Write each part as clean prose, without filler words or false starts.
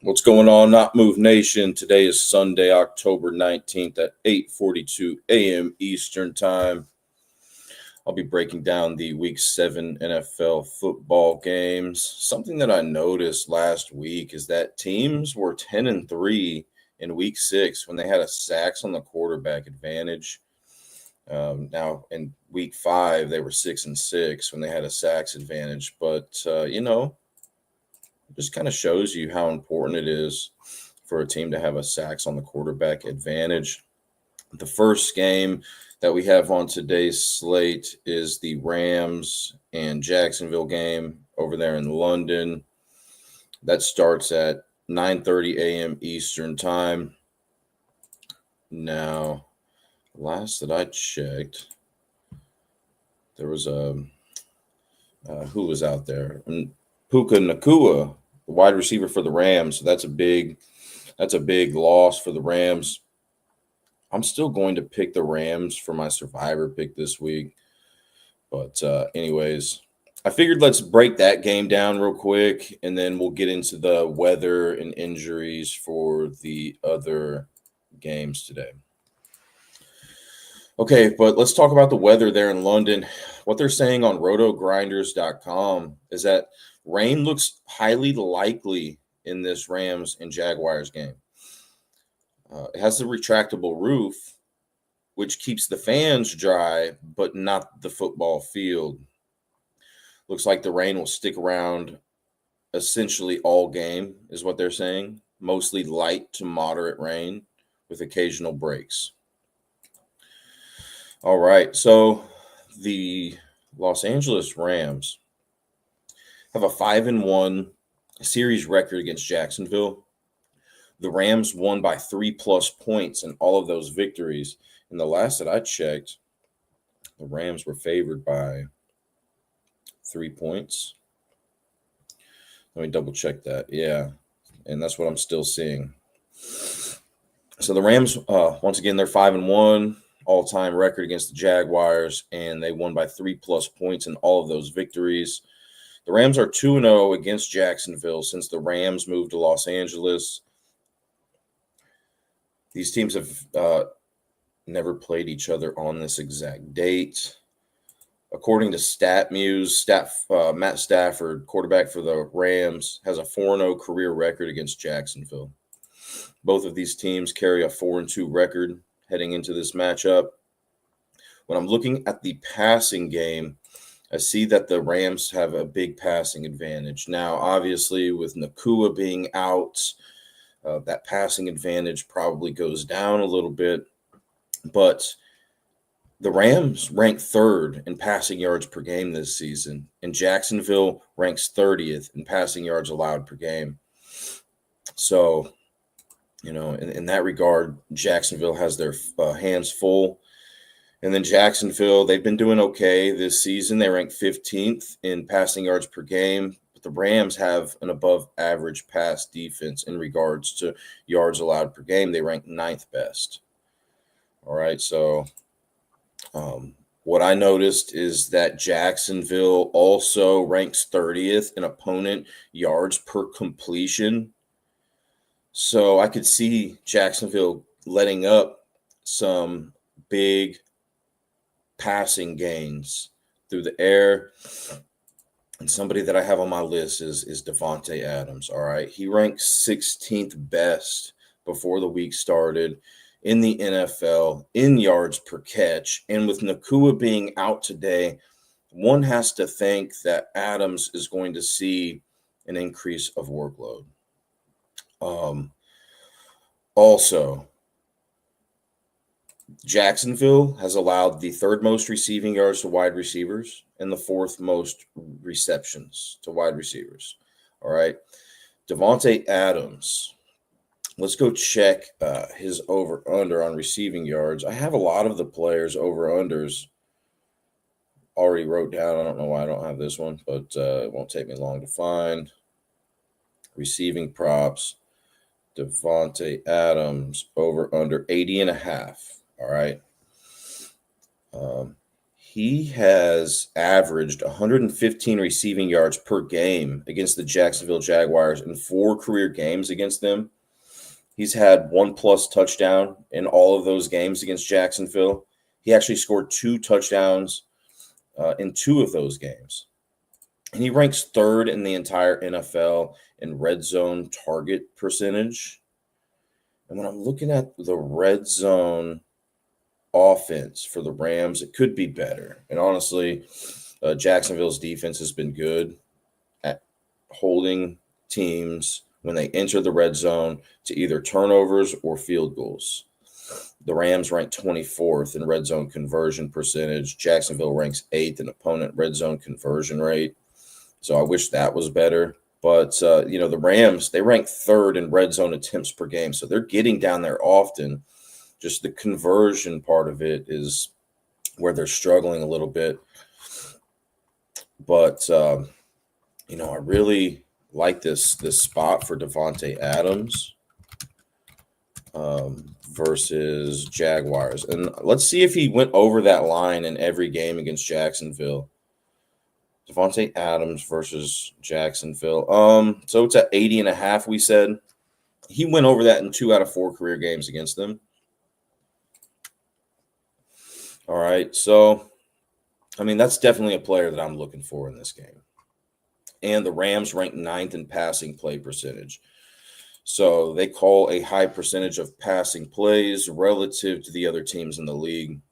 What's going on, Not Move Nation? Today is Sunday, October 19th at 8:42 a.m. Eastern Time. I'll be breaking down the Week 7 NFL football games. Something that I noticed last week is that teams were 10-3 in Week 6 when they had a sacks on the quarterback advantage. Now, in Week 5, they were 6-6 when they had a sacks advantage. But, just kind of shows you how important it is for a team to have a sacks on the quarterback advantage. The first game that we have on today's slate is the Rams and Jacksonville game over there in London. That starts at 9:30 a.m. Eastern Time. Now, last that I checked, there was who was out there? Puka Nacua, the wide receiver for the Rams. So that's a big loss for the Rams. I'm still going to pick the Rams for my survivor pick this week. But anyways, I figured let's break that game down real quick, and then we'll get into the weather and injuries for the other games today. Okay, but let's talk about the weather there in London. What they're saying on rotogrinders.com is that rain looks highly likely in this Rams and Jaguars game. It has a retractable roof, which keeps the fans dry, but not the football field. Looks like the rain will stick around essentially all game, is what they're saying. Mostly light to moderate rain with occasional breaks. All right, so the Los Angeles Rams have a 5-1 series record against Jacksonville. The Rams won by 3+ points in all of those victories. And the last that I checked, the Rams were favored by 3 points. Let me double check that. Yeah, and that's what I'm still seeing. So the Rams, once again, they're 5-1. All-time record against the Jaguars, and they won by 3+ points in all of those victories. The Rams are 2-0 against Jacksonville since the Rams moved to Los Angeles. These teams have never played each other on this exact date. According to StatMuse, Matt Stafford, quarterback for the Rams, has a 4-0 career record against Jacksonville. Both of these teams carry a 4-2 record heading into this matchup. When I'm looking at the passing game, I see that the Rams have a big passing advantage. Now, obviously, with Nacua being out, that passing advantage probably goes down a little bit. But the Rams rank 3rd in passing yards per game this season, and Jacksonville ranks 30th in passing yards allowed per game. So, in that regard, Jacksonville has their hands full. And then Jacksonville, they've been doing okay this season. They rank 15th in passing yards per game. But the Rams have an above-average pass defense in regards to yards allowed per game. They rank 9th best. All right, so what I noticed is that Jacksonville also ranks 30th in opponent yards per completion. So I could see Jacksonville letting up some big passing gains through the air. And somebody that I have on my list is Davante Adams. All right. He ranks 16th best before the week started in the NFL in yards per catch. And with Nacua being out today, one has to think that Adams is going to see an increase of workload. Also, Jacksonville has allowed the 3rd most receiving yards to wide receivers and the 4th most receptions to wide receivers. All right. Davante Adams, let's go check his over-under on receiving yards. I have a lot of the players' over-unders already wrote down. I don't know why I don't have this one, but it won't take me long to find. Receiving props. Davante Adams over under 80.5. All right. He has averaged 115 receiving yards per game against the Jacksonville Jaguars in 4 career games against them. He's had 1+ touchdown in all of those games against Jacksonville. He actually scored 2 touchdowns in 2 of those games. And he ranks 3rd in the entire NFL in red zone target percentage. And when I'm looking at the red zone offense for the Rams, it could be better. And honestly, Jacksonville's defense has been good at holding teams when they enter the red zone to either turnovers or field goals. The Rams rank 24th in red zone conversion percentage. Jacksonville ranks 8th in opponent red zone conversion rate. So I wish that was better. But, the Rams, they rank 3rd in red zone attempts per game. So they're getting down there often. Just the conversion part of it is where they're struggling a little bit. But, I really like this spot for Davante Adams versus Jaguars. And let's see if he went over that line in every game against Jacksonville. Davante Adams versus Jacksonville. So it's at 80.5, we said. He went over that in 2 out of 4 career games against them. All right, so, that's definitely a player that I'm looking for in this game. And the Rams rank 9th in passing play percentage. So they call a high percentage of passing plays relative to the other teams in the league.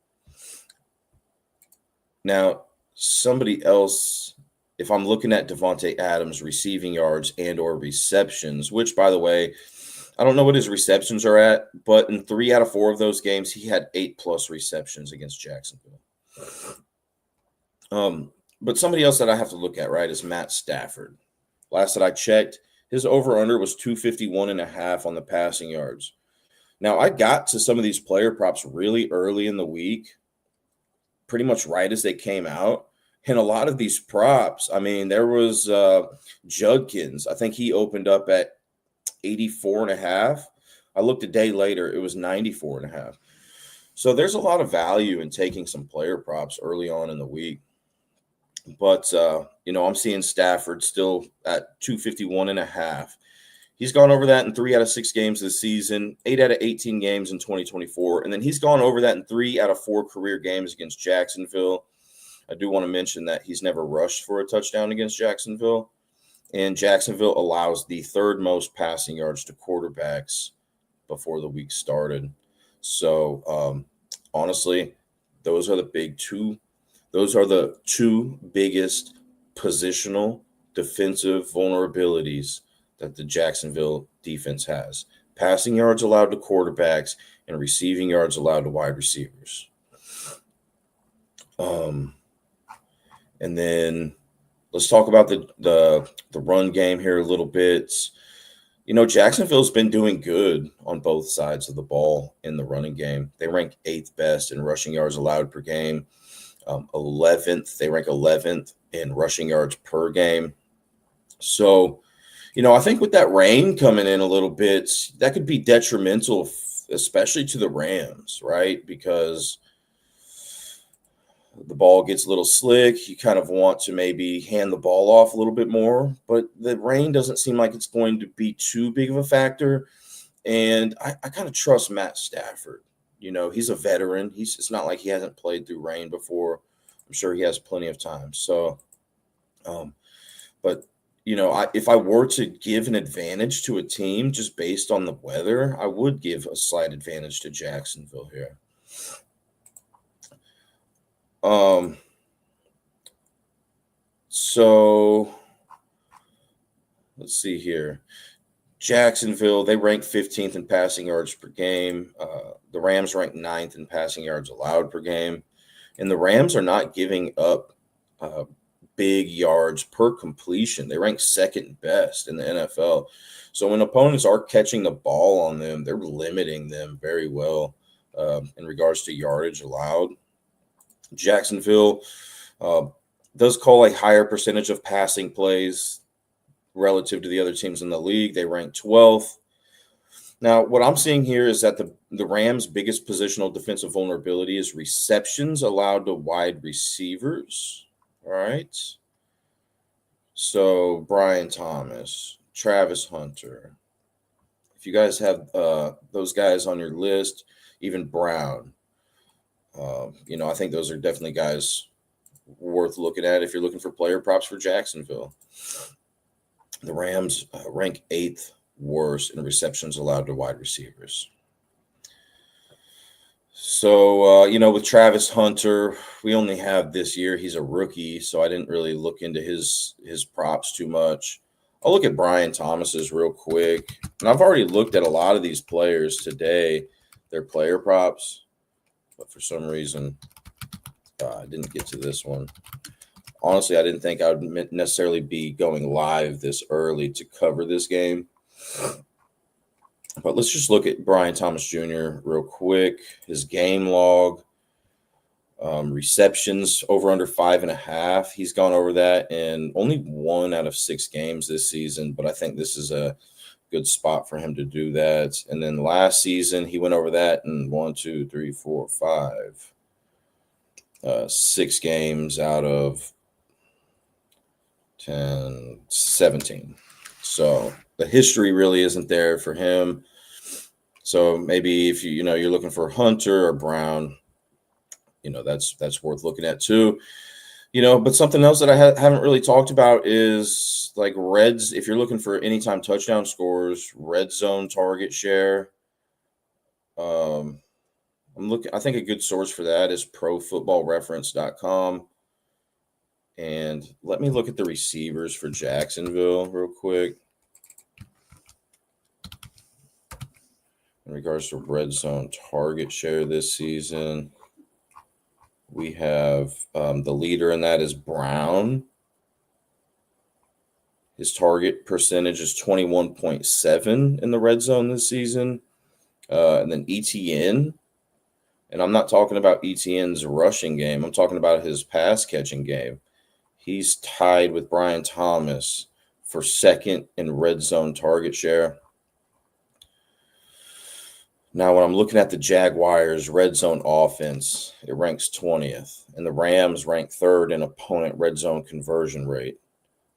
Now, somebody else, if I'm looking at Davante Adams' receiving yards and or receptions, which, by the way, I don't know what his receptions are at, but in 3 out of 4 of those games, he had 8+ receptions against Jacksonville. But somebody else that I have to look at, right, is Matt Stafford. Last that I checked, his over-under was 251.5 on the passing yards. Now, I got to some of these player props really early in the week, pretty much right as they came out. And a lot of these props, there was Judkins. I think he opened up at 84.5. I looked a day later, it was 94.5. So there's a lot of value in taking some player props early on in the week. But, I'm seeing Stafford still at 251.5. He's gone over that in 3 out of 6 games this season, 8 out of 18 games in 2024. And then he's gone over that in 3 out of 4 career games against Jacksonville. I do want to mention that he's never rushed for a touchdown against Jacksonville. And Jacksonville allows the 3rd most passing yards to quarterbacks before the week started. So, honestly, those are the 2 biggest positional defensive vulnerabilities that the Jacksonville defense has. Passing yards allowed to quarterbacks and receiving yards allowed to wide receivers. And then let's talk about the run game here a little bit. Jacksonville's been doing good on both sides of the ball in the running game. They rank 8th best in rushing yards allowed per game. 11th, they rank 11th in rushing yards per game. So, I think with that rain coming in a little bit, that could be detrimental, especially to the Rams, right? Because the ball gets a little slick. You kind of want to maybe hand the ball off a little bit more, but the rain doesn't seem like it's going to be too big of a factor. And I kind of trust Matt Stafford. He's a veteran. It's not like he hasn't played through rain before. I'm sure he has plenty of time. So, but if I were to give an advantage to a team just based on the weather, I would give a slight advantage to Jacksonville here. So let's see here. Jacksonville, they rank 15th in passing yards per game. The Rams rank 9th in passing yards allowed per game. And the Rams are not giving up big yards per completion. They rank 2nd best in the NFL. So when opponents are catching the ball on them, they're limiting them very well in regards to yardage allowed. Jacksonville does call a higher percentage of passing plays relative to the other teams in the league. They rank 12th. Now, what I'm seeing here is that the Rams' biggest positional defensive vulnerability is receptions allowed to wide receivers. All right. So Brian Thomas, Travis Hunter. If you guys have those guys on your list, even Brown, I think those are definitely guys worth looking at if you're looking for player props for Jacksonville. The Rams rank 8th worst in receptions allowed to wide receivers. So, with Travis Hunter, we only have this year. He's a rookie, so I didn't really look into his props too much. I'll look at Brian Thomas's real quick. And I've already looked at a lot of these players today, their player props. But for some reason, I didn't get to this one. Honestly, I didn't think I would necessarily be going live this early to cover this game. But let's just look at Brian Thomas Jr. real quick. His game log, receptions over under 5.5. He's gone over that in only 1 out of 6 games this season, but I think this is a good spot for him to do that. And then last season, he went over that in 6 games out of 17. So the history really isn't there for him. So maybe if you're looking for Hunter or Brown, that's worth looking at too. But something else that I haven't really talked about is like Reds. If you're looking for anytime touchdown scores, red zone target share. I think a good source for that is profootballreference.com. And let me look at the receivers for Jacksonville real quick. In regards to red zone target share this season, we have the leader in that is Brown. His target percentage is 21.7 in the red zone this season. And then ETN, and I'm not talking about ETN's rushing game. I'm talking about his pass catching game. He's tied with Brian Thomas for second in red zone target share. Now, when I'm looking at the Jaguars' red zone offense, it ranks 20th, and the Rams rank 3rd in opponent red zone conversion rate.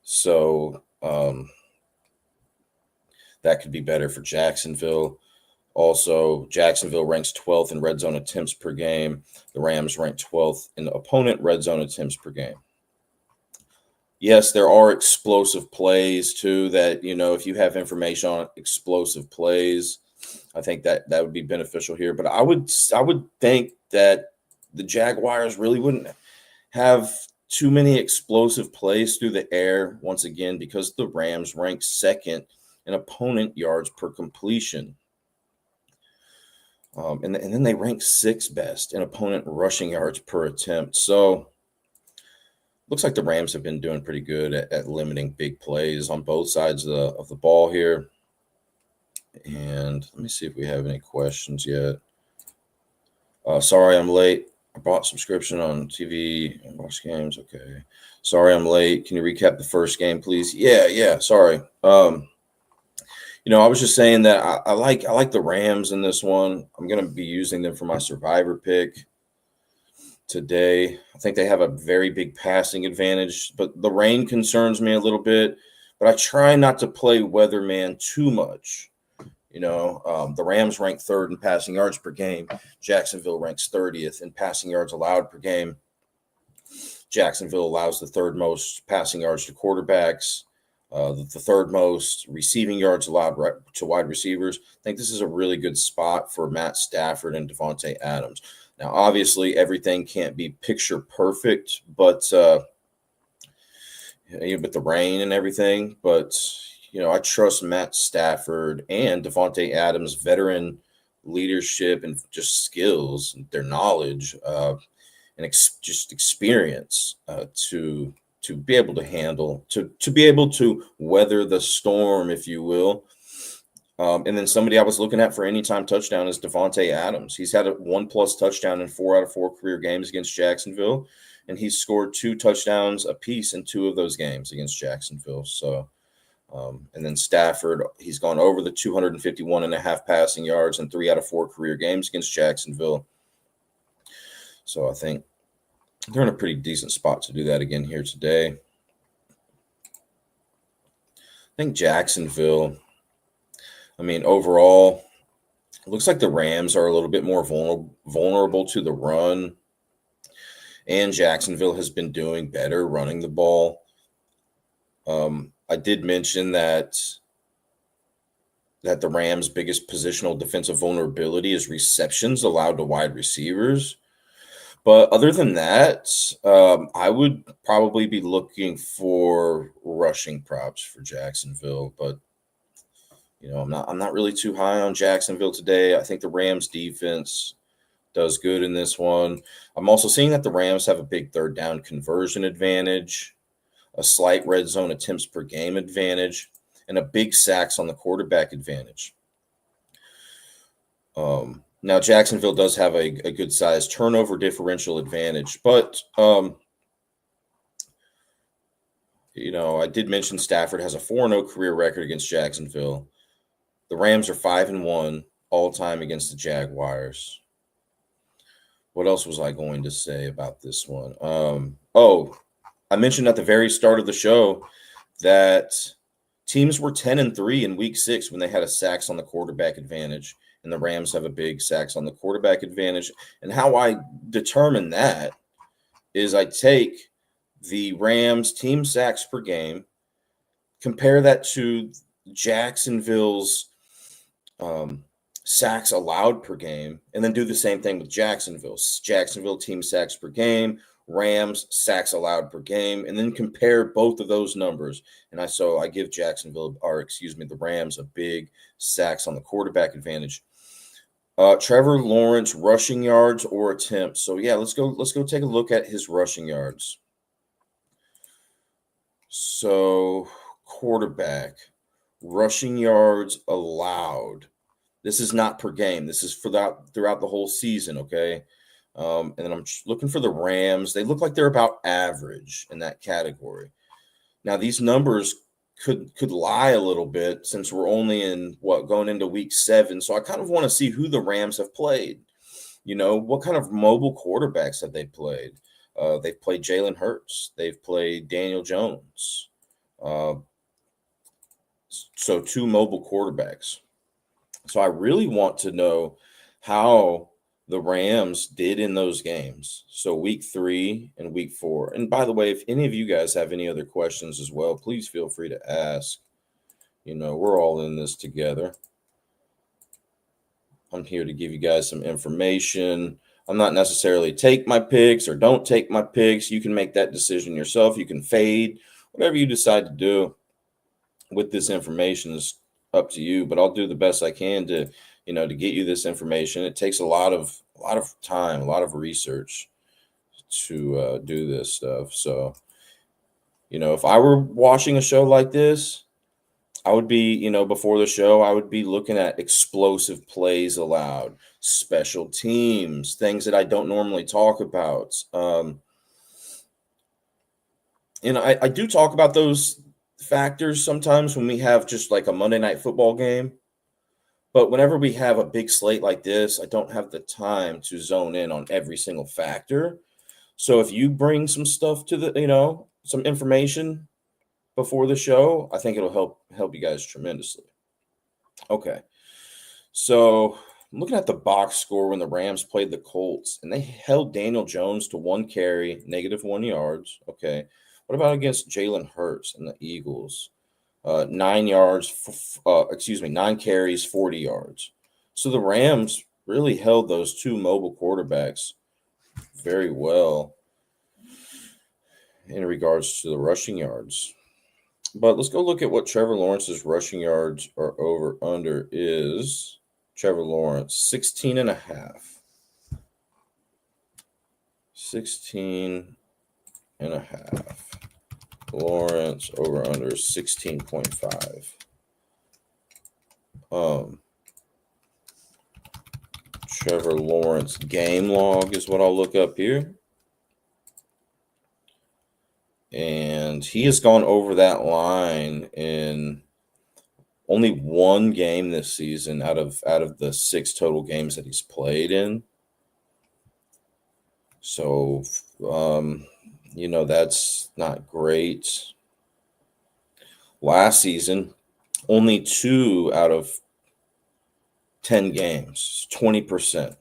So that could be better for Jacksonville. Also, Jacksonville ranks 12th in red zone attempts per game. The Rams rank 12th in opponent red zone attempts per game. Yes, there are explosive plays too that, if you have information on explosive plays, I think that would be beneficial here. But I would think that the Jaguars really wouldn't have too many explosive plays through the air once again because the Rams rank 2nd in opponent yards per completion. And then they rank 6th best in opponent rushing yards per attempt. So looks like the Rams have been doing pretty good at limiting big plays on both sides of the ball here. And let me see if we have any questions yet. Sorry, I'm late. I bought subscription on TV and watch games. Okay. Sorry, I'm late. Can you recap the first game, please? Yeah. Sorry. I was just saying that I like the Rams in this one. I'm going to be using them for my survivor pick today. I think they have a very big passing advantage, but the rain concerns me a little bit. But I try not to play weatherman too much. The Rams rank 3rd in passing yards per game. Jacksonville ranks 30th in passing yards allowed per game. Jacksonville allows the 3rd most passing yards to quarterbacks, the 3rd most receiving yards allowed to wide receivers. I think this is a really good spot for Matt Stafford and Davante Adams. Now, obviously, everything can't be picture perfect, but with the rain and everything, but I trust Matt Stafford and Davante Adams' veteran leadership and just skills, their knowledge, and just experience to be able to handle, to be able to weather the storm, if you will. And then somebody I was looking at for anytime touchdown is Davante Adams. He's had a 1+ touchdown in 4 out of 4 career games against Jacksonville, and he's scored 2 touchdowns apiece in 2 of those games against Jacksonville. So And then Stafford, he's gone over the 251.5 passing yards in 3 out of 4 career games against Jacksonville. So I think they're in a pretty decent spot to do that again here today. I think Jacksonville, I mean, overall, it looks like the Rams are a little bit more vulnerable to the run. And Jacksonville has been doing better running the ball. I did mention that the Rams' biggest positional defensive vulnerability is receptions allowed to wide receivers. But other than that, I would probably be looking for rushing props for Jacksonville. But I'm not really too high on Jacksonville today. I think the Rams defense does good in this one. I'm also seeing that the Rams have a big third down conversion advantage, a slight red zone attempts per game advantage, and a big sacks on the quarterback advantage. Now, Jacksonville does have a good size turnover differential advantage, but, I did mention Stafford has a 4-0 career record against Jacksonville. The Rams are 5-1 all time against the Jaguars. What else was I going to say about this one? I mentioned at the very start of the show that teams were 10-3 in week 6 when they had a sacks on the quarterback advantage, and the Rams have a big sacks on the quarterback advantage. And how I determine that is I take the Rams team sacks per game, compare that to Jacksonville's sacks allowed per game, and then do the same thing with Jacksonville. Jacksonville team sacks per game, Rams sacks allowed per game, and then compare both of those numbers. And I give the Rams a big sacks on the quarterback advantage. Trevor Lawrence rushing yards or attempts. So yeah, let's go take a look at his rushing yards. So quarterback rushing yards allowed. This is not per game. This is throughout the whole season, okay? And then I'm looking for the Rams. They look like they're about average in that category. Now, these numbers could lie a little bit since we're only going into week 7. So I kind of want to see who the Rams have played. What kind of mobile quarterbacks have they played? They've played Jalen Hurts. They've played Daniel Jones. So 2 mobile quarterbacks. So I really want to know how the Rams did in those games. So week 3 and week 4. And by the way, if any of you guys have any other questions as well, please feel free to ask. We're all in this together. I'm here to give you guys some information. I'm not necessarily take my picks or don't take my picks. You can make that decision yourself. You can fade, whatever you decide to do with this information is up to you, but I'll do the best I can to get you this information. It takes a lot of time, a lot of research to do this stuff. So, if I were watching a show like this, I would be, before the show, I would be looking at explosive plays allowed, special teams, things that I don't normally talk about. I do talk about those factors sometimes when we have just like a Monday Night Football game. But whenever we have a big slate like this, I don't have the time to zone in on every single factor. So if you bring some stuff to some information before the show, I think it'll help you guys tremendously. Okay. So I'm looking at the box score when the Rams played the Colts, and they held Daniel Jones to 1 carry, -1 yards. Okay. What about against Jalen Hurts and the Eagles? 9 carries, 40 yards. So the Rams really held those 2 mobile quarterbacks very well in regards to the rushing yards. But let's go look at what Trevor Lawrence's rushing yards are over under is. Trevor Lawrence, 16.5. 16.5. Lawrence over under 16.5. Trevor Lawrence game log is what I'll look up here. And he has gone over that line in only one game this season out of the 6 total games that he's played in. So, that's not great. Last season, only 2 out of 10 games, 20%.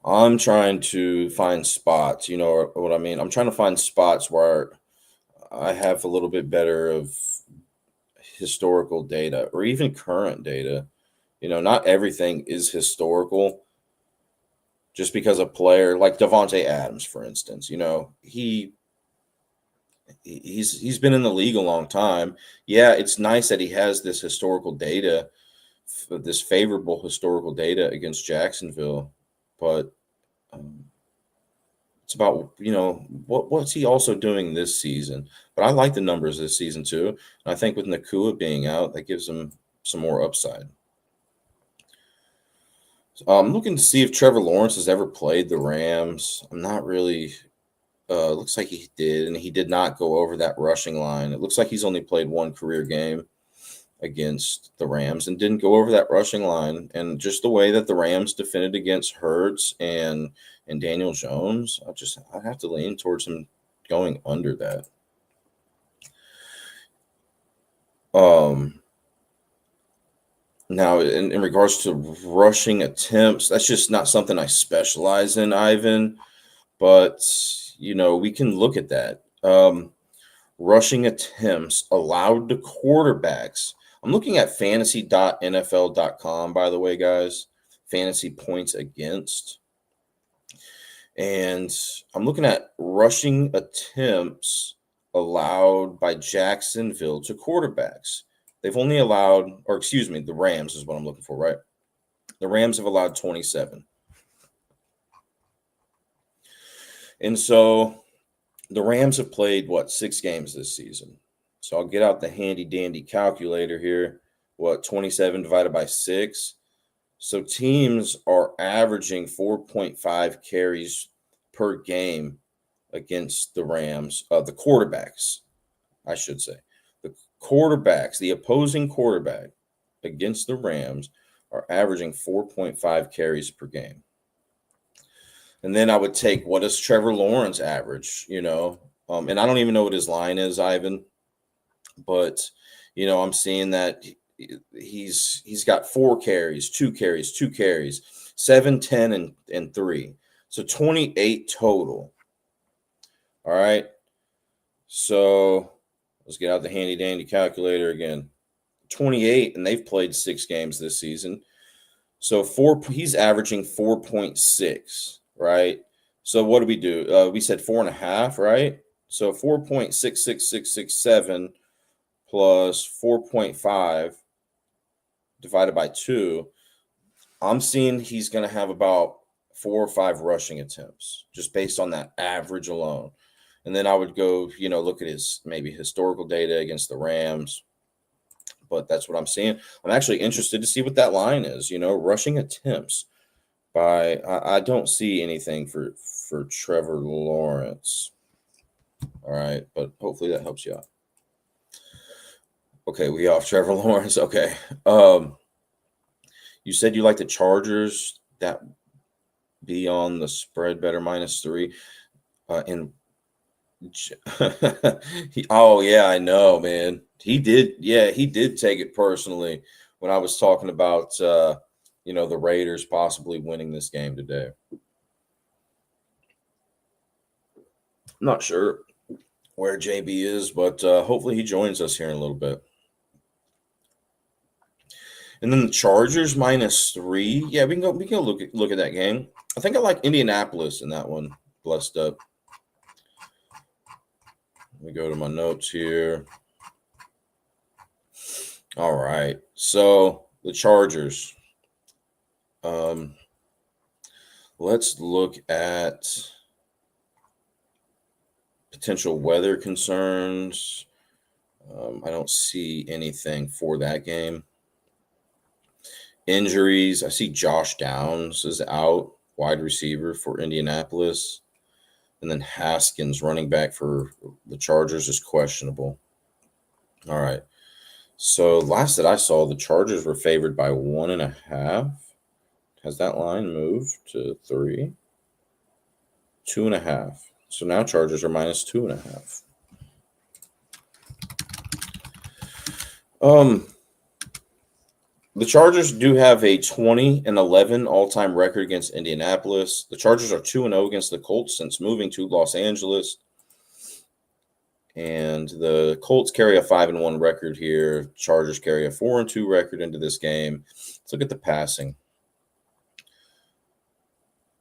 I'm trying to find spots, you know what I mean? I'm trying to find spots where I have a little bit better of historical data or even current data. Not everything is historical. Just because a player like Devontae Adams, for instance, he's been in the league a long time. Yeah, it's nice that he has this historical data, this favorable historical data against Jacksonville, but it's about what's he also doing this season. But I like the numbers this season too, and I think with Nakua being out, that gives him some more upside. I'm looking to see if Trevor Lawrence has ever played the Rams. I'm not really. Looks like he did, and he did not go over that rushing line. It looks like he's only played one career game against the Rams and didn't go over that rushing line. And just the way that the Rams defended against Hurts and Daniel Jones, I have to lean towards him going under that. Now, in regards to rushing attempts, that's just not something I specialize in, Ivan. But, we can look at that. Rushing attempts allowed to quarterbacks. I'm looking at fantasy.nfl.com, by the way, guys. Fantasy points against. And I'm looking at rushing attempts allowed by Jacksonville to quarterbacks. They've only allowed, the Rams is what I'm looking for, right? The Rams have allowed 27. And so the Rams have played, 6 games this season. So I'll get out the handy-dandy calculator here. 27 divided by 6. So teams are averaging 4.5 carries per game against the Rams. The quarterbacks, I should say. The quarterbacks, the opposing quarterback against the Rams are averaging 4.5 carries per game. And then I would take, what does Trevor Lawrence average, and I don't even know what his line is, Ivan, but, I'm seeing that he's got 4 carries, 2 carries, 7, 10, and 3. So 28 total. All right. So let's get out the handy dandy calculator again. 28, and they've played 6 games this season. So he's averaging 4.6. Right. So what do we do? We said 4.5, right? So 4.66667 plus 4.5 divided by 2. I'm seeing he's going to have about 4 or 5 rushing attempts just based on that average alone. And then I would go, look at his maybe historical data against the Rams. But that's what I'm seeing. I'm actually interested to see what that line is, rushing attempts. I don't see anything for Trevor Lawrence. All right, but hopefully that helps you out. Okay, we off Trevor Lawrence. Okay. You said you like the Chargers that be on the spread better -3. Oh yeah, I know, man. He did. Yeah, he did take it personally when I was talking about the Raiders possibly winning this game today. I'm not sure where JB is, but hopefully he joins us here in a little bit. And then the Chargers -3. Yeah, we can go look at that game. I think I like Indianapolis in that one. Blessed up. Let me go to my notes here. All right. So the Chargers. Let's look at potential weather concerns. I don't see anything for that game. Injuries. I see Josh Downs is out, wide receiver for Indianapolis. And then Haskins, running back for the Chargers, is questionable. All right. So last that I saw, the Chargers were favored by 1.5. Has that line moved to 3? 2.5. So now Chargers are minus 2.5. The Chargers do have a 20-11 all-time record against Indianapolis. The Chargers are 2-0 against the Colts since moving to Los Angeles. And the Colts carry a 5-1 record here. Chargers carry a 4-2 record into this game. Let's look at the passing.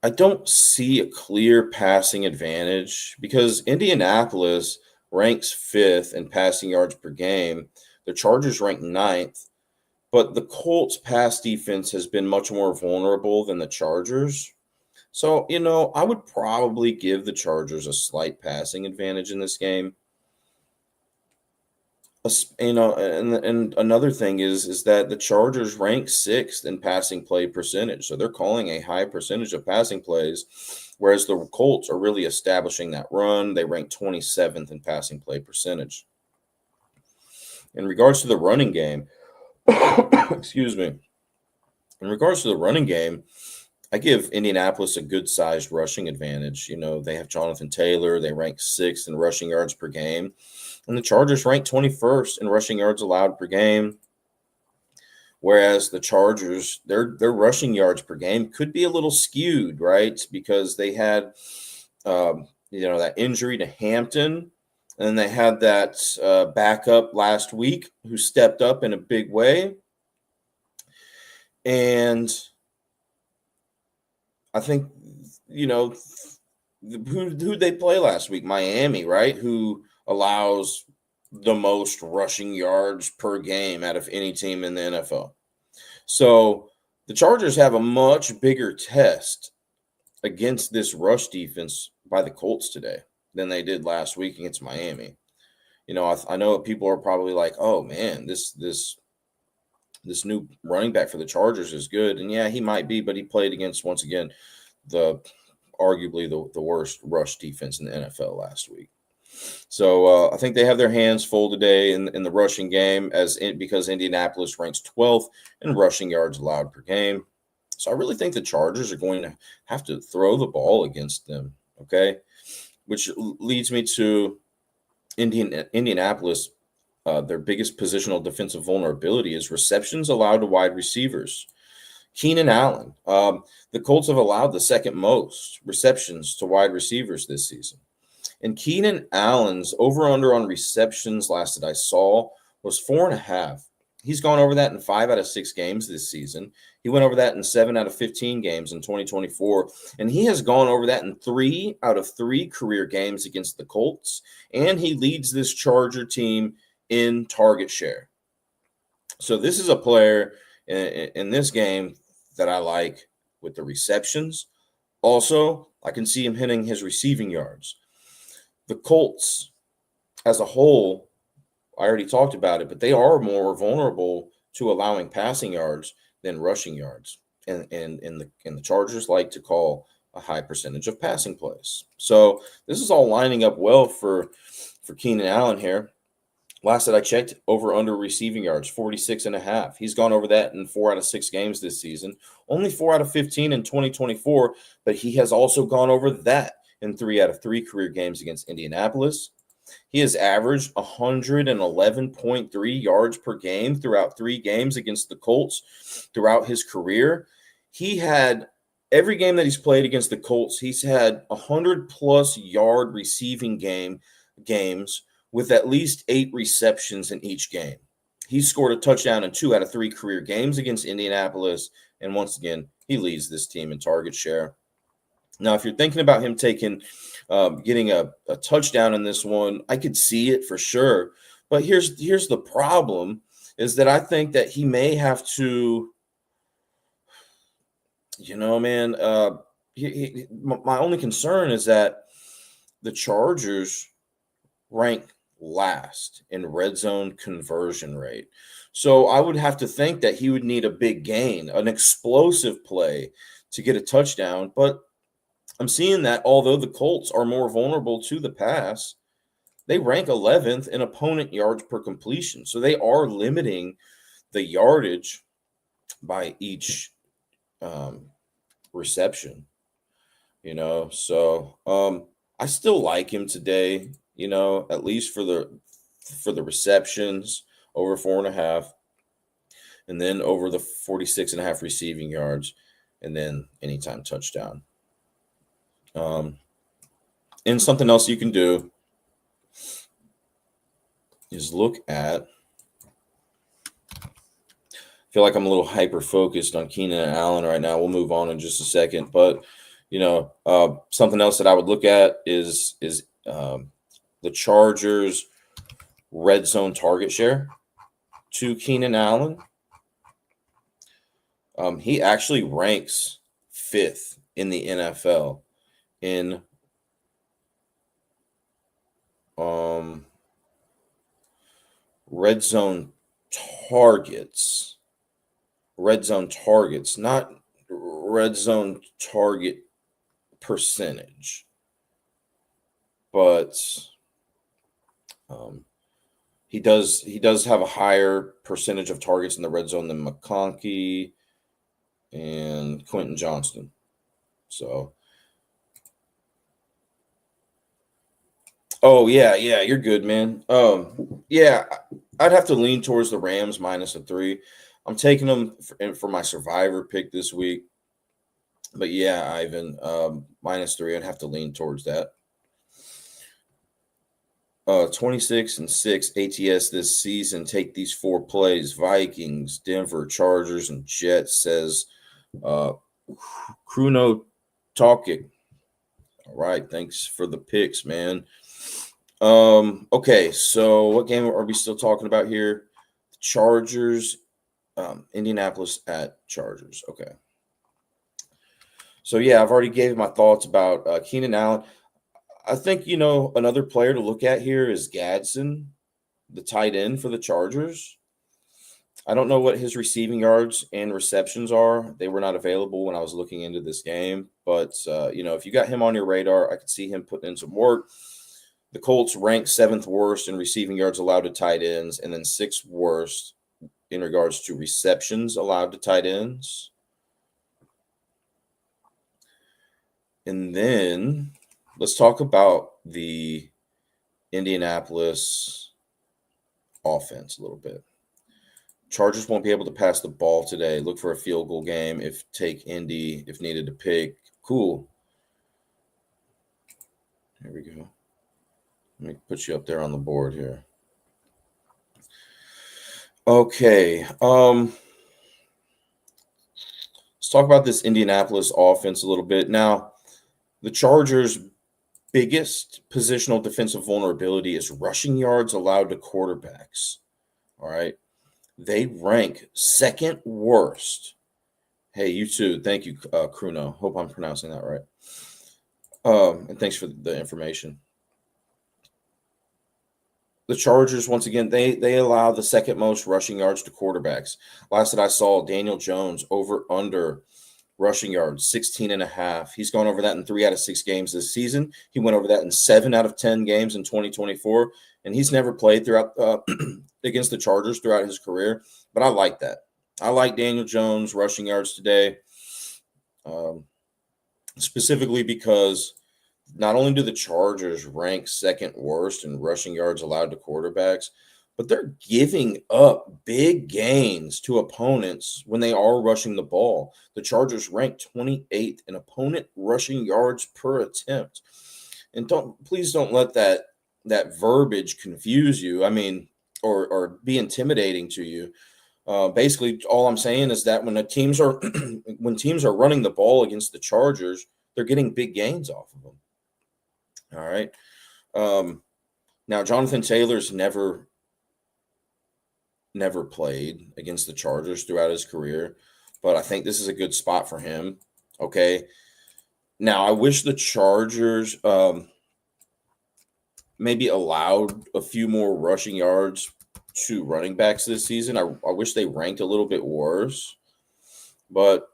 I don't see a clear passing advantage because Indianapolis ranks 5th in passing yards per game. The Chargers rank 9th, but the Colts' pass defense has been much more vulnerable than the Chargers. So, I would probably give the Chargers a slight passing advantage in this game. And another thing is that the Chargers rank 6th in passing play percentage. So they're calling a high percentage of passing plays, whereas the Colts are really establishing that run. They rank 27th in passing play percentage. In regards to the running game, excuse me. In regards to the running game, I give Indianapolis a good-sized rushing advantage. They have Jonathan Taylor. They rank 6th in rushing yards per game. And the Chargers rank 21st in rushing yards allowed per game. Whereas the Chargers, their rushing yards per game could be a little skewed, right? Because they had, that injury to Hampton. And they had that backup last week who stepped up in a big way. And I think, who they play last week? Miami, right? Who allows the most rushing yards per game out of any team in the NFL. So the Chargers have a much bigger test against this rush defense by the Colts today than they did last week against Miami. I know people are probably like, oh man, this new running back for the Chargers is good. And yeah, he might be, but he played against, once again, arguably the worst rush defense in the NFL last week. So I think they have their hands full today in the rushing game because Indianapolis ranks 12th in rushing yards allowed per game. So I really think the Chargers are going to have to throw the ball against them, okay? Which leads me to Indianapolis. Their biggest positional defensive vulnerability is receptions allowed to wide receivers. Keenan Allen. The Colts have allowed the second most receptions to wide receivers this season. And Keenan Allen's over-under on receptions last that I saw was 4.5. He's gone over that in 5 out of 6 games this season. He went over that in 7 out of 15 games in 2024. And he has gone over that in 3 out of 3 career games against the Colts. And he leads this Charger team in target share. So this is a player in this game that I like with the receptions. Also, I can see him hitting his receiving yards. The Colts as a whole, I already talked about it, but they are more vulnerable to allowing passing yards than rushing yards. And the Chargers like to call a high percentage of passing plays. So this is all lining up well for Keenan Allen here. Last that I checked, over under receiving yards, 46.5. He's gone over that in 4 out of 6 games this season. Only 4 out of 15 in 2024, but he has also gone over that in 3 out of 3 career games against Indianapolis. He has averaged 111.3 yards per game throughout 3 games against the Colts throughout his career. He had every game that he's played against the Colts, he's had 100-plus yard receiving games with at least 8 receptions in each game. He scored a touchdown in 2 out of 3 career games against Indianapolis, and once again, he leads this team in target share. Now, if you're thinking about him getting a touchdown in this one, I could see it for sure. But here's the problem, is that I think that he may have to, my only concern is that the Chargers rank last in red zone conversion rate. So I would have to think that he would need a big gain, an explosive play to get a touchdown. But I'm seeing that although the Colts are more vulnerable to the pass, they rank 11th in opponent yards per completion. So they are limiting the yardage by each reception, So I still like him today, at least for the receptions over 4.5, and then over the 46.5 receiving yards, and then anytime touchdown. And something else you can do is look at. I feel like I'm a little hyper focused on Keenan and Allen right now. We'll move on in just a second, but something else that I would look at is the Chargers' red zone target share to Keenan Allen. He actually ranks 5th in the NFL in red zone targets, not red zone target percentage, but he does have a higher percentage of targets in the red zone than McConkey and Quentin Johnston. So, oh yeah, you're good, man. Yeah, I'd have to lean towards the Rams -3. I'm taking them for my survivor pick this week. But yeah, Ivan, -3. I'd have to lean towards that. 26-6 ATS this season. Take these 4 plays: Vikings, Denver, Chargers, and Jets. Says Kruno Talkic. All right, thanks for the picks, man. Okay, so what game are we still talking about here? Chargers, Indianapolis at Chargers. Okay. So yeah, I've already gave my thoughts about Keenan Allen. I think another player to look at here is Gadsden, the tight end for the Chargers. I don't know what his receiving yards and receptions are. They were not available when I was looking into this game, but if you got him on your radar, I could see him putting in some work. The Colts rank 7th worst in receiving yards allowed to tight ends, and then 6th worst in regards to receptions allowed to tight ends. And then let's talk about the Indianapolis offense a little bit. Chargers won't be able to pass the ball today. Look for a field goal game take Indy if needed to pick. Cool. Here we go. Let me put you up there on the board here. Okay. Let's talk about this Indianapolis offense a little bit. Now, the Chargers' biggest positional defensive vulnerability is rushing yards allowed to quarterbacks. All right. They rank 2nd worst. Hey, you too. Thank you, Kruno. Hope I'm pronouncing that right. And thanks for the information. The Chargers, once again, they allow the 2nd most rushing yards to quarterbacks. Last that I saw, Daniel Jones over under rushing yards, 16.5. He's gone over that in 3 out of 6 games this season. He went over that in 7 out of 10 games in 2024, and he's never played throughout against the Chargers throughout his career. But I like that. I like Daniel Jones rushing yards today, specifically because not only do the Chargers rank 2nd worst in rushing yards allowed to quarterbacks, but they're giving up big gains to opponents when they are rushing the ball. The Chargers rank 28th in opponent rushing yards per attempt. And please don't let that verbiage confuse you. I mean, or be intimidating to you. Basically, all I'm saying is that when teams are running the ball against the Chargers, they're getting big gains off of them. All right. Now, Jonathan Taylor's never played against the Chargers throughout his career, but I think this is a good spot for him. Okay. Now, I wish the Chargers maybe allowed a few more rushing yards to running backs this season. I wish they ranked a little bit worse. But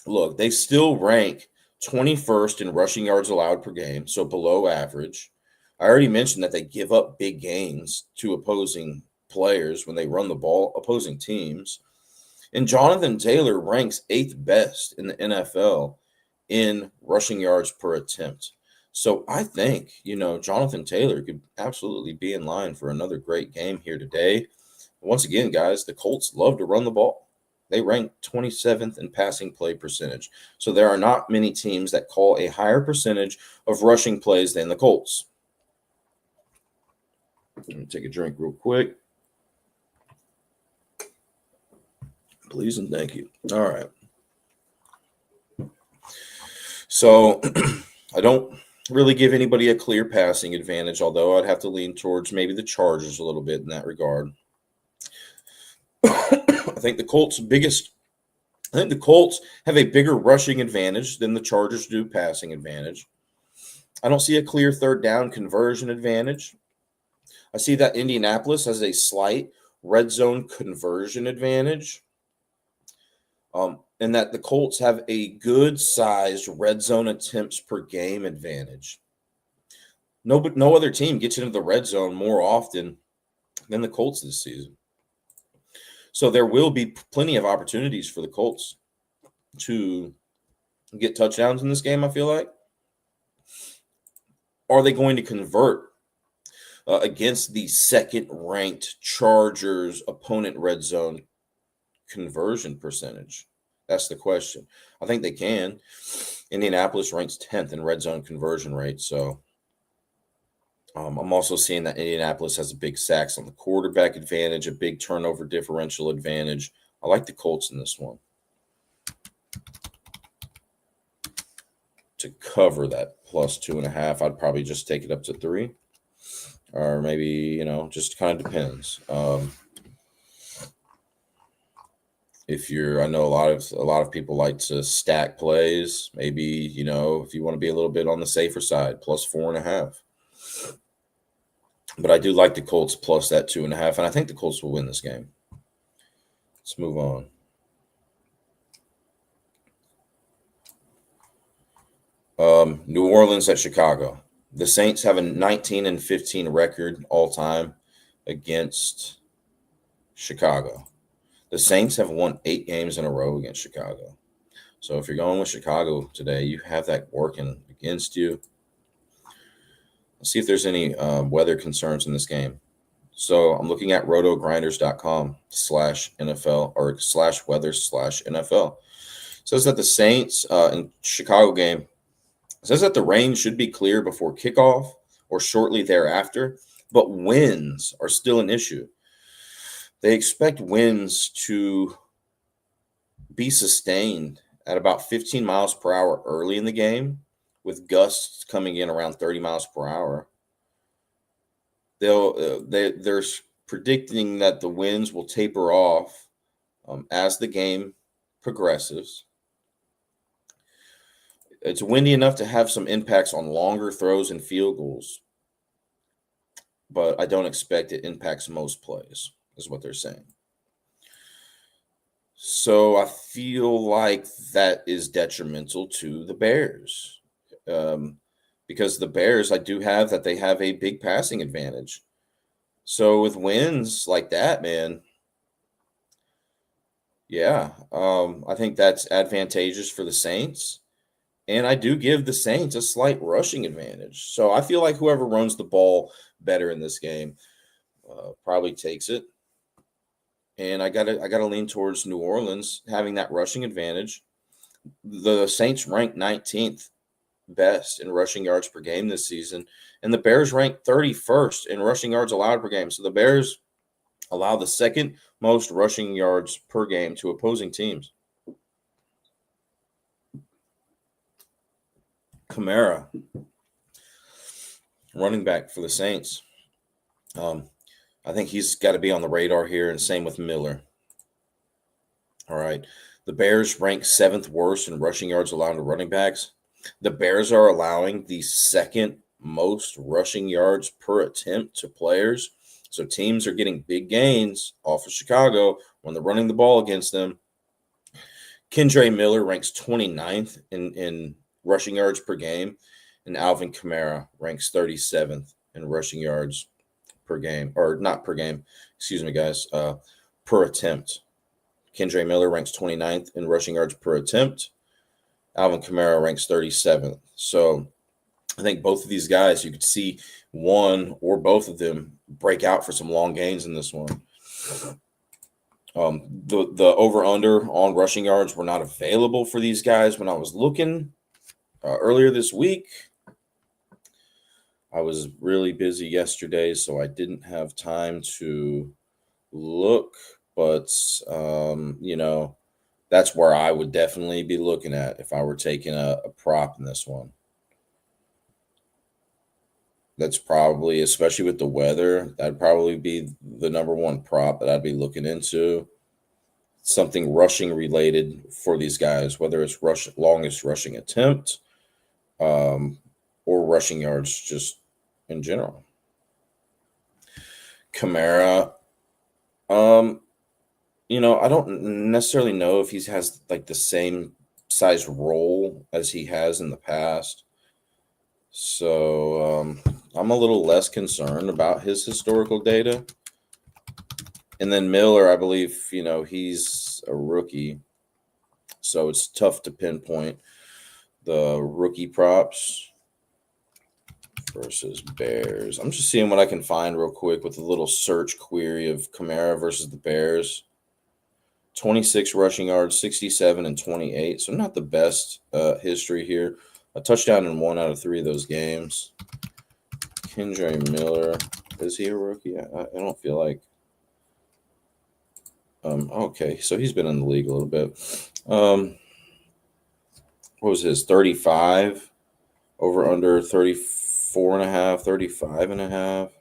look, they still rank 21st in rushing yards allowed per game, so below average. I already mentioned that they give up big gains to opposing players when they run the ball, opposing teams. And Jonathan Taylor ranks 8th best in the NFL in rushing yards per attempt. So I think, Jonathan Taylor could absolutely be in line for another great game here today. Once again, guys, the Colts love to run the ball. They rank 27th in passing play percentage. So there are not many teams that call a higher percentage of rushing plays than the Colts. Let me take a drink real quick. Please and thank you. All right. So I don't really give anybody a clear passing advantage, although I'd have to lean towards maybe the Chargers a little bit in that regard. I think the Colts have a bigger rushing advantage than the Chargers do passing advantage. I don't see a clear third down conversion advantage. I see that Indianapolis has a slight red zone conversion advantage. And that the Colts have a good-sized red zone attempts per game advantage. No other team gets into the red zone more often than the Colts this season. So there will be plenty of opportunities for the Colts to get touchdowns in this game, I feel like. Are they going to convert against the second-ranked Chargers opponent red zone conversion percentage? That's the question. I think they can. Indianapolis ranks 10th in red zone conversion rate. So I'm also seeing that Indianapolis has a big sacks on the quarterback advantage, a big turnover differential advantage. I like the Colts in this one. To cover that plus 2.5, I'd probably just take it up to 3. Or maybe, just kind of depends. I know a lot of people like to stack plays. Maybe, if you want to be a little bit on the safer side, plus 4.5. But I do like the Colts plus that 2.5, and I think the Colts will win this game. Let's move on. New Orleans at Chicago. The Saints have a 19-15 record all time against Chicago. The Saints have won 8 games in a row against Chicago. So if you're going with Chicago today, you have that working against you. Let's see if there's any weather concerns in this game. So I'm looking at rotogrinders.com/NFL or /weather/NFL. It says that the Saints in Chicago game says that the rain should be clear before kickoff or shortly thereafter, but winds are still an issue. They expect winds to be sustained at about 15 miles per hour early in the game, with gusts coming in around 30 miles per hour. They're predicting that the winds will taper off as the game progresses. It's windy enough to have some impacts on longer throws and field goals, but I don't expect it impacts most plays, is what they're saying. So I feel like that is detrimental to the Bears. Because the Bears, I do have that they have a big passing advantage. So with wins like that, man, yeah, I think that's advantageous for the Saints. And I do give the Saints a slight rushing advantage. So I feel like whoever runs the ball better in this game probably takes it. And I gotta lean towards New Orleans having that rushing advantage. The Saints ranked 19th best in rushing yards per game this season, and the Bears ranked 31st in rushing yards allowed per game. So the Bears allow the second most rushing yards per game to opposing teams. Kamara, running back for the Saints. I think he's got to be on the radar here, and same with Miller. All right. The Bears rank 7th worst in rushing yards allowed to running backs. The Bears are allowing the second most rushing yards per attempt to players. So teams are getting big gains off of Chicago when they're running the ball against them. Kendre Miller ranks 29th in rushing yards per game, and Alvin Kamara ranks 37th in rushing yards per game, or not per game, excuse me, guys, per attempt. Kendre Miller ranks 29th in rushing yards per attempt. Alvin Kamara ranks 37th. So I think both of these guys, you could see one or both of them break out for some long gains in this one. The over-under on rushing yards were not available for these guys when I was looking earlier this week. I was really busy yesterday, so I didn't have time to look, but, that's where I would definitely be looking at if I were taking a prop in this one. That's probably, especially with the weather, that'd probably be the number one prop that I'd be looking into. Something rushing related for these guys, whether it's longest rushing attempt, or rushing yards just in general. Kamara, I don't necessarily know if he has like the same size role as he has in the past. So I'm a little less concerned about his historical data. And then Miller, I believe, he's a rookie. So it's tough to pinpoint the rookie props versus Bears. I'm just seeing what I can find real quick with a little search query of Kamara versus the Bears. 26 rushing yards, 67 and 28. So not the best history here. A touchdown in 1 out of 3 of those games. Kendre Miller, is he a rookie? I don't feel like. Okay, so he's been in the league a little bit. What was his? 35, over under 34 and a half, 35 and a half,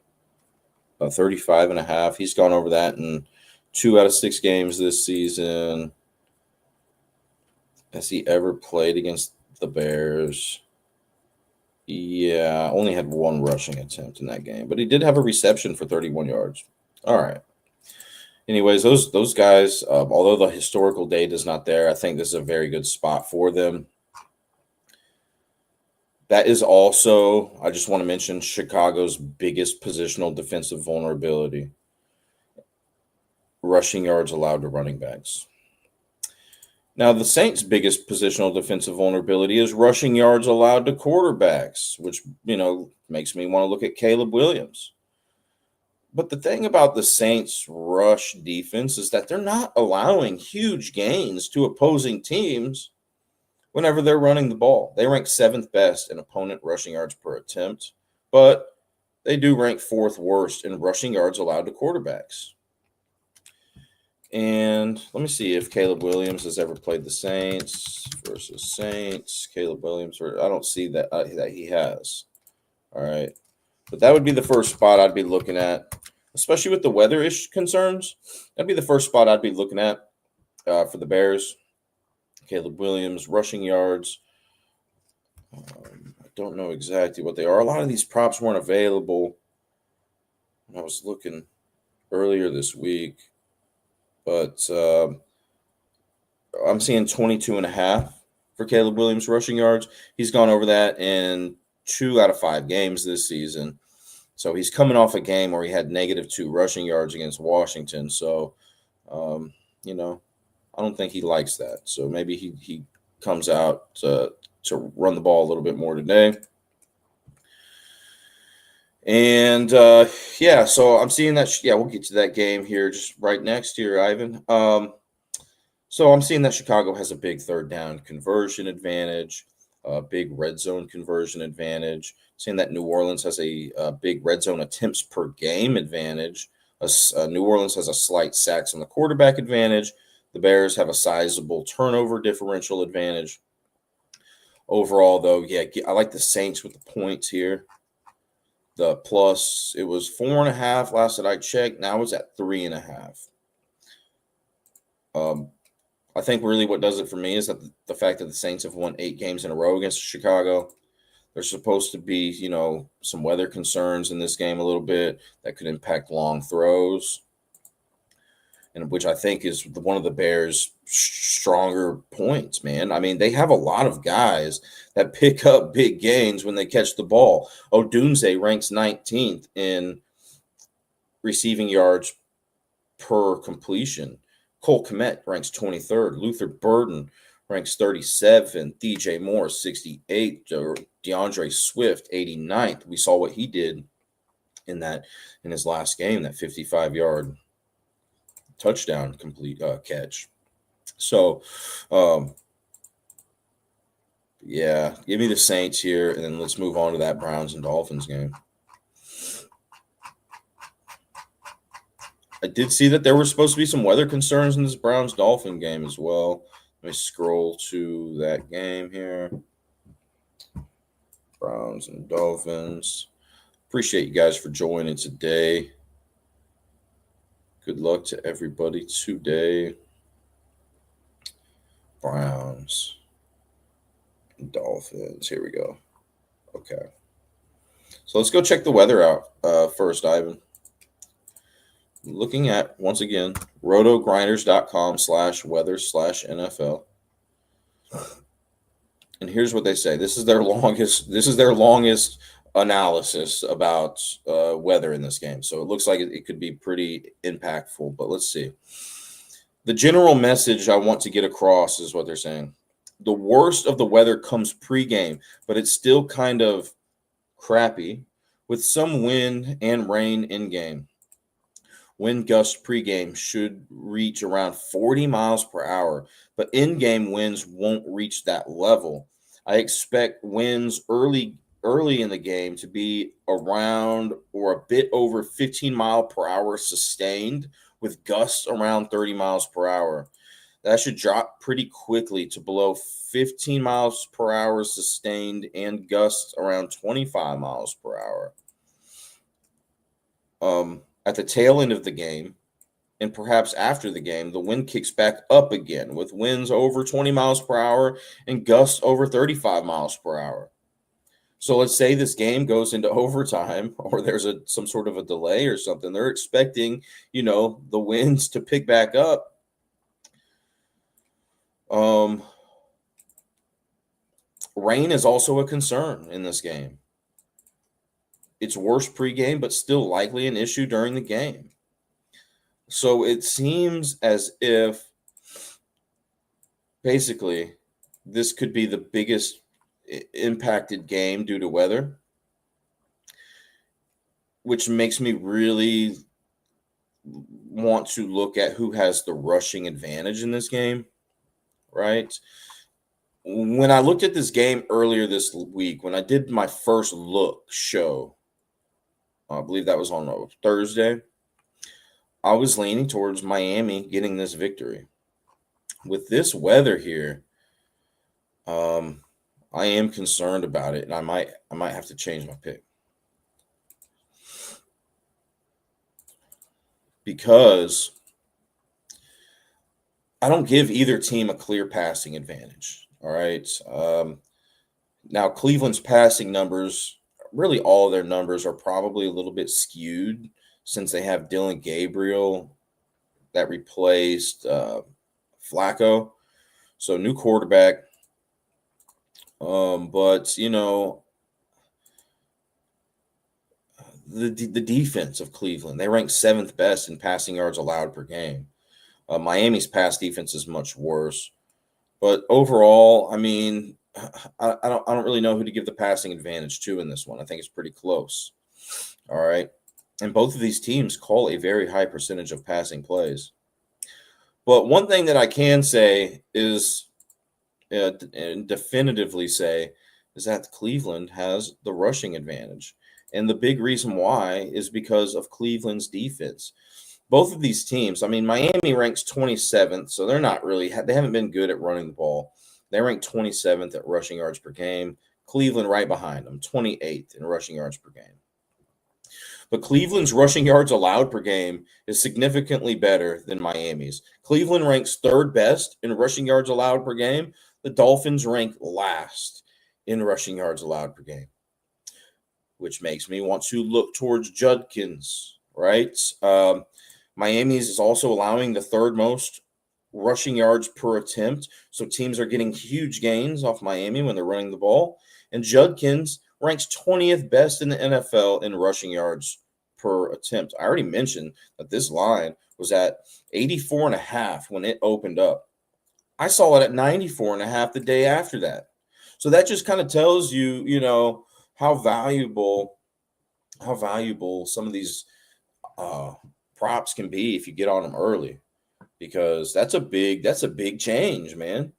35 and a half. He's gone over that in 2 out of 6 games this season. Has he ever played against the Bears? Yeah, only had 1 rushing attempt in that game, but he did have a reception for 31 yards. All right. Anyways, those guys, although the historical data is not there, I think this is a very good spot for them. That is also, I just want to mention, Chicago's biggest positional defensive vulnerability. Rushing yards allowed to running backs. Now, the Saints' biggest positional defensive vulnerability is rushing yards allowed to quarterbacks, which, makes me want to look at Caleb Williams. But the thing about the Saints' rush defense is that they're not allowing huge gains to opposing teams whenever they're running the ball. They rank 7th best in opponent rushing yards per attempt, but they do rank 4th worst in rushing yards allowed to quarterbacks. And let me see if Caleb Williams has ever played the Saints versus Saints. Caleb Williams, I don't see that he has. All right. But that would be the first spot I'd be looking at, especially with the weather-ish concerns. That'd be the first spot I'd be looking at for the Bears. Caleb Williams, rushing yards. I don't know exactly what they are. A lot of these props weren't available when I was looking earlier this week. But I'm seeing 22.5 for Caleb Williams rushing yards. He's gone over that in 2 out of 5 games this season. So he's coming off a game where he had -2 rushing yards against Washington. So, I don't think he likes that. So maybe he comes out to run the ball a little bit more today. And, so I'm seeing that. We'll get to that game here just right next here, Ivan. So I'm seeing that Chicago has a big 3rd down conversion advantage, a big red zone conversion advantage. Seeing that New Orleans has a big red zone attempts per game advantage. New Orleans has a slight sacks on the quarterback advantage. The Bears have a sizable turnover differential advantage. Overall, though, I like the Saints with the points here. The plus, it was 4.5 last that I checked. Now it's at 3.5. I think really what does it for me is that the fact that the Saints have won 8 games in a row against Chicago. There's supposed to be, some weather concerns in this game a little bit that could impact long throws. and which I think is one of the Bears' stronger points, man. I mean, they have a lot of guys that pick up big gains when they catch the ball. Odunze ranks 19th in receiving yards per completion. Cole Kmet ranks 23rd. Luther Burden ranks 37th. DJ Moore, 68th. DeAndre Swift, 89th. We saw what he did in his last game, that 55-yard touchdown complete catch. So, yeah, give me the Saints here, and then let's move on to that Browns and Dolphins game. I did see that there were supposed to be some weather concerns in this Browns-Dolphin game as well. Let me scroll to that game here. Browns and Dolphins. Appreciate you guys for joining today. Good luck to everybody today. Browns and Dolphins. Here we go. Okay. So let's go check the weather out first, Ivan. Looking at, once again, rotogrinders.com/weather/NFL. And here's what they say. This is their longest analysis about weather in this game. So it looks like it could be pretty impactful, but let's see. The general message I want to get across is what they're saying. The worst of the weather comes pregame, but it's still kind of crappy with some wind and rain in game. Wind gusts pregame should reach around 40 miles per hour, but in-game winds won't reach that level. I expect winds early in the game to be around or a bit over 15 mile per hour sustained, with gusts around 30 miles per hour. That should drop pretty quickly to below 15 miles per hour sustained and gusts around 25 miles per hour. At the tail end of the game, and perhaps after the game, the wind kicks back up again with winds over 20 miles per hour and gusts over 35 miles per hour. So let's say this game goes into overtime or there's some sort of a delay or something. They're expecting, the winds to pick back up. Rain is also a concern in this game. It's worse pregame, but still likely an issue during the game. So it seems as if basically this could be the biggest impacted game due to weather, which makes me really want to look at who has the rushing advantage in this game, right? When I looked at this game earlier this week, when I did my first look show, I believe that was on a Thursday, I was leaning towards Miami getting this victory. With this weather here, I am concerned about it, and I might have to change my pick. Because I don't give either team a clear passing advantage, all right? Now, Cleveland's passing numbers, really all of their numbers are probably a little bit skewed since they have Dylan Gabriel that replaced Flacco. So, new quarterback. But, the defense of Cleveland, they rank 7th best in passing yards allowed per game. Miami's pass defense is much worse. But overall, I mean, I don't really know who to give the passing advantage to in this one. I think it's pretty close. All right. And both of these teams call a very high percentage of passing plays. But one thing that I can say is, and definitively say, is that Cleveland has the rushing advantage. And the big reason why is because of Cleveland's defense. Both of these teams, I mean, Miami ranks 27th, so they haven't been good at running the ball. They rank 27th at rushing yards per game. Cleveland right behind them, 28th in rushing yards per game. But Cleveland's rushing yards allowed per game is significantly better than Miami's. Cleveland ranks 3rd best in rushing yards allowed per game. The Dolphins rank last in rushing yards allowed per game, which makes me want to look towards Judkins, right? Miami's is also allowing the third most rushing yards per attempt. So teams are getting huge gains off Miami when they're running the ball. And Judkins ranks 20th best in the NFL in rushing yards per attempt. I already mentioned that this line was at 84.5 when it opened up. I saw it at 94.5 the day after that. So that just kind of tells you, how valuable some of these uh, props can be if you get on them early, because that's a big change, man.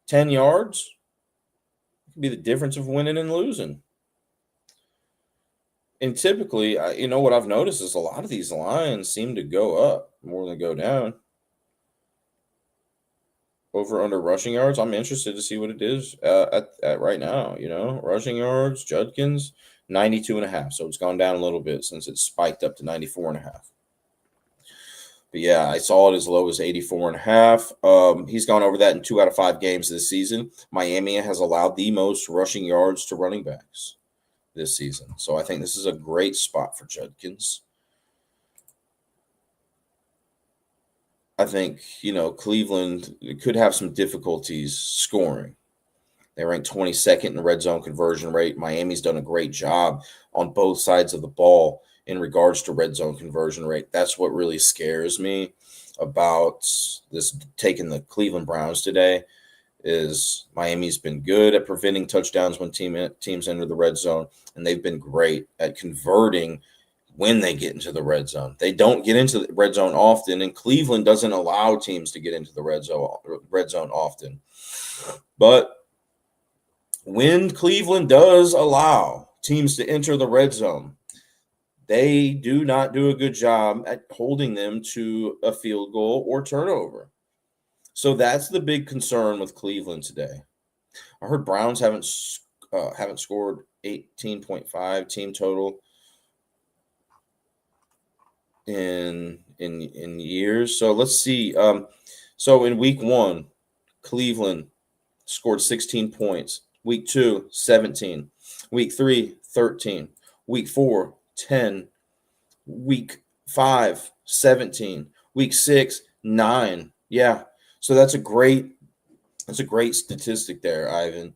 10 yards can be the difference of winning and losing. And typically, what I've noticed is a lot of these lines seem to go up more than go down. Over under rushing yards, I'm interested to see what it is at right now. Rushing yards, Judkins, 92.5. So it's gone down a little bit since it spiked up to 94.5. But yeah, I saw it as low as 84.5. He's gone over that in 2 out of 5 games this season. Miami has allowed the most rushing yards to running backs this season. So I think this is a great spot for Judkins. I think, Cleveland could have some difficulties scoring. They rank 22nd in red zone conversion rate. Miami's done a great job on both sides of the ball in regards to red zone conversion rate. That's what really scares me about this taking the Cleveland Browns today, is Miami's been good at preventing touchdowns when teams enter the red zone, and they've been great at converting when they get into the red zone. They don't get into the red zone often, and Cleveland doesn't allow teams to get into the red zone often. But when Cleveland does allow teams to enter the red zone, they do not do a good job at holding them to a field goal or turnover. So that's the big concern with Cleveland today. I heard Browns haven't scored 18.5 team total in years. So let's see. So in week 1, Cleveland scored 16 points. Week 2, 17. Week 3, 13. Week 4, 10. Week 5, 17. Week 6, 9. Yeah. So that's a great statistic there, Ivan.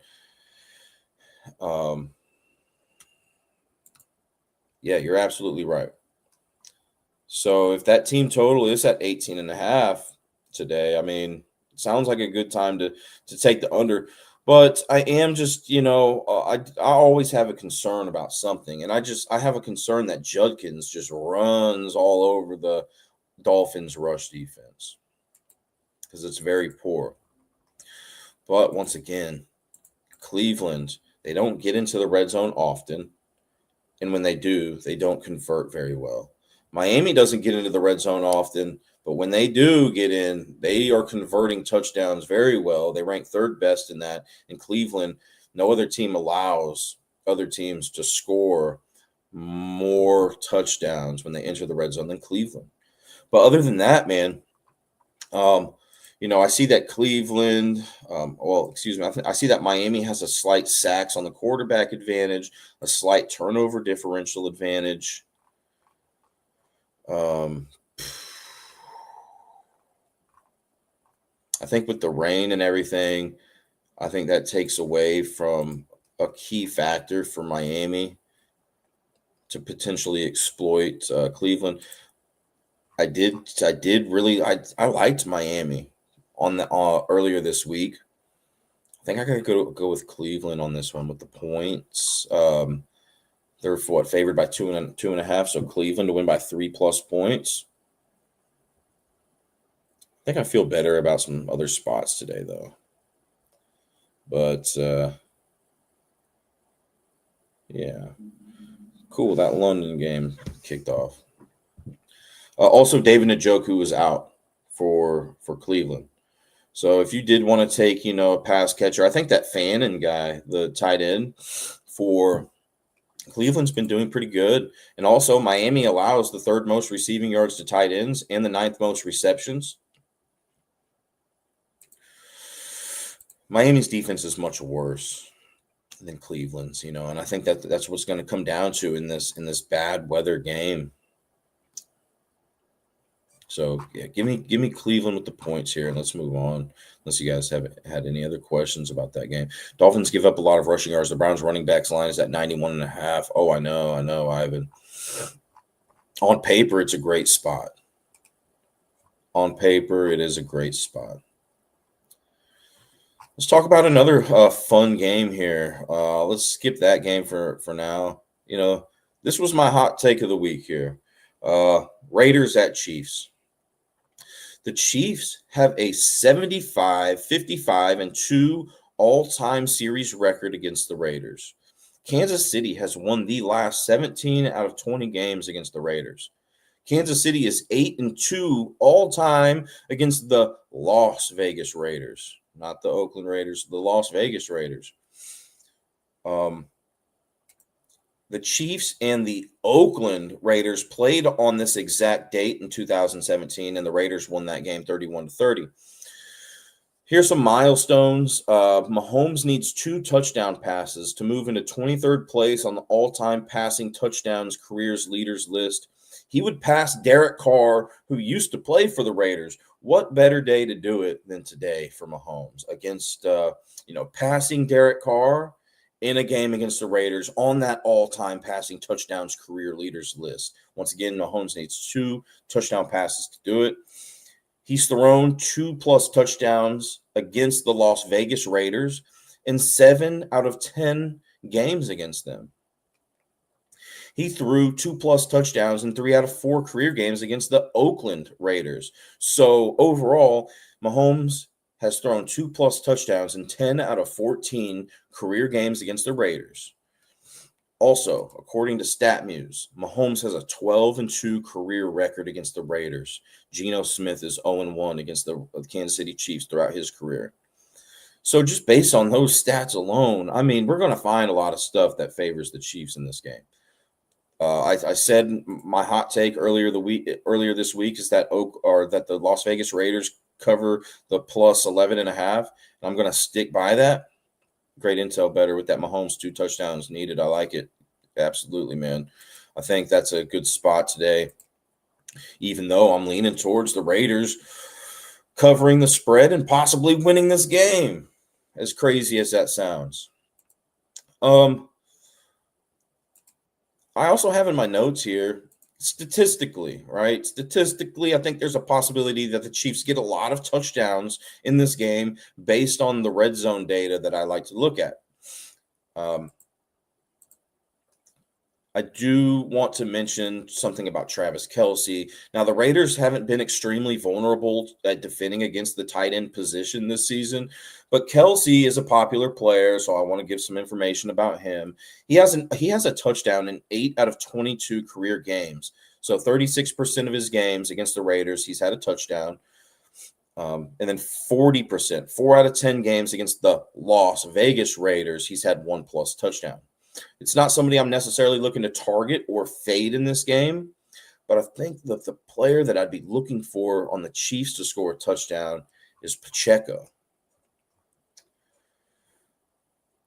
Yeah, you're absolutely right. So if that team total is at 18.5 today, I mean, it sounds like a good time to take the under. But I am just, I always have a concern about something. And I have a concern that Judkins just runs all over the Dolphins' rush defense, because it's very poor. But once again, Cleveland, they don't get into the red zone often. And when they do, they don't convert very well. Miami doesn't get into the red zone often, but when they do get in, they are converting touchdowns very well. They rank 3rd best in that. In Cleveland, no other team allows other teams to score more touchdowns when they enter the red zone than Cleveland. But other than that, man, I see that Cleveland, I see that Miami has a slight sacks on the quarterback advantage, a slight turnover differential advantage. I think with the rain and everything, I think that takes away from a key factor for Miami to potentially exploit Cleveland. I liked Miami on the earlier this week. I think I gotta go with Cleveland on this one with the points. They're favored by 2.5, so Cleveland to win by 3+ points. I think I feel better about some other spots today, though. But yeah, cool. That London game kicked off. Also, David Njoku was out for Cleveland. So if you did want to take, a pass catcher, I think that Fannin guy, the tight end for Cleveland's been doing pretty good. And also Miami allows the 3rd most receiving yards to tight ends and the 9th most receptions. Miami's defense is much worse than Cleveland's, and I think that's what's going to come down to in this bad weather game. So yeah, give me Cleveland with the points here, and let's move on. Unless you guys haven't had any other questions about that game. Dolphins give up a lot of rushing yards. The Browns running backs line is at 91.5. Oh, I know, Ivan. On paper, it's a great spot. On paper, it is a great spot. Let's talk about another fun game here. Let's skip that game for now. This was my hot take of the week here. Raiders at Chiefs. The Chiefs have a 75, 55, and 2 all-time series record against the Raiders. Kansas City has won the last 17 out of 20 games against the Raiders. Kansas City is 8-2 all-time against the Las Vegas Raiders. Not the Oakland Raiders, the Las Vegas Raiders. The Chiefs and the Oakland Raiders played on this exact date in 2017, and the Raiders won that game 31-30. Here's some milestones. Mahomes needs 2 touchdown passes to move into 23rd place on the all-time passing touchdowns careers leaders list. He would pass Derek Carr, who used to play for the Raiders. What better day to do it than today for Mahomes against, passing Derek Carr in a game against the Raiders on that all-time passing touchdowns career leaders list. Once again, Mahomes needs 2 touchdown passes to do it. He's thrown 2+ touchdowns against the Las Vegas Raiders in 7 out of 10 games against them. He threw 2+ touchdowns in 3 out of 4 career games against the Oakland Raiders. So overall, Mahomes has thrown 2+ touchdowns in 10 out of 14 career games against the Raiders. Also, according to StatMuse, Mahomes has a 12-2 career record against the Raiders. Geno Smith is 0-1 against the Kansas City Chiefs throughout his career. So just based on those stats alone, I mean, we're going to find a lot of stuff that favors the Chiefs in this game. I said my hot take earlier this week is that the Las Vegas Raiders cover the plus 11.5. I'm going to stick by that. Great intel better with that Mahomes 2 touchdowns needed. I like it. Absolutely, man. I think that's a good spot today, even though I'm leaning towards the Raiders covering the spread and possibly winning this game, as crazy as that sounds. I also have in my notes here, statistically, right? Statistically, I think there's a possibility that the Chiefs get a lot of touchdowns in this game based on the red zone data that I like to look at. I do want to mention something about Travis Kelce. Now, the Raiders haven't been extremely vulnerable at defending against the tight end position this season, but Kelce is a popular player, so I want to give some information about him. He has a touchdown in 8 out of 22 career games. So 36% of his games against the Raiders, he's had a touchdown. And then 40%, 4 out of 10 games against the Las Vegas Raiders, he's had 1+ touchdown. It's not somebody I'm necessarily looking to target or fade in this game, but I think that the player that I'd be looking for on the Chiefs to score a touchdown is Pacheco.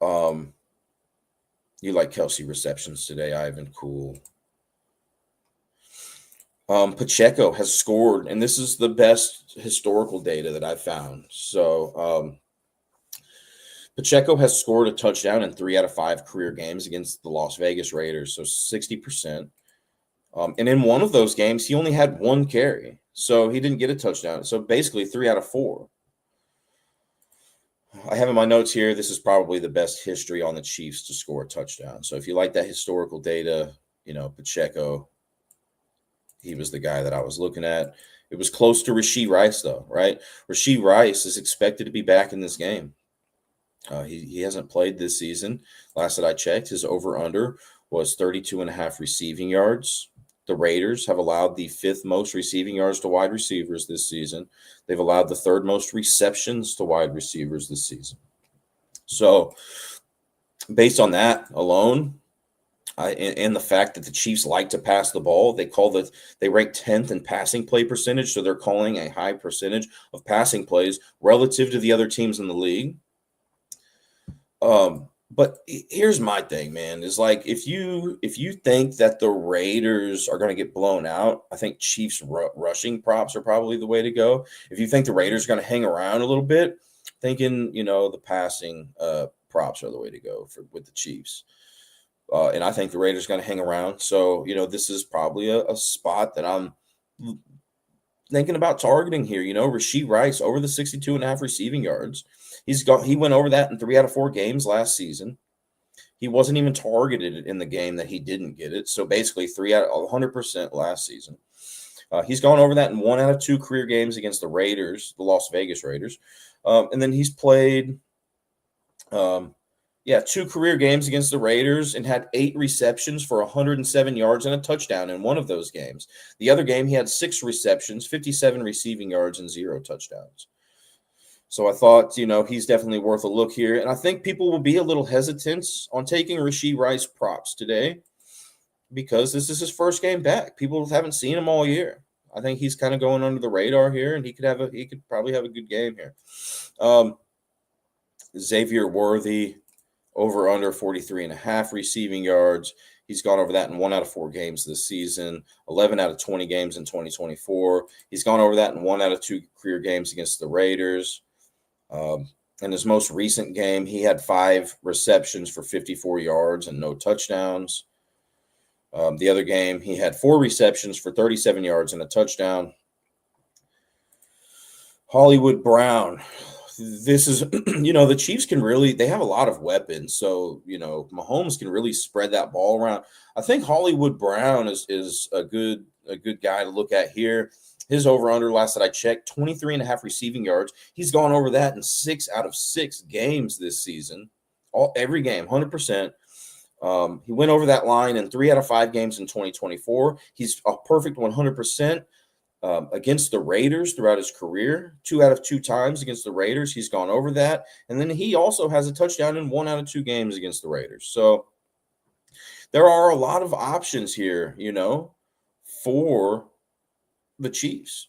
You like Kelce receptions today, Ivan. Cool. Pacheco has scored, and this is the best historical data that I've found. So Pacheco has scored a touchdown in 3 out of 5 career games against the Las Vegas Raiders, so 60%. And in one of those games, he only had 1 carry, so he didn't get a touchdown. So basically 3 out of 4. I have in my notes here, this is probably the best history on the Chiefs to score a touchdown. So if you like that historical data, Pacheco, he was the guy that I was looking at. It was close to Rashee Rice, though, right? Rashee Rice is expected to be back in this game. He hasn't played this season. Last that I checked, his over-under was 32.5 receiving yards. The Raiders have allowed the 5th most receiving yards to wide receivers this season. They've allowed the 3rd most receptions to wide receivers this season. So based on that alone, and the fact that the Chiefs like to pass the ball, they rank 10th in passing play percentage, so they're calling a high percentage of passing plays relative to the other teams in the league. But here's my thing, man, is like if you think that the Raiders are going to get blown out, I think Chiefs rushing props are probably the way to go. If you think the Raiders are going to hang around a little bit, thinking the passing props are the way to go with the Chiefs. And I think the Raiders are going to hang around. So this is probably a spot that I'm thinking about targeting here. Rashee Rice over the 62.5 receiving yards. He went over that in 3 out of 4 games last season. He wasn't even targeted in the game that he didn't get it. So basically 3 out of 100% last season. He's gone over that in 1 out of 2 career games against the Raiders, the Las Vegas Raiders. And then he's played 2 career games against the Raiders and had 8 receptions for 107 yards and a touchdown in one of those games. The other game, he had 6 receptions, 57 receiving yards, and 0 touchdowns. So I thought, he's definitely worth a look here. And I think people will be a little hesitant on taking Rashee Rice props today because this is his first game back. People haven't seen him all year. I think he's kind of going under the radar here, and he could probably have a good game here. Xavier Worthy, over under 43.5 receiving yards. He's gone over that in 1 out of 4 games this season, 11 out of 20 games in 2024. He's gone over that in 1 out of 2 career games against the Raiders. In his most recent game, he had 5 receptions for 54 yards and no touchdowns. The other game, he had 4 receptions for 37 yards and a touchdown. Hollywood Brown. This is, the Chiefs they have a lot of weapons. So, Mahomes can really spread that ball around. I think Hollywood Brown is a good guy to look at here. His over-under, last that I checked, 23.5 receiving yards. He's gone over that in 6 out of 6 games this season. Every game, 100%. He went over that line in 3 out of 5 games in 2024. He's a perfect 100% against the Raiders throughout his career. 2 out of 2 times against the Raiders, he's gone over that. And then he also has a touchdown in 1 out of 2 games against the Raiders. So there are a lot of options here, for the Chiefs.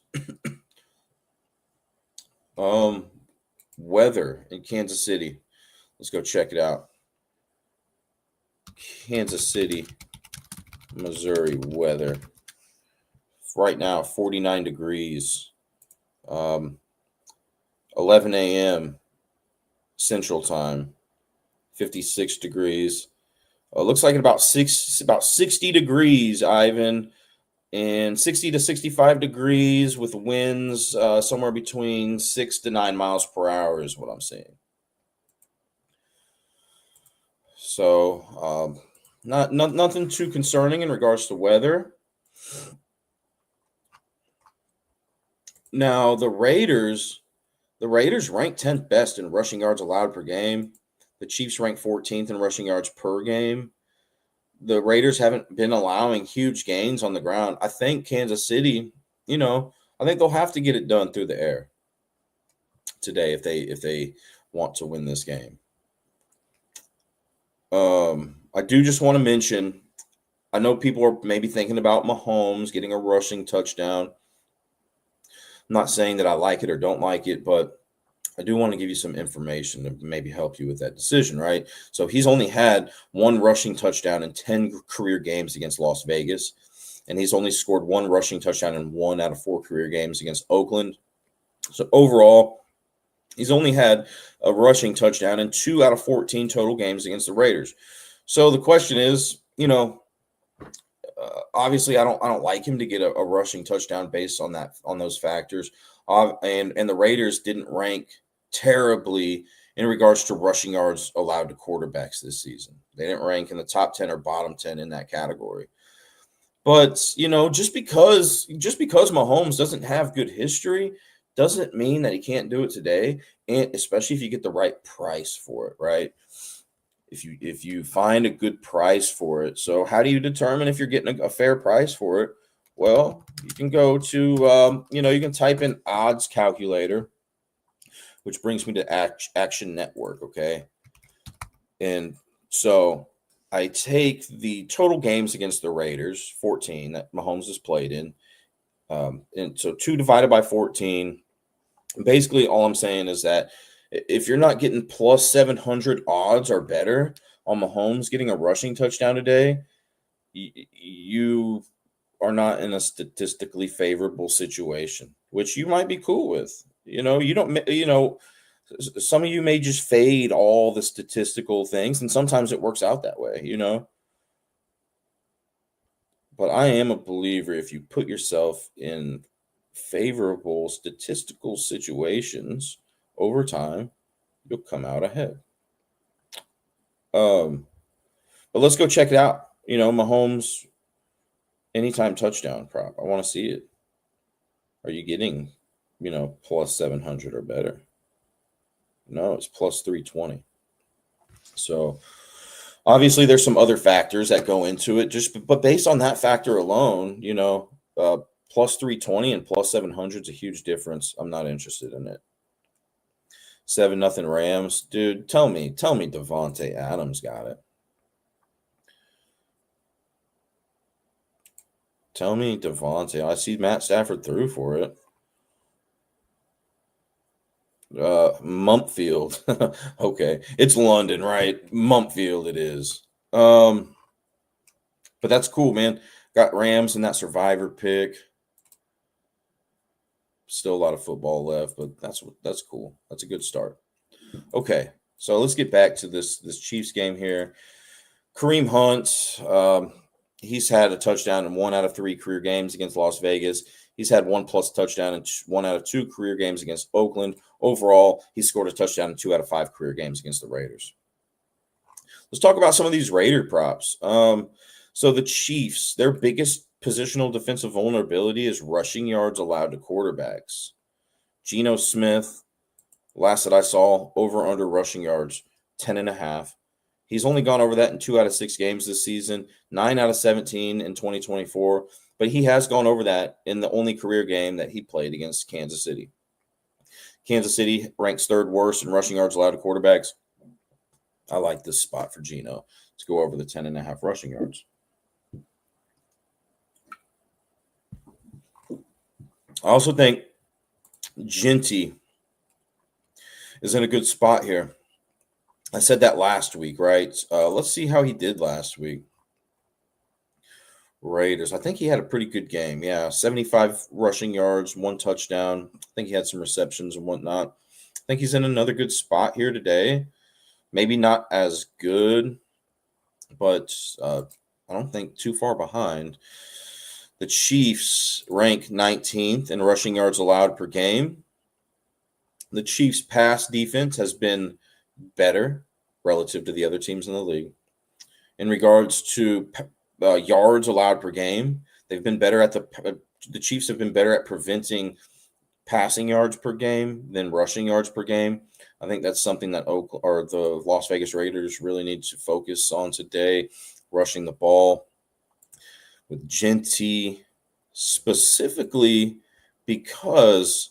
Weather in Kansas City. Let's go check it out. Kansas City, Missouri weather. Right now, 49 degrees. 11 a.m. Central Time, 56 degrees. Looks like about 60 degrees, Ivan. And 60 to 65 degrees with winds somewhere between 6 to 9 miles per hour is what I'm seeing. So nothing too concerning in regards to weather. Now, the Raiders rank 10th best in rushing yards allowed per game. The Chiefs rank 14th in rushing yards per game. The Raiders haven't been allowing huge gains on the ground. I think Kansas City, I think they'll have to get it done through the air today if they want to win this game. I do just want to mention, I know people are maybe thinking about Mahomes getting a rushing touchdown. I'm not saying that I like it or don't like it, but I do want to give you some information to maybe help you with that decision, right? So he's only had 1 rushing touchdown in 10 career games against Las Vegas, and he's only scored 1 rushing touchdown in 1 out of 4 career games against Oakland. So overall, he's only had a rushing touchdown in 2 out of 14 total games against the Raiders. So the question is, obviously I don't like him to get a rushing touchdown based on those factors. And the Raiders didn't rank terribly in regards to rushing yards allowed to quarterbacks this season. They didn't rank in the top 10 or bottom 10 in that category. But, just because Mahomes doesn't have good history doesn't mean that he can't do it today, and especially if you get the right price for it, right? If you find a good price for it. So how do you determine if you're getting a fair price for it? Well, you can go to, you can type in odds calculator, which brings me to Action Network, okay? And so I take the total games against the Raiders, 14, that Mahomes has played in. And so 2 divided by 14. Basically, all I'm saying is that If you're not getting plus 700 odds or better on Mahomes getting a rushing touchdown today, you are not in a statistically favorable situation, which you might be cool with. You don't, some of you may just fade all the statistical things, and sometimes it works out that way. But I am a believer if you put yourself in favorable statistical situations over time, you'll come out ahead. But let's go check it out. Mahomes anytime touchdown prop. I want to see it. Are you getting, plus 700 or better? No, it's plus 320. So obviously there's some other factors that go into it. But based on that factor alone, plus 320 and plus 700 is a huge difference. I'm not interested in it. 7-0 Rams. Dude, tell me Devontae Adams got it. Tell me Devontae. I see Matt Stafford threw for it. Mumpfield. Okay. It's London, right? Mumpfield it is. But that's cool, man. Got Rams in that survivor pick. Still a lot of football left, but that's cool. That's a good start. Okay. So let's get back to this Chiefs game here. Kareem Hunt, he's had a touchdown in 1 out of 3 career games against Las Vegas. He's had 1+ touchdown in 1 out of 2 career games against Oakland. Overall, he scored a touchdown in 2 out of 5 career games against the Raiders. Let's talk about some of these Raider props. So the Chiefs, their biggest positional defensive vulnerability is rushing yards allowed to quarterbacks. Geno Smith, last that I saw, over under rushing yards, 10.5. He's only gone over that in 2 out of 6 games this season, 9 out of 17 in 2024. But he has gone over that in the only career game that he played against Kansas City. Kansas City ranks 3rd worst in rushing yards allowed to quarterbacks. I like this spot for Geno to go over the 10.5 rushing yards. I also think Genty is in a good spot here. I said that last week, right? Let's see how he did last week. Raiders. I think he had a pretty good game. Yeah, 75 rushing yards, 1 touchdown. I think he had some receptions and whatnot. I think he's in another good spot here today. Maybe not as good, but I don't think too far behind. The Chiefs rank 19th in rushing yards allowed per game. The Chiefs' pass defense has been better relative to the other teams in the league. In regards to yards allowed per game, they've been better at the Chiefs have been better at preventing passing yards per game than rushing yards per game. I think that's something that the Las Vegas Raiders really need to focus on today, rushing the ball with Genty, specifically because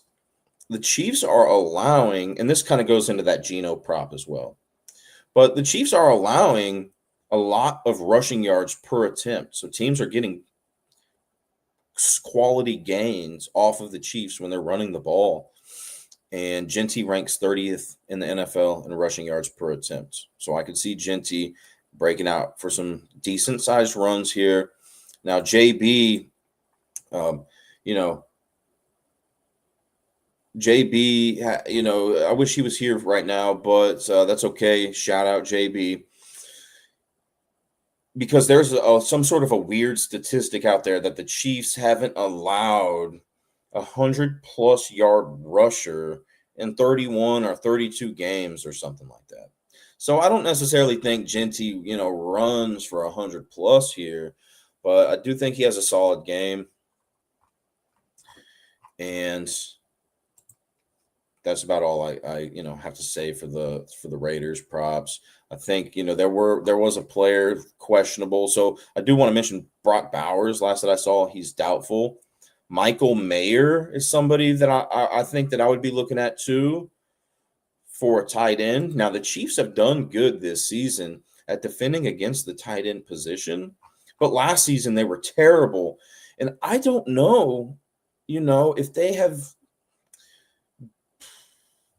the Chiefs are allowing, and this kind of goes into that Geno prop as well, but the Chiefs are allowing a lot of rushing yards per attempt. So teams are getting quality gains off of the Chiefs when they're running the ball. And Genty ranks 30th in the NFL in rushing yards per attempt. So I could see Genty breaking out for some decent sized runs here. Now, JB, I wish he was here right now, but that's okay. Shout out JB. Because there's some sort of a weird statistic out there that the Chiefs haven't allowed 100+ yard rusher in 31 or 32 games or something like that. So I don't necessarily think Genty, runs for 100+ here, but I do think he has a solid game. And that's about all I have to say for the Raiders props. I think there was a player questionable, so I do want to mention Brock Bowers. Last that I saw, he's doubtful. Michael Mayer is somebody that I think that I would be looking at too for a tight end. Now the Chiefs have done good this season at defending against the tight end position, but last season they were terrible, and I don't know, if they have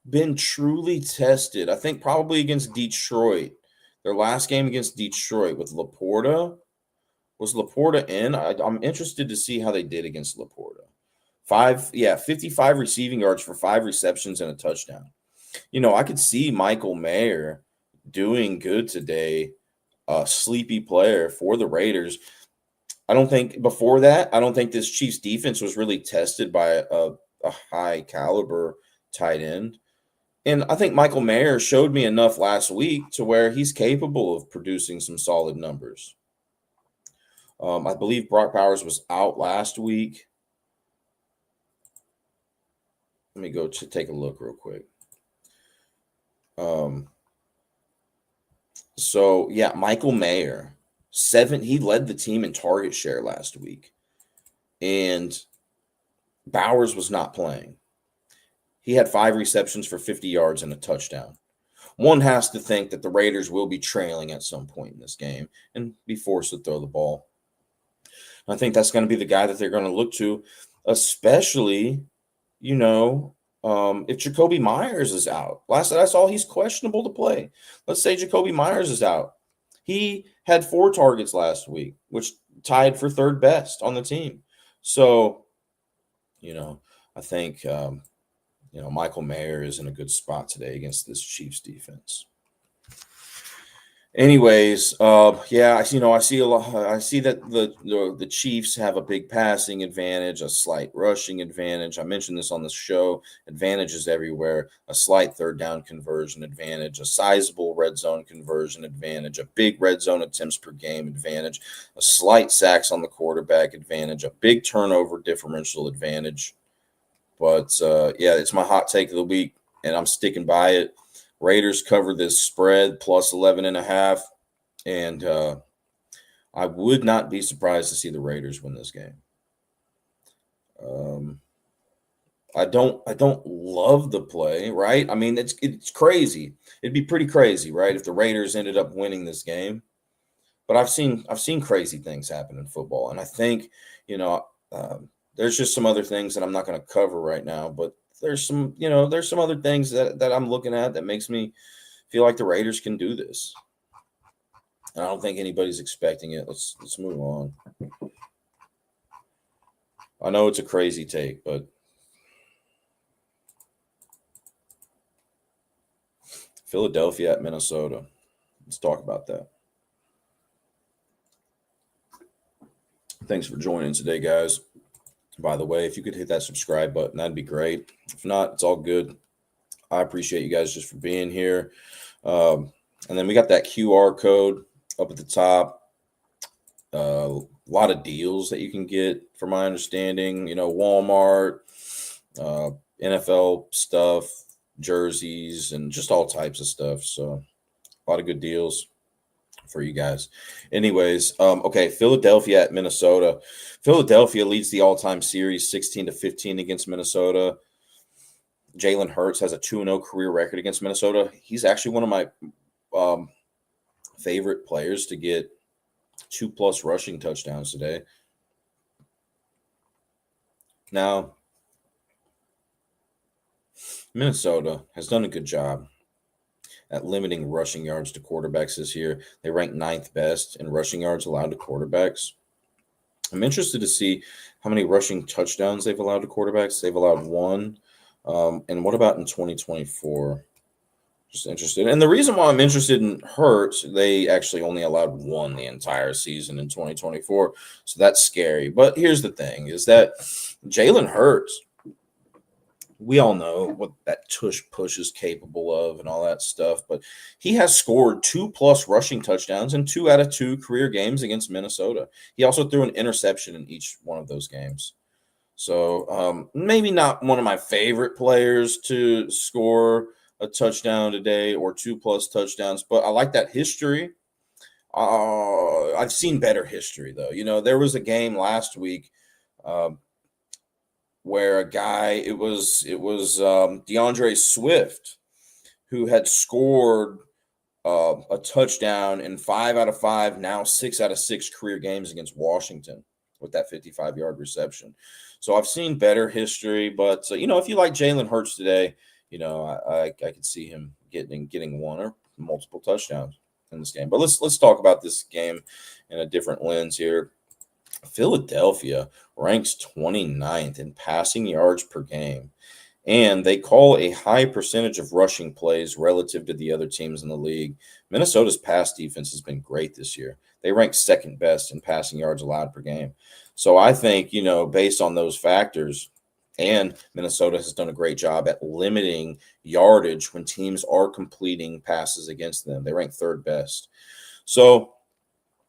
been truly tested. I think probably against Detroit. Their last game against Detroit with Laporta. Was Laporta in? I'm interested to see how they did against Laporta. 55 receiving yards for 5 receptions and a touchdown. I could see Michael Mayer doing good today, a sleepy player for the Raiders. I don't think before that, I don't think this Chiefs defense was really tested by a high caliber tight end. And I think Michael Mayer showed me enough last week to where he's capable of producing some solid numbers. I believe Brock Bowers was out last week. Let me go to take a look real quick. Michael Mayer, he led the team in target share last week. And Bowers was not playing. He had 5 receptions for 50 yards and a touchdown. One has to think that the Raiders will be trailing at some point in this game and be forced to throw the ball. I think that's going to be the guy that they're going to look to, especially, if Jacoby Myers is out. Last I saw, he's questionable to play. Let's say Jacoby Myers is out. He had 4 targets last week, which tied for third best on the team. So, I think, Michael Mayer is in a good spot today against this Chiefs defense. Anyways, I see a lot. I see that the Chiefs have a big passing advantage, a slight rushing advantage. I mentioned this on the show. Advantages everywhere. A slight third down conversion advantage, a sizable red zone conversion advantage, a big red zone attempts per game advantage, a slight sacks on the quarterback advantage, a big turnover differential advantage. But it's my hot take of the week, and I'm sticking by it. Raiders cover this spread plus 11.5, and I would not be surprised to see the Raiders win this game. I don't love the play, right? I mean, it's crazy. It'd be pretty crazy, right, if the Raiders ended up winning this game. But I've seen crazy things happen in football, and I think there's just some other things that I'm not going to cover right now, but there's some other things that I'm looking at that makes me feel like the Raiders can do this. And I don't think anybody's expecting it. Let's move on. I know it's a crazy take, but Philadelphia at Minnesota. Let's talk about that. Thanks for joining today, guys. By the way, if you could hit that subscribe button, that'd be great. If not, it's all good. I appreciate you guys just for being here. And then we got that QR code up at the top. A lot of deals that you can get, from my understanding. Walmart, NFL stuff, jerseys, and just all types of stuff. So a lot of good deals for you guys. Anyways, Philadelphia at Minnesota. Philadelphia leads the all-time series 16-15 against Minnesota. Jalen Hurts has a 2-0 career record against Minnesota. He's actually one of my favorite players to get 2+ rushing touchdowns today. Now, Minnesota has done a good job at limiting rushing yards to quarterbacks this year. They rank 9th best in rushing yards allowed to quarterbacks. I'm interested to see how many rushing touchdowns they've allowed to quarterbacks. They've allowed 1. And what about in 2024? Just interested. And the reason why I'm interested in Hurts, they actually only allowed 1 the entire season in 2024. So that's scary. But here's the thing, is that Jalen Hurts, we all know what that tush push is capable of and all that stuff, but he has scored 2+ rushing touchdowns in 2 out of 2 career games against Minnesota. He also threw an interception in each one of those games. So maybe not one of my favorite players to score a touchdown today or 2+ touchdowns, but I like that history. I've seen better history, though. There was a game last week where a guy, it was DeAndre Swift, who had scored a touchdown in 5 out of 5, now 6 out of 6 career games against Washington with that 55-yard reception. So I've seen better history, but if you like Jalen Hurts today, I could see him getting one or multiple touchdowns in this game. But let's talk about this game in a different lens here. Philadelphia ranks 29th in passing yards per game, and they call a high percentage of rushing plays relative to the other teams in the league. Minnesota's pass defense has been great this year. They rank second best in passing yards allowed per game. So I think, based on those factors, and Minnesota has done a great job at limiting yardage when teams are completing passes against them. They rank third best. So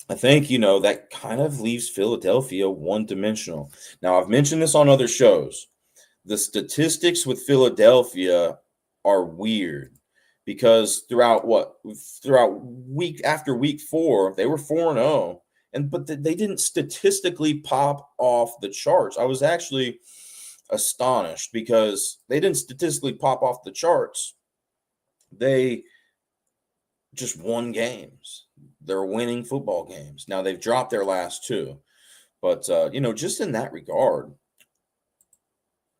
I think, that kind of leaves Philadelphia one-dimensional. Now, I've mentioned this on other shows. The statistics with Philadelphia are weird because throughout week after week 4, they were 4-0, but they didn't statistically pop off the charts. I was actually astonished because they didn't statistically pop off the charts. They just won games. They're winning football games. Now they've dropped their last 2, but just in that regard,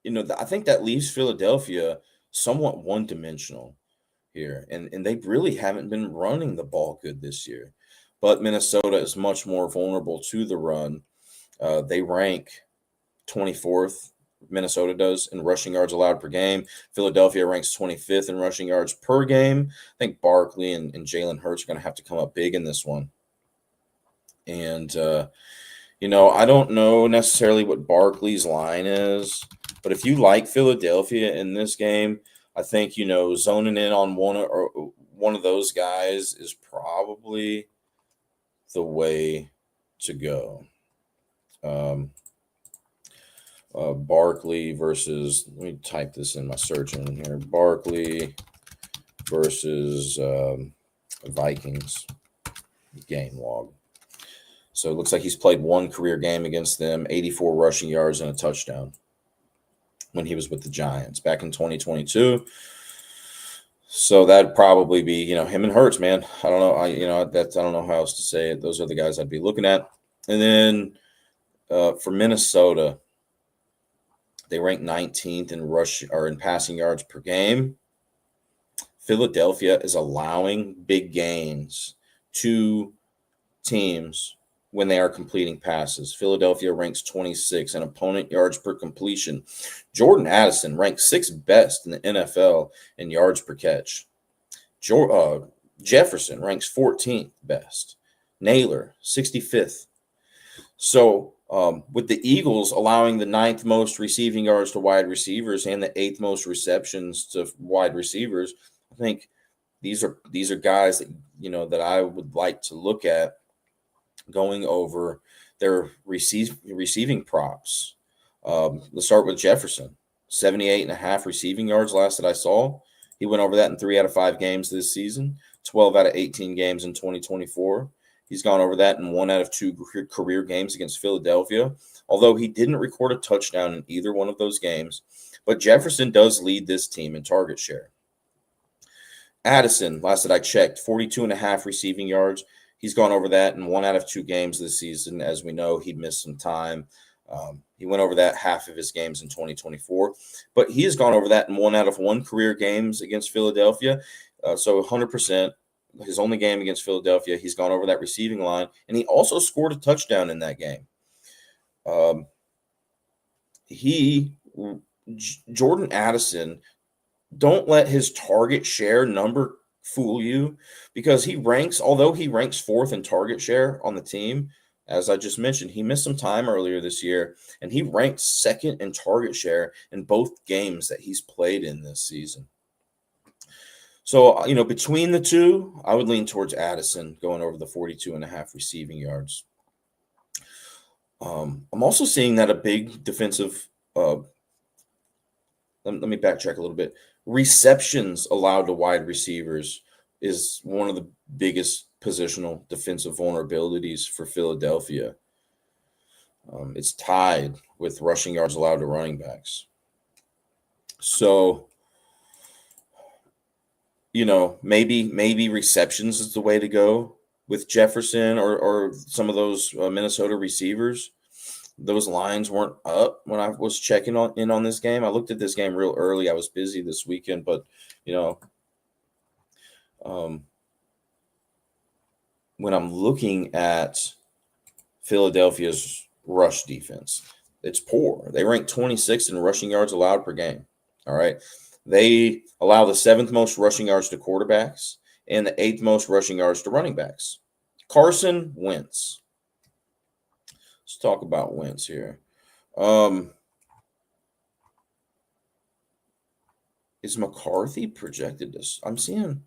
I think that leaves Philadelphia somewhat one-dimensional here, and they really haven't been running the ball good this year. But Minnesota is much more vulnerable to the run. They rank 24th. Minnesota does in rushing yards allowed per game. Philadelphia ranks 25th in rushing yards per game. I think Barkley and Jalen Hurts are going to have to come up big in this one. And, I don't know necessarily what Barkley's line is, but if you like Philadelphia in this game, I think, zoning in on one of those guys is probably the way to go. Barkley versus, let me type this in my search engine here. Barkley versus Vikings game log. So it looks like he's played one career game against them, 84 rushing yards and a touchdown when he was with the Giants back in 2022. So that'd probably be, him and Hurts, man. I don't know. I don't know how else to say it. Those are the guys I'd be looking at. And then for Minnesota, they rank 19th in passing yards per game. Philadelphia is allowing big gains to teams when they are completing passes. Philadelphia ranks 26 in opponent yards per completion. Jordan Addison ranks 6th best in the NFL in yards per catch. Jefferson ranks 14th best. Naylor, 65th. So with the Eagles allowing the 9th most receiving yards to wide receivers and the 8th most receptions to wide receivers, I think these are guys that that I would like to look at going over their receiving props. Let's start with Jefferson, 78.5 receiving yards last that I saw. He went over that in 3 out of 5 games this season, 12 out of 18 games in 2024. He's gone over that in 1 out of 2 career games against Philadelphia, although he didn't record a touchdown in either one of those games. But Jefferson does lead this team in target share. Addison, last that I checked, 42.5 receiving yards. He's gone over that in 1 out of 2 games this season. As we know, he missed some time. He went over that half of his games in 2024. But he has gone over that in 1 out of 1 career games against Philadelphia. So 100%. His only game against Philadelphia, he's gone over that receiving line. And he also scored a touchdown in that game. Jordan Addison, don't let his target share number fool you, because although he ranks 4th in target share on the team, as I just mentioned, he missed some time earlier this year, and he ranked 2nd in target share in both games that he's played in this season. So, between the two, I would lean towards Addison going over the 42.5 receiving yards. I'm also seeing that a big defensive let me backtrack a little bit. Receptions allowed to wide receivers is one of the biggest positional defensive vulnerabilities for Philadelphia. It's tied with rushing yards allowed to running backs. So, maybe receptions is the way to go with Jefferson or some of those Minnesota receivers. those lines weren't up when I was checking in on this game. I looked at this game real early. I was busy this weekend, but you know, when I'm looking at Philadelphia's rush defense, it's poor. They rank 26th in rushing yards allowed per game. All right. They allow the 7th most rushing yards to quarterbacks and the 8th most rushing yards to running backs. Carson Wentz. Let's talk about Wentz here. Is McCarthy projected this? I'm seeing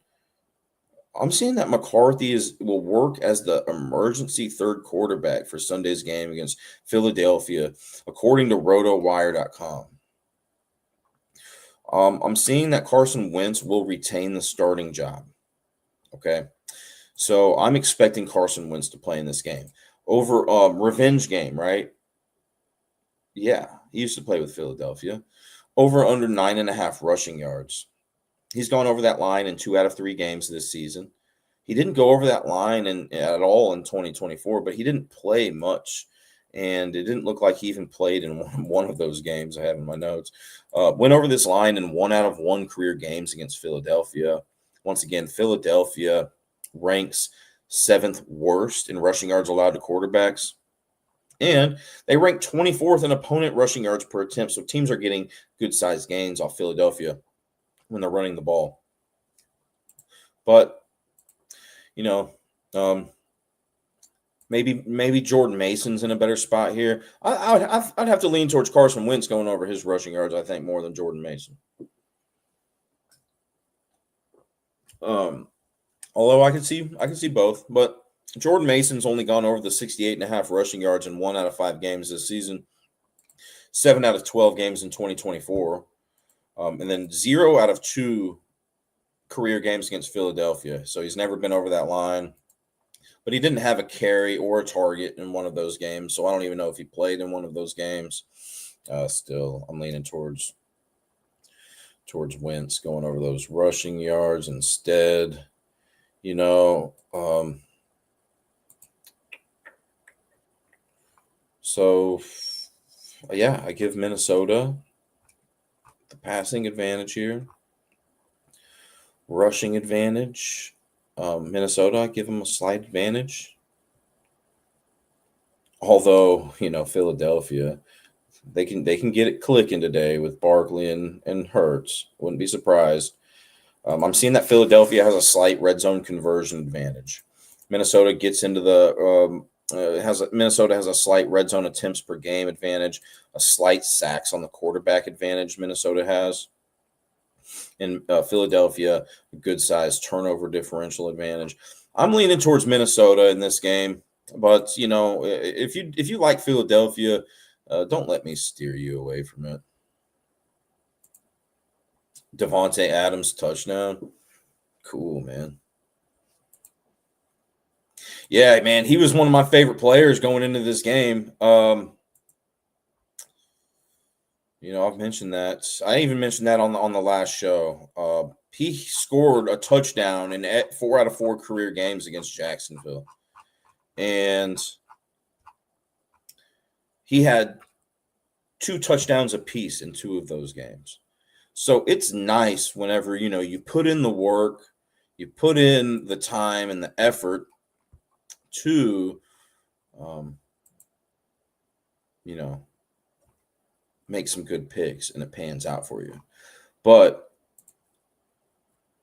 that McCarthy will work as the emergency third quarterback for Sunday's game against Philadelphia, according to RotoWire.com. I'm seeing that Carson Wentz will retain the starting job. Okay, so I'm expecting Carson Wentz to play in this game. Over revenge game, right? Yeah, he used to play with Philadelphia. Over under 9.5 rushing yards. He's gone over that line in 2 out of 3 games this season. He didn't go over that line at all in 2024, but he didn't play much. And it didn't look like he even played in one of those games I have in my notes. Went over this line in 1 out of 1 career games against Philadelphia. Once again, Philadelphia ranks 7th worst in rushing yards allowed to quarterbacks. And they rank 24th in opponent rushing yards per attempt. So teams are getting good-sized gains off Philadelphia when they're running the ball. But, maybe Jordan Mason's in a better spot here. I'd have to lean towards Carson Wentz going over his rushing yards, I think, more than Jordan Mason. Although I can see both, but Jordan Mason's only gone over the 68.5 rushing yards in 1 out of 5 games this season, 7 out of 12 games in 2024, and then 0 out of 2 career games against Philadelphia. So he's never been over that line, but he didn't have a carry or a target in one of those games. So I don't even know if he played in one of those games. Still, I'm leaning towards Wentz going over those rushing yards instead. So, yeah, I give Minnesota the passing advantage here. Rushing advantage. Minnesota, I give them a slight advantage. Although, Philadelphia, they can get it clicking today with Barkley and Hurts. Wouldn't be surprised. I'm seeing that Philadelphia has a slight red zone conversion advantage. Minnesota gets into the Minnesota has a slight red zone attempts per game advantage, a slight sacks on the quarterback advantage Minnesota has. In Philadelphia, a good size turnover differential advantage. I'm leaning towards Minnesota in this game, but if you like Philadelphia, don't let me steer you away from it. Devontae Adams touchdown, cool, man. Yeah, man, he was one of my favorite players going into this game. I've mentioned that. I even mentioned that on the last show. He scored a touchdown in 4 out of 4 career games against Jacksonville. And he had 2 touchdowns apiece in 2 of those games. So it's nice whenever, you put in the work, you put in the time and the effort to, make some good picks and it pans out for you. But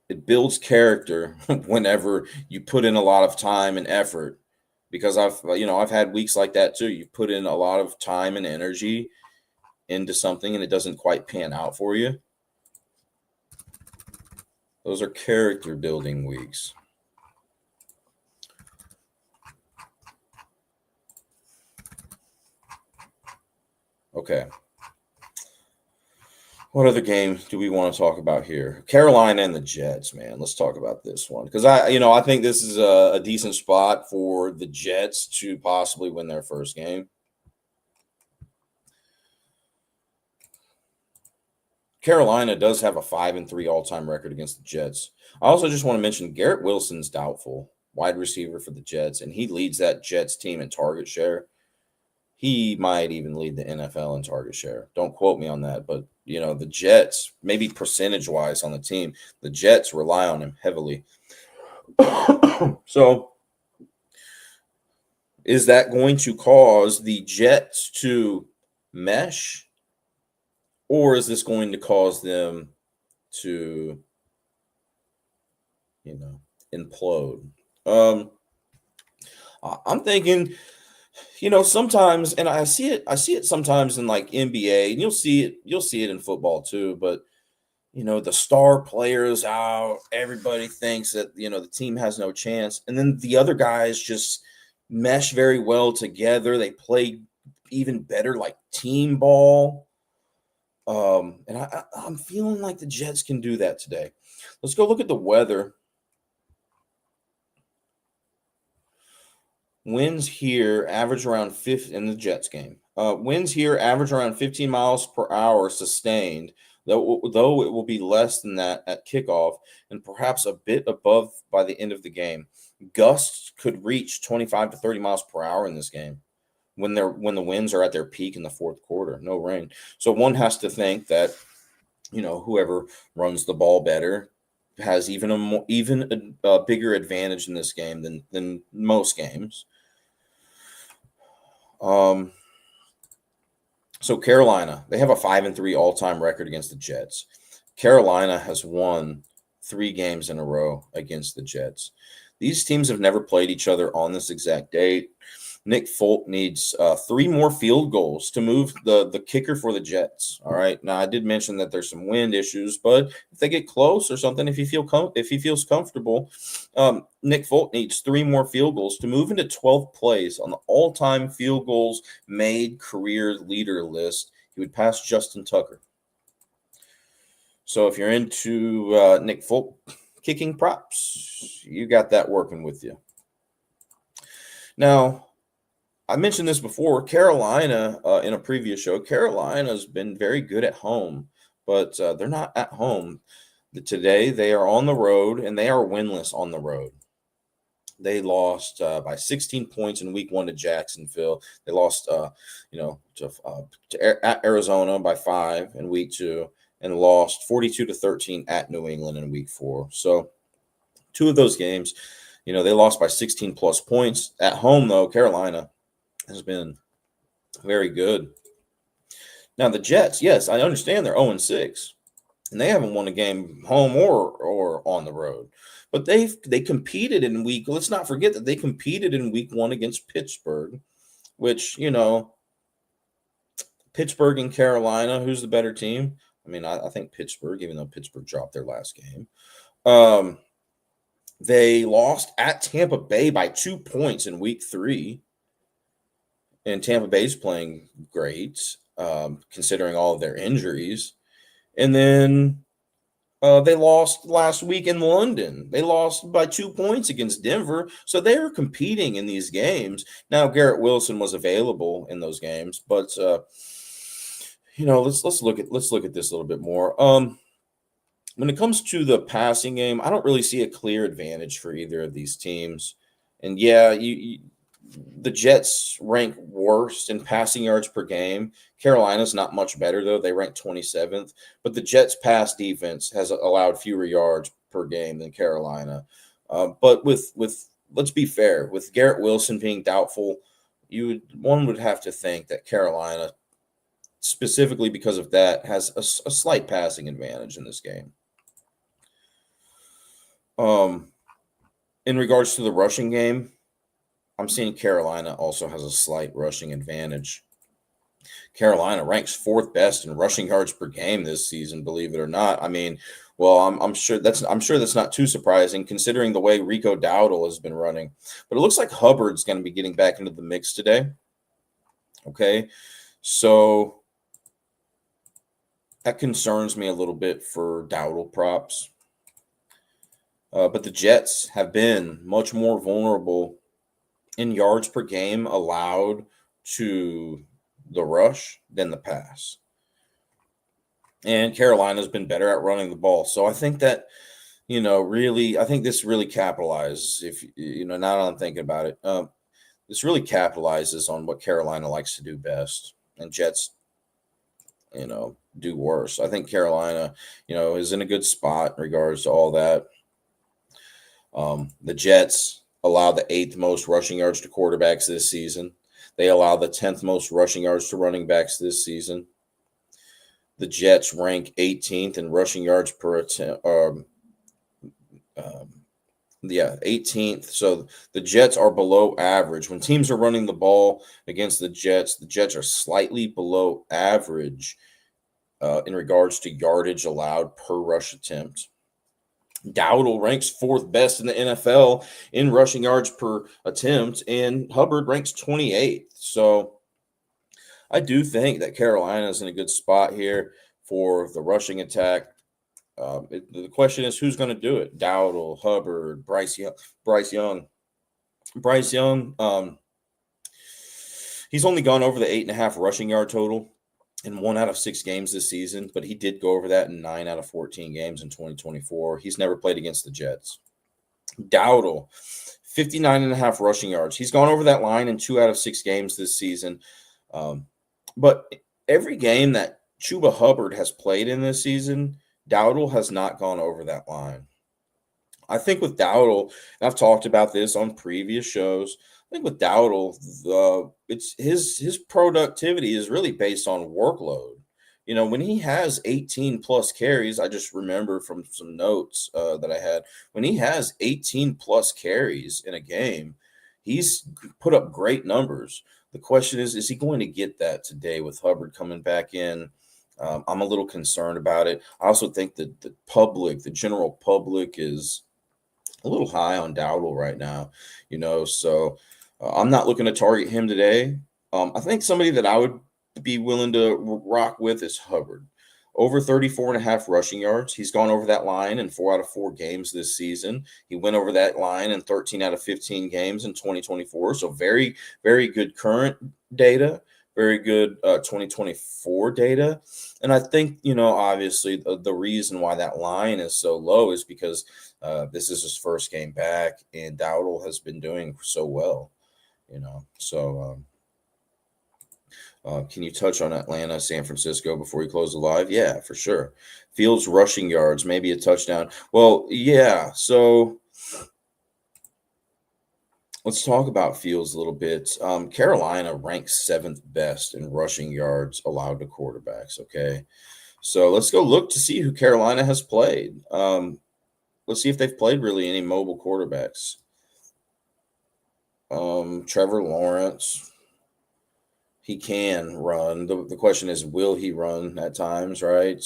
it builds character whenever you put in a lot of time and effort, because I've had weeks like that too. You put in a lot of time and energy into something and it doesn't quite pan out for you. Those are character building weeks. Okay. What other game do we want to talk about here? Carolina and the Jets, man. Let's talk about this one because I think this is a decent spot for the Jets to possibly win their first game. Carolina does have a 5-3 all-time record against the Jets. I also just want to mention Garrett Wilson's doubtful, wide receiver for the Jets, and he leads that Jets team in target share. He might even lead the NFL in target share. Don't quote me on that, but the Jets, maybe percentage-wise on the team, the Jets rely on him heavily. So, is that going to cause the Jets to mesh, or is this going to cause them to, implode? I'm thinking, sometimes, and I see it sometimes in like NBA, and you'll see it in football too, but the star player is out, everybody thinks that, the team has no chance, and then the other guys just mesh very well together. They play even better, like team ball. And I'm feeling like the Jets can do that today. Let's go look at the weather. Winds here average around 50 in the Jets game. Winds here average around 15 miles per hour sustained, though it will be less than that at kickoff and perhaps a bit above by the end of the game. Gusts could reach 25 to 30 miles per hour in this game when the winds are at their peak in the fourth quarter. No rain. So one has to think that, whoever runs the ball better has even a bigger advantage in this game than most games. So Carolina, they have a 5-3 all-time record against the Jets. Carolina has won 3 games in a row against the Jets. These teams have never played each other on this exact date. Nick Folk needs 3 more field goals to move the kicker for the Jets. All right. Now I did mention that there's some wind issues, but if they get close or something, if he feels comfortable, Nick Folk needs 3 more field goals to move into 12th place on the all-time field goals made career leader list. He would pass Justin Tucker. So if you're into Nick Folk kicking props, you got that working with you. Now, I mentioned this before. Carolina, in a previous show, Carolina's been very good at home, but they're not at home. Today, they are on the road, and they are winless on the road. They lost by 16 points in week 1 to Jacksonville. They lost, at Arizona by 5 in week 2, and lost 42-13 at New England in week 4. So 2 of those games, they lost by 16 plus points. At home, though, Carolina has been very good. Now the Jets, yes, I understand they're 0-6, and they haven't won a game home or on the road. But they competed in week. Let's not forget that they competed in week 1 against Pittsburgh, which Pittsburgh and Carolina, who's the better team? I mean, I think Pittsburgh, even though Pittsburgh dropped their last game. They lost at Tampa Bay by 2 points in week 3. And Tampa Bay's playing great, considering all of their injuries. And then they lost last week in London. They lost by 2 points against Denver. So they were competing in these games. Now, Garrett Wilson was available in those games, but let's look at this a little bit more. When it comes to the passing game, I don't really see a clear advantage for either of these teams. And yeah, the Jets rank worst in passing yards per game. Carolina's not much better, though. They rank 27th. But the Jets' pass defense has allowed fewer yards per game than Carolina. But let's be fair, with Garrett Wilson being doubtful, one would have to think that Carolina, specifically because of that, has a slight passing advantage in this game. In regards to the rushing game, I'm seeing Carolina also has a slight rushing advantage. Carolina ranks 4th best in rushing yards per game this season, believe it or not. I mean, well, I'm sure that's not too surprising considering the way Rico Dowdle has been running. But it looks like Hubbard's going to be getting back into the mix today. Okay, so that concerns me a little bit for Dowdle props. But the Jets have been much more vulnerable in yards per game allowed to the rush than the pass. And Carolina's been better at running the ball. So I think that, I think this really capitalizes, if, now that I'm thinking about it. The this really capitalizes on what Carolina likes to do best, and Jets, do worse. I think Carolina, is in a good spot in regards to all that. The Jets allow the 8th most rushing yards to quarterbacks this season. They allow the 10th most rushing yards to running backs this season. The Jets rank 18th in rushing yards per attempt. 18th. So the Jets are below average. When teams are running the ball against the Jets are slightly below average in regards to yardage allowed per rush attempt. Dowdle ranks 4th best in the NFL in rushing yards per attempt, and Hubbard ranks 28th. So I do think that Carolina is in a good spot here for the rushing attack. The question is, who's going to do it? Dowdle, Hubbard, Bryce Young. He's only gone over the 8.5 rushing yard total in 1 out of 6 games this season, but he did go over that in 9 out of 14 games in 2024. He's never played against the Jets. Dowdle, 59.5 rushing yards. He's gone over that line in 2 out of 6 games this season. But every game that Chuba Hubbard has played in this season, Dowdle has not gone over that line. I think with Dowdle, and I've talked about this on previous shows, I think with Dowdle, it's his productivity is really based on workload. When he has 18 plus carries, I just remember from some notes that I had, when he has 18 plus carries in a game, he's put up great numbers. The question is he going to get that today with Hubbard coming back in? I'm a little concerned about it. I also think that the general public is a little high on Dowdle right now, so I'm not looking to target him today. I think somebody that I would be willing to rock with is Hubbard. Over 34.5 rushing yards. He's gone over that line in 4 out of 4 games this season. He went over that line in 13 out of 15 games in 2024. So very, very good current data, very good 2024 data. And I think, obviously the reason why that line is so low is because this is his first game back, and Dowdle has been doing so well. So can you touch on Atlanta, San Francisco before we close the live? Yeah, for sure. Fields rushing yards, maybe a touchdown. Well, yeah. So let's talk about Fields a little bit. Carolina ranks 7th best in rushing yards allowed to quarterbacks. Okay. So let's go look to see who Carolina has played. Let's see if they've played really any mobile quarterbacks. Trevor Lawrence, he can run. The question is, will he run at times, right?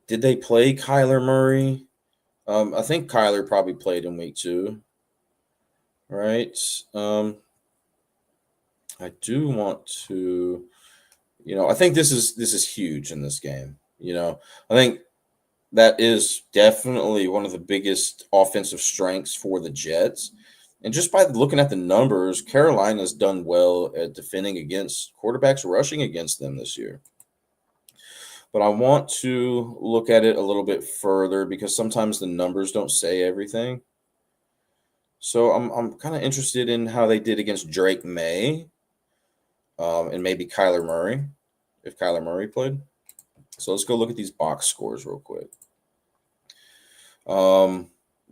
Did they play Kyler Murray? I think Kyler probably played in week 2, right? I do want to, I think this is huge in this game. I think that is definitely one of the biggest offensive strengths for the Jets. And just by looking at the numbers, Carolina's done well at defending against quarterbacks rushing against them this year. But I want to look at it a little bit further because sometimes the numbers don't say everything. So I'm kind of interested in how they did against Drake May and maybe Kyler Murray, if Kyler Murray played. So let's go look at these box scores real quick.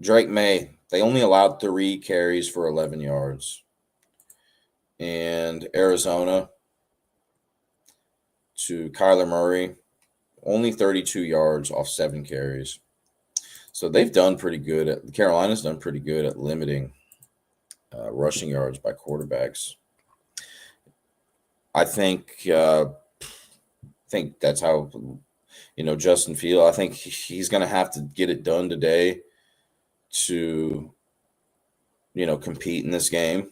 Drake May, they only allowed 3 carries for 11 yards. And Arizona to Kyler Murray, only 32 yards off 7 carries. So they've done pretty good. Carolina's done pretty good at limiting rushing yards by quarterbacks. I think that's how, Justin Fields, I think he's going to have to get it done today to, compete in this game.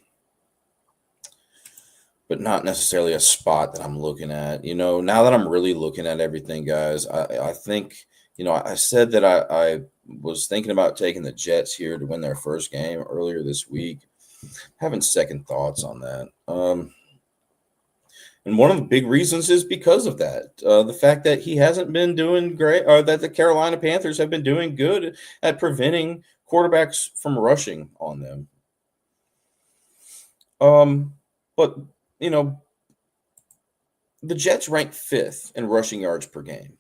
But not necessarily a spot that I'm looking at. Now that I'm really looking at everything, guys, I think, I said that I was thinking about taking the Jets here to win their first game earlier this week. Having second thoughts on that. And one of the big reasons is because of that. The fact that he hasn't been doing great, or that the Carolina Panthers have been doing good at preventing quarterbacks from rushing on them. Um, but you know, the Jets rank fifth in rushing yards per game,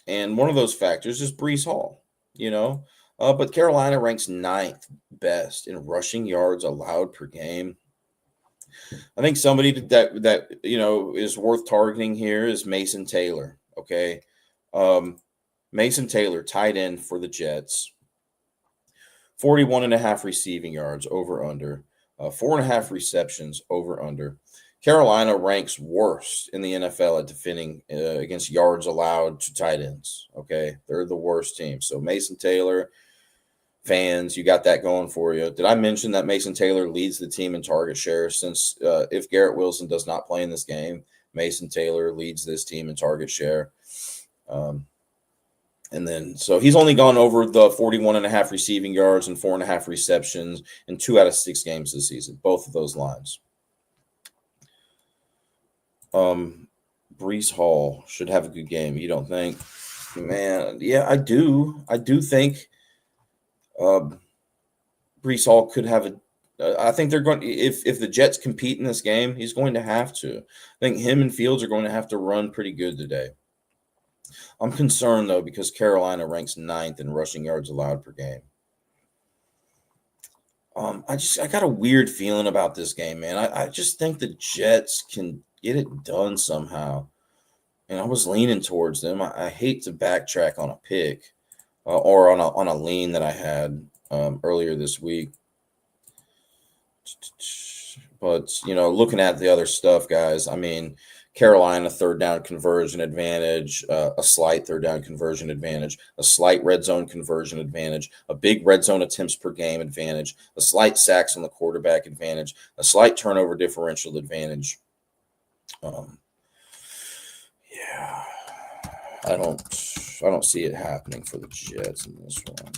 and one of those factors is Brees Hall. You know, but Carolina ranks ninth best in rushing yards allowed per game. I think somebody that is worth targeting here is Mason Taylor. Okay, um, Mason Taylor, tight end for the Jets, 41 and a half receiving yards over under, 4.5 receptions over under. Carolina ranks worst in the NFL at defending against yards allowed to tight ends. Okay, they're the worst team. So Mason Taylor, fans, you got that going for you. Did I mention that Mason Taylor leads the team in target share? Since if Garrett Wilson does not play in this game, Mason Taylor leads this team in target share. And then, so he's only gone over the 41 and a half receiving yards and 4.5 receptions in 2 out of 6 games this season, both of those lines. Brees Hall should have a good game. You don't think? Man, yeah, I do. I do think Brees Hall could have a. I think they're going. If the Jets compete in this game, he's going to have to. I think him and Fields are going to have to run pretty good today. I'm concerned though because Carolina ranks ninth in rushing yards allowed per game. I got a weird feeling about this game, man. I just think the Jets can get it done somehow, and I was leaning towards them. I hate to backtrack on a pick or on a lean that I had earlier this week. But looking at the other stuff, guys, I mean, Carolina third down conversion advantage, a slight third down conversion advantage, a slight red zone conversion advantage, a big red zone attempts per game advantage, a slight sacks on the quarterback advantage, a slight turnover differential advantage. Yeah, I don't see it happening for the Jets in this one.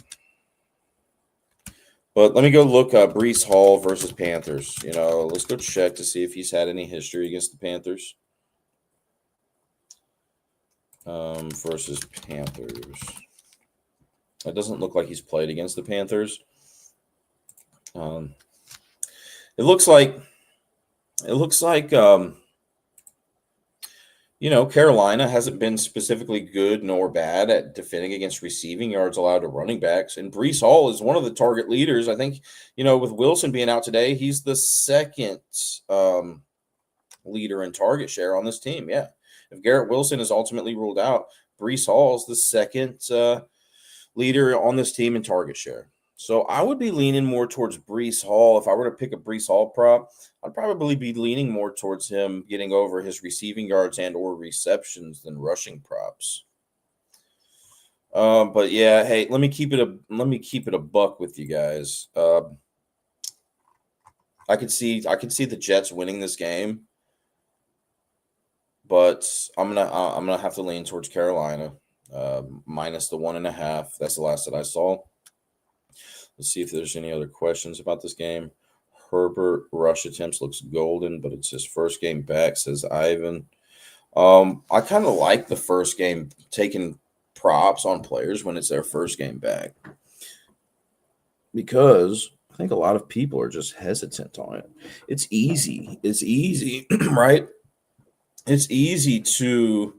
But let me go look Brees Hall versus Panthers. Let's go check to see if he's had any history against the Panthers. Versus Panthers. It doesn't look like he's played against the Panthers. It looks like Carolina hasn't been specifically good nor bad at defending against receiving yards allowed to running backs. And Brees Hall is one of the target leaders. I think, with Wilson being out today, he's the second leader in target share on this team. Yeah. If Garrett Wilson is ultimately ruled out, Brees Hall is the second leader on this team in target share. So I would be leaning more towards Brees Hall. If I were to pick a Brees Hall prop, I'd probably be leaning more towards him getting over his receiving yards and or receptions than rushing props. But yeah, hey, let me keep it a buck with you guys. I could see the Jets winning this game, but I'm gonna have to lean towards Carolina minus the 1.5. That's the last that I saw. Let's see if there's any other questions about this game. Herbert rush attempts looks golden, but it's his first game back, says Ivan. I kind of like the first game taking props on players when it's their first game back because I think a lot of people are just hesitant on it. It's easy. It's easy, right? It's easy to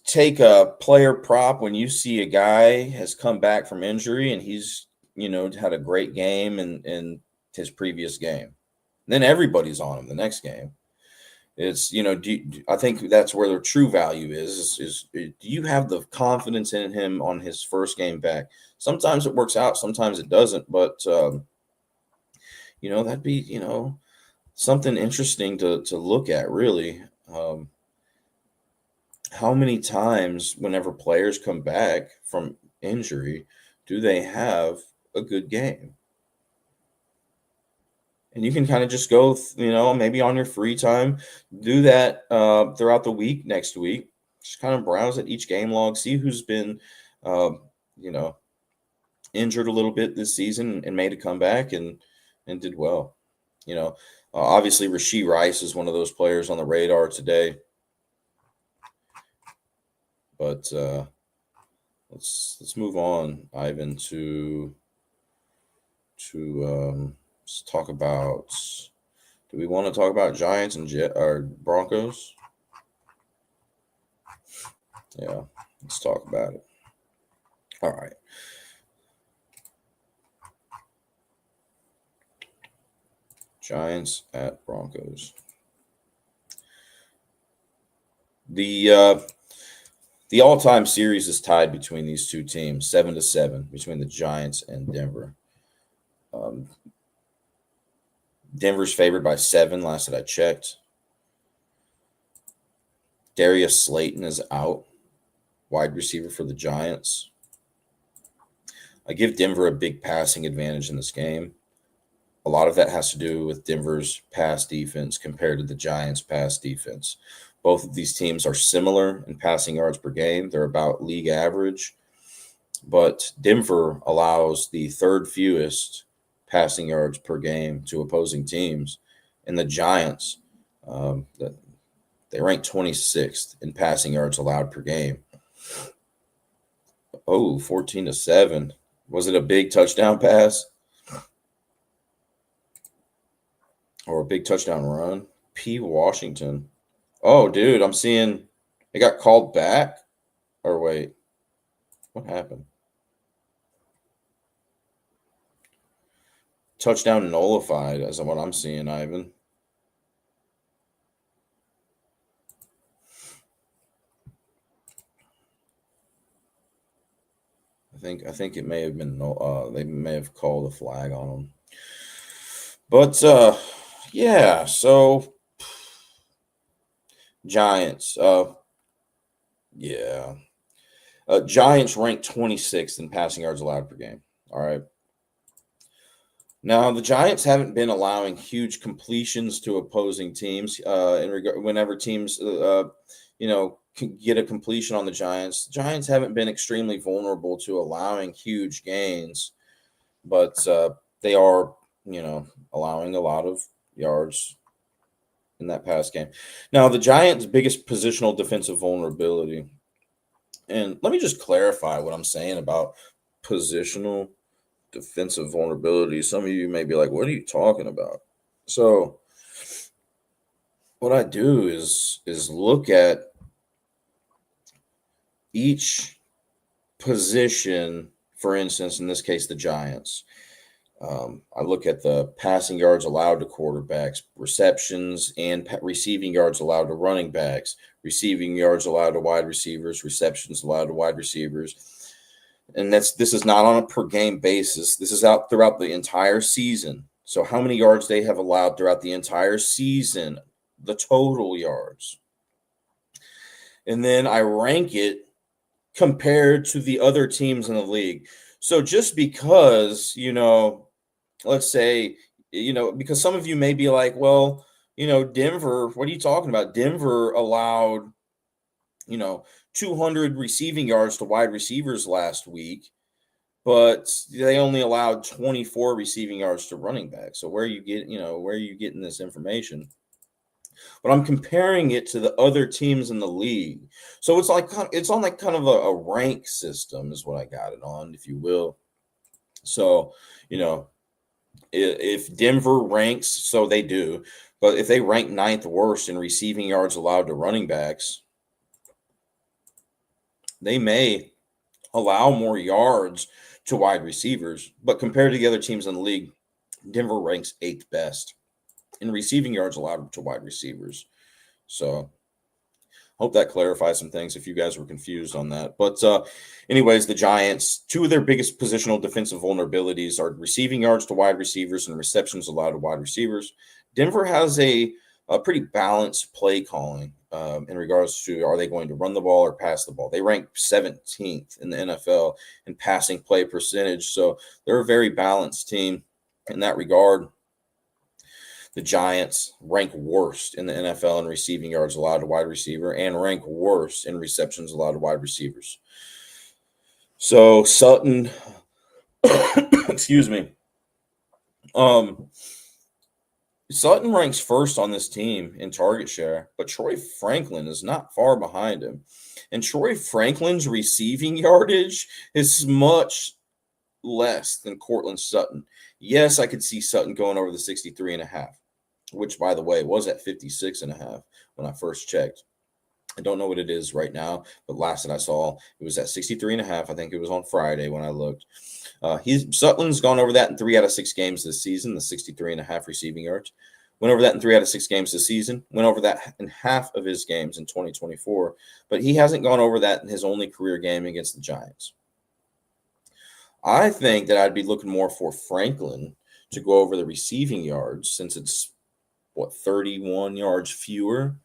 take a player prop when you see a guy has come back from injury and he's had a great game in his previous game. Then everybody's on him the next game. It's I think that's where the true value is do you have the confidence in him on his first game back? Sometimes it works out, sometimes it doesn't, but that'd be something interesting to look at, really. How many times whenever players come back from injury do they have a good game? And you can kind of just go, maybe on your free time, do that throughout the week next week. Just kind of browse at each game log, see who's been, injured a little bit this season and made a comeback and did well. Obviously Rashee Rice is one of those players on the radar today. But let's move on, Ivan, to Let's talk about. Do we want to talk about Giants and or Broncos? Yeah, let's talk about it. All right. Giants at Broncos. The all-time series is tied between these two teams, 7-7, between the Giants and Denver. Denver's favored by 7 last that I checked. Darius Slayton is out, wide receiver for the Giants. I give Denver a big passing advantage in this game. A lot of that has to do with Denver's pass defense compared to the Giants' pass defense. Both of these teams are similar in passing yards per game. They're about league average. But Denver allows the third fewest passing yards per game to opposing teams. And the Giants, they rank 26th in passing yards allowed per game. Oh, 14-7. Was it a big touchdown pass? Or a big touchdown run? P. Washington. Oh, dude, I'm seeing it got called back. Or wait, what happened? Touchdown nullified, as what I'm seeing, Ivan. I think it may have been they may have called a flag on them. But yeah, so Giants, yeah. Giants ranked 26th in passing yards allowed per game. All right. Now the Giants haven't been allowing huge completions to opposing teams. Whenever teams, can get a completion on the Giants, haven't been extremely vulnerable to allowing huge gains, but they are, allowing a lot of yards in that pass game. Now the Giants' biggest positional defensive vulnerability, and let me just clarify what I'm saying about positional defensive vulnerability. Some of you may be like, what are you talking about? So what I do is look at each position. For instance, in this case, the Giants. I look at the passing yards allowed to quarterbacks, receptions, and receiving yards allowed to running backs, receiving yards allowed to wide receivers, receptions allowed to wide receivers. And this is not on a per game basis. This is out throughout the entire season. So how many yards they have allowed throughout the entire season, the total yards. And then I rank it compared to the other teams in the league. So just because, let's say, because some of you may be like, well, Denver, what are you talking about? Denver allowed, 200 receiving yards to wide receivers last week, but they only allowed 24 receiving yards to running backs. So where are you getting this information? But I'm comparing it to the other teams in the league. So it's on like kind of a rank system is what I got it on, if you will. So, if Denver ranks, so they do, but if they rank 9th worst in receiving yards allowed to running backs, they may allow more yards to wide receivers. But compared to the other teams in the league, Denver ranks 8th best in receiving yards allowed to wide receivers. So hope that clarifies some things if you guys were confused on that. But anyways, the Giants, 2 of their biggest positional defensive vulnerabilities are receiving yards to wide receivers and receptions allowed to wide receivers. Denver has a pretty balanced play calling in regards to, are they going to run the ball or pass the ball? They rank 17th in the NFL in passing play percentage. So they're a very balanced team in that regard. The Giants rank worst in the NFL in receiving yards allowed to wide receiver and rank worst in receptions allowed to wide receivers. So Sutton, excuse me, Sutton ranks first on this team in target share, but Troy Franklin is not far behind him. And Troy Franklin's receiving yardage is much less than Cortland Sutton. Yes, I could see Sutton going over the 63.5, which, by the way, was at 56.5 when I first checked. I don't know what it is right now, but last that I saw, it was at 63.5. I think it was on Friday when I looked. Sutton's gone over that in 3 out of 6 games this season, the 63.5 receiving yards. Went over that in 3 out of 6 games this season. Went over that in half of his games in 2024. But he hasn't gone over that in his only career game against the Giants. I think that I'd be looking more for Franklin to go over the receiving yards, since it's, 31 yards fewer,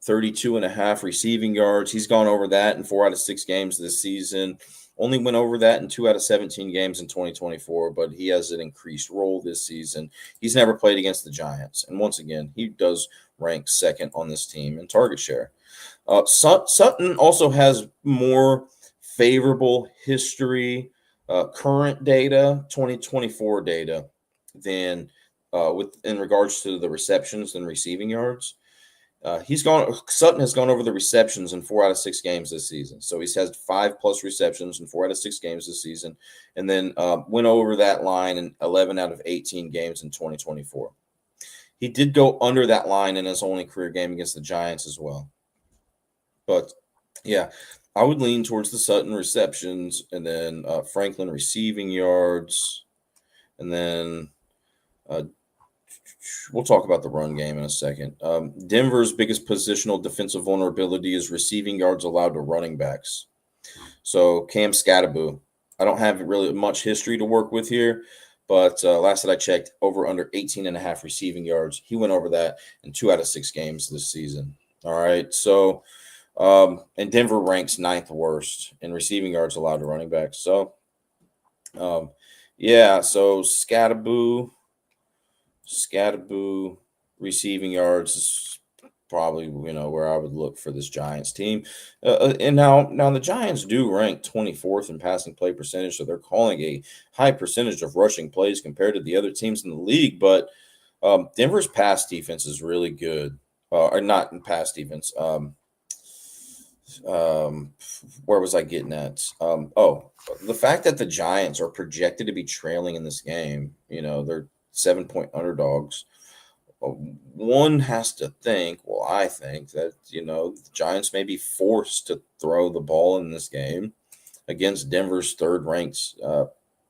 32.5 receiving yards. He's gone over that in 4 out of 6 games this season. Only went over that in 2 out of 17 games in 2024, but he has an increased role this season. He's never played against the Giants. And once again, he does rank second on this team in target share. Sutton also has more favorable history, current data, 2024 data, than in regards to the receptions and receiving yards. Sutton has gone over the receptions in 4 out of 6 games this season. So he's had 5+ receptions in 4 out of 6 games this season, and then went over that line in 11 out of 18 games in 2024. He did go under that line in his only career game against the Giants as well. But yeah, I would lean towards the Sutton receptions, and then Franklin receiving yards, and then we'll talk about the run game in a second. Denver's biggest positional defensive vulnerability is receiving yards allowed to running backs. So Cam Skattebo, I don't have really much history to work with here, but last that I checked, over under 18.5 receiving yards. He went over that in 2 out of 6 games this season. All right, so and Denver ranks 9th worst in receiving yards allowed to running backs. So yeah, so Skattebo receiving yards is probably, where I would look for this Giants team. And now the Giants do rank 24th in passing play percentage, so they're calling a high percentage of rushing plays compared to the other teams in the league. But Denver's pass defense is really good, or not in pass defense. Where was I getting at? The fact that the Giants are projected to be trailing in this game, they're 7-point underdogs. One has to think, I think that, the Giants may be forced to throw the ball in this game against Denver's third-ranked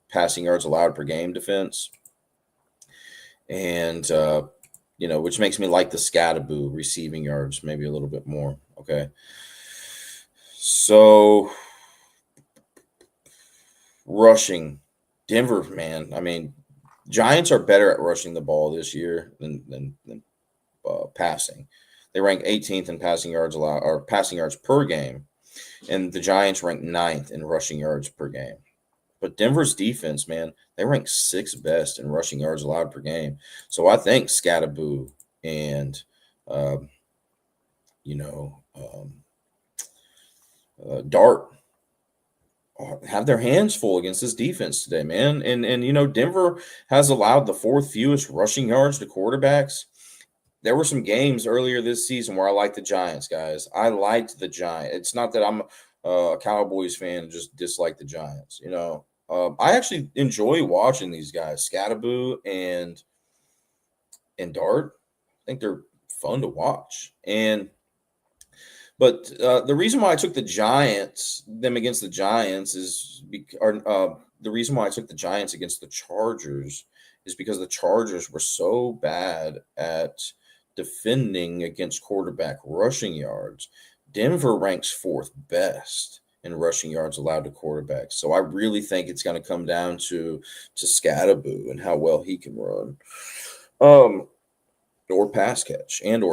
passing yards allowed per game defense. And, which makes me like the Skattebo receiving yards maybe a little bit more. Okay. So, rushing. Denver, man, I mean, Giants are better at rushing the ball this year than passing. They rank 18th in passing yards allowed, or passing yards per game, and the Giants rank 9th in rushing yards per game. But Denver's defense, man, they rank 6th best in rushing yards allowed per game. So I think Skattebo and Dart have their hands full against this defense today, man. And Denver has allowed the 4th fewest rushing yards to quarterbacks. There were some games earlier this season where I liked the Giants, guys. I liked the Giants. It's not that I'm a Cowboys fan and just dislike the Giants. I actually enjoy watching these guys, Skattebo and Dart. I think they're fun to watch. But the reason why I took them against the Giants the reason why I took the Giants against the Chargers is because the Chargers were so bad at defending against quarterback rushing yards. Denver ranks 4th best in rushing yards allowed to quarterbacks. So I really think it's going to come down to Skattebo and how well he can run, or pass catch. And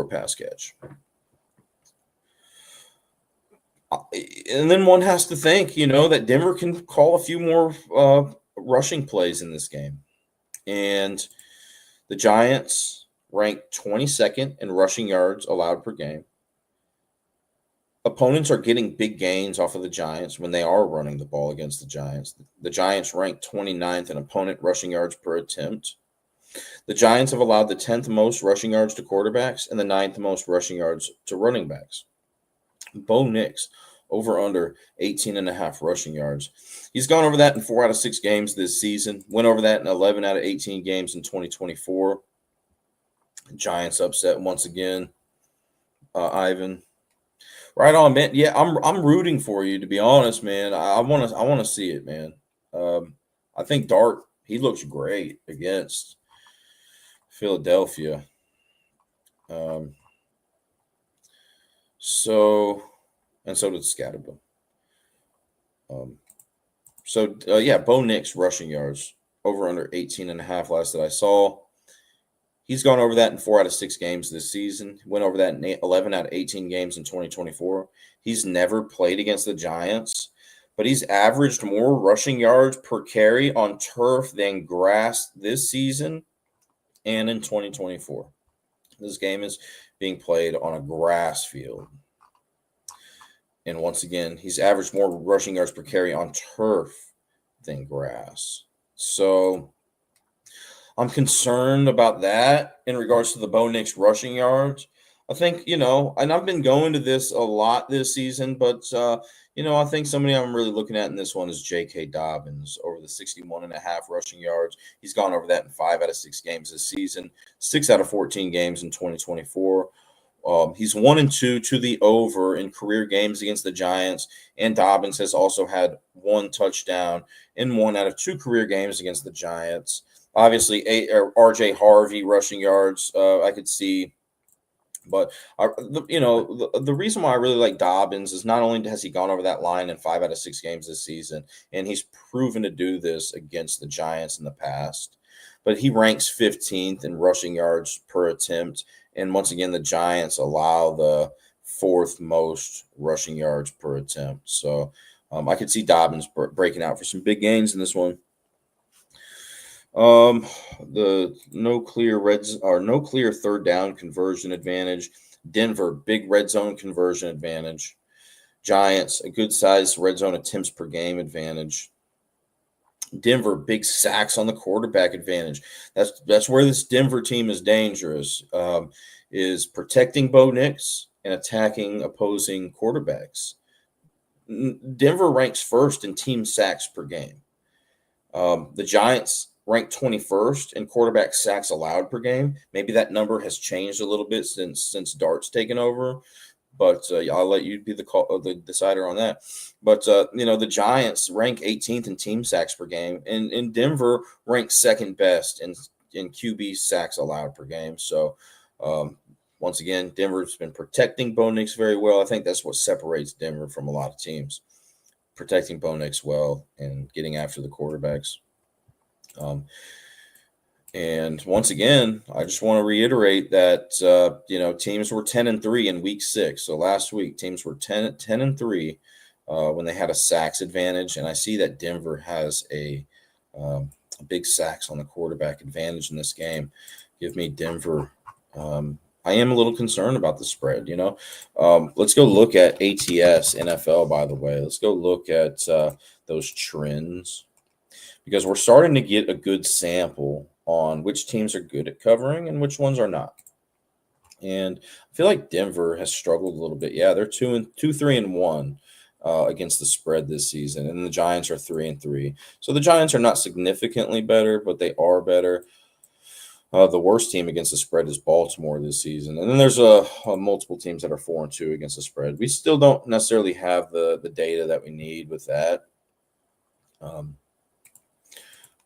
then one has to think, that Denver can call a few more rushing plays in this game. And the Giants rank 22nd in rushing yards allowed per game. Opponents are getting big gains off of the Giants when they are running the ball against the Giants. The Giants rank 29th in opponent rushing yards per attempt. The Giants have allowed the 10th most rushing yards to quarterbacks and the 9th most rushing yards to running backs. Bo Nix, over under 18.5 rushing yards. He's gone over that in 4 out of 6 games this season. Went over that in 11 out of 18 games in 2024. Giants upset once again. Ivan. Right on, man. Yeah, I'm rooting for you, to be honest, man. I want to see it, man. I think Dart, he looks great against Philadelphia. So did Scatterbo. Bo Nix rushing yards over under 18.5 last that I saw. He's gone over that in 4 out of 6 games this season. Went over that in 11 out of 18 games in 2024. He's never played against the Giants, but he's averaged more rushing yards per carry on turf than grass this season and in 2024. This game is being played on a grass field. And once again, he's averaged more rushing yards per carry on turf than grass. So I'm concerned about that in regards to the Bo Nix rushing yards. I think, and I've been going to this a lot this season, but, I think somebody I'm really looking at in this one is J.K. Dobbins over the 61.5 rushing yards. He's gone over that in 5 out of 6 games this season, 6 out of 14 games in 2024. He's 1-2 to the over in career games against the Giants, and Dobbins has also had 1 touchdown in 1 out of 2 career games against the Giants. Obviously, R.J. Harvey rushing yards I could see. But, the reason why I really like Dobbins is not only has he gone over that line in 5 out of 6 games this season, and he's proven to do this against the Giants in the past, but he ranks 15th in rushing yards per attempt. And once again, the Giants allow the 4th most rushing yards per attempt. So I could see Dobbins breaking out for some big gains in this one. The no clear third down conversion advantage. Denver, big red zone conversion advantage. Giants, a good size red zone attempts per game advantage. Denver, big sacks on the quarterback advantage. That's where this Denver team is dangerous, is protecting Bo Nix and attacking opposing quarterbacks. Denver ranks first in team sacks per game. The Giants ranked 21st in quarterback sacks allowed per game. Maybe that number has changed a little bit since Dart's taken over, but I'll let you be the decider on that. But the Giants rank 18th in team sacks per game, and Denver ranks second best in QB sacks allowed per game. So once again, Denver's been protecting Bo Nix very well. I think that's what separates Denver from a lot of teams, protecting Bo Nix well and getting after the quarterbacks. And once again, I just want to reiterate that teams were 10-3 in week 6. So last week, teams were 10-3 when they had a sacks advantage, and I see that Denver has a big sacks on the quarterback advantage in this game. Give me Denver. I am a little concerned about the spread. Let's go look at ATS NFL. By the way, let's go look at those trends, because we're starting to get a good sample on which teams are good at covering and which ones are not. And I feel like Denver has struggled a little bit. Yeah, they're 3-1 against the spread this season, and the Giants are 3-3. So the Giants are not significantly better, but they are better. The worst team against the spread is Baltimore this season. And then there's multiple teams that are 4-2 against the spread. We still don't necessarily have the data that we need with that.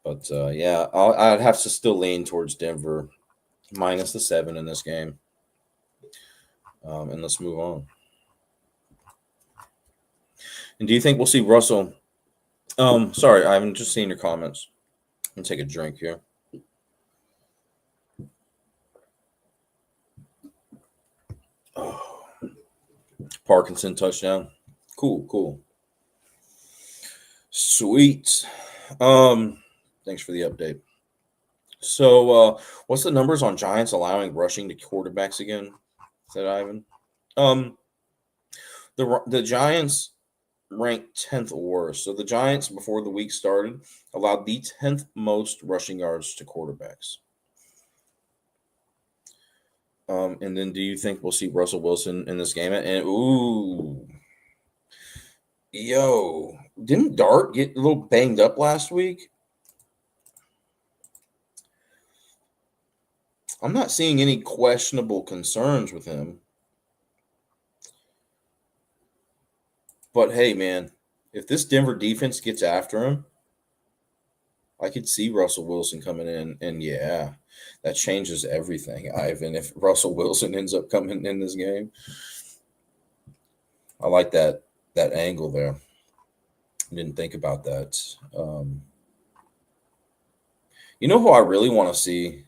I'd have to still lean towards Denver minus the 7 in this game. And let's move on. And do you think we'll see Russell? Sorry, I haven't just seen your comments. I'm gonna take a drink here. Oh. Parkinson touchdown. Cool. Sweet. Thanks for the update. So, what's the numbers on Giants allowing rushing to quarterbacks again? Said Ivan. The Giants ranked 10th worst. So the Giants, before the week started, allowed the 10th most rushing yards to quarterbacks. And then do you think we'll see Russell Wilson in this game? And Yo, didn't Dart get a little banged up last week? I'm not seeing any questionable concerns with him. But hey, man, if this Denver defense gets after him, I could see Russell Wilson coming in. And yeah, that changes everything, Ivan. If Russell Wilson ends up coming in this game, I like that angle there. I didn't think about that. You know who I really want to see?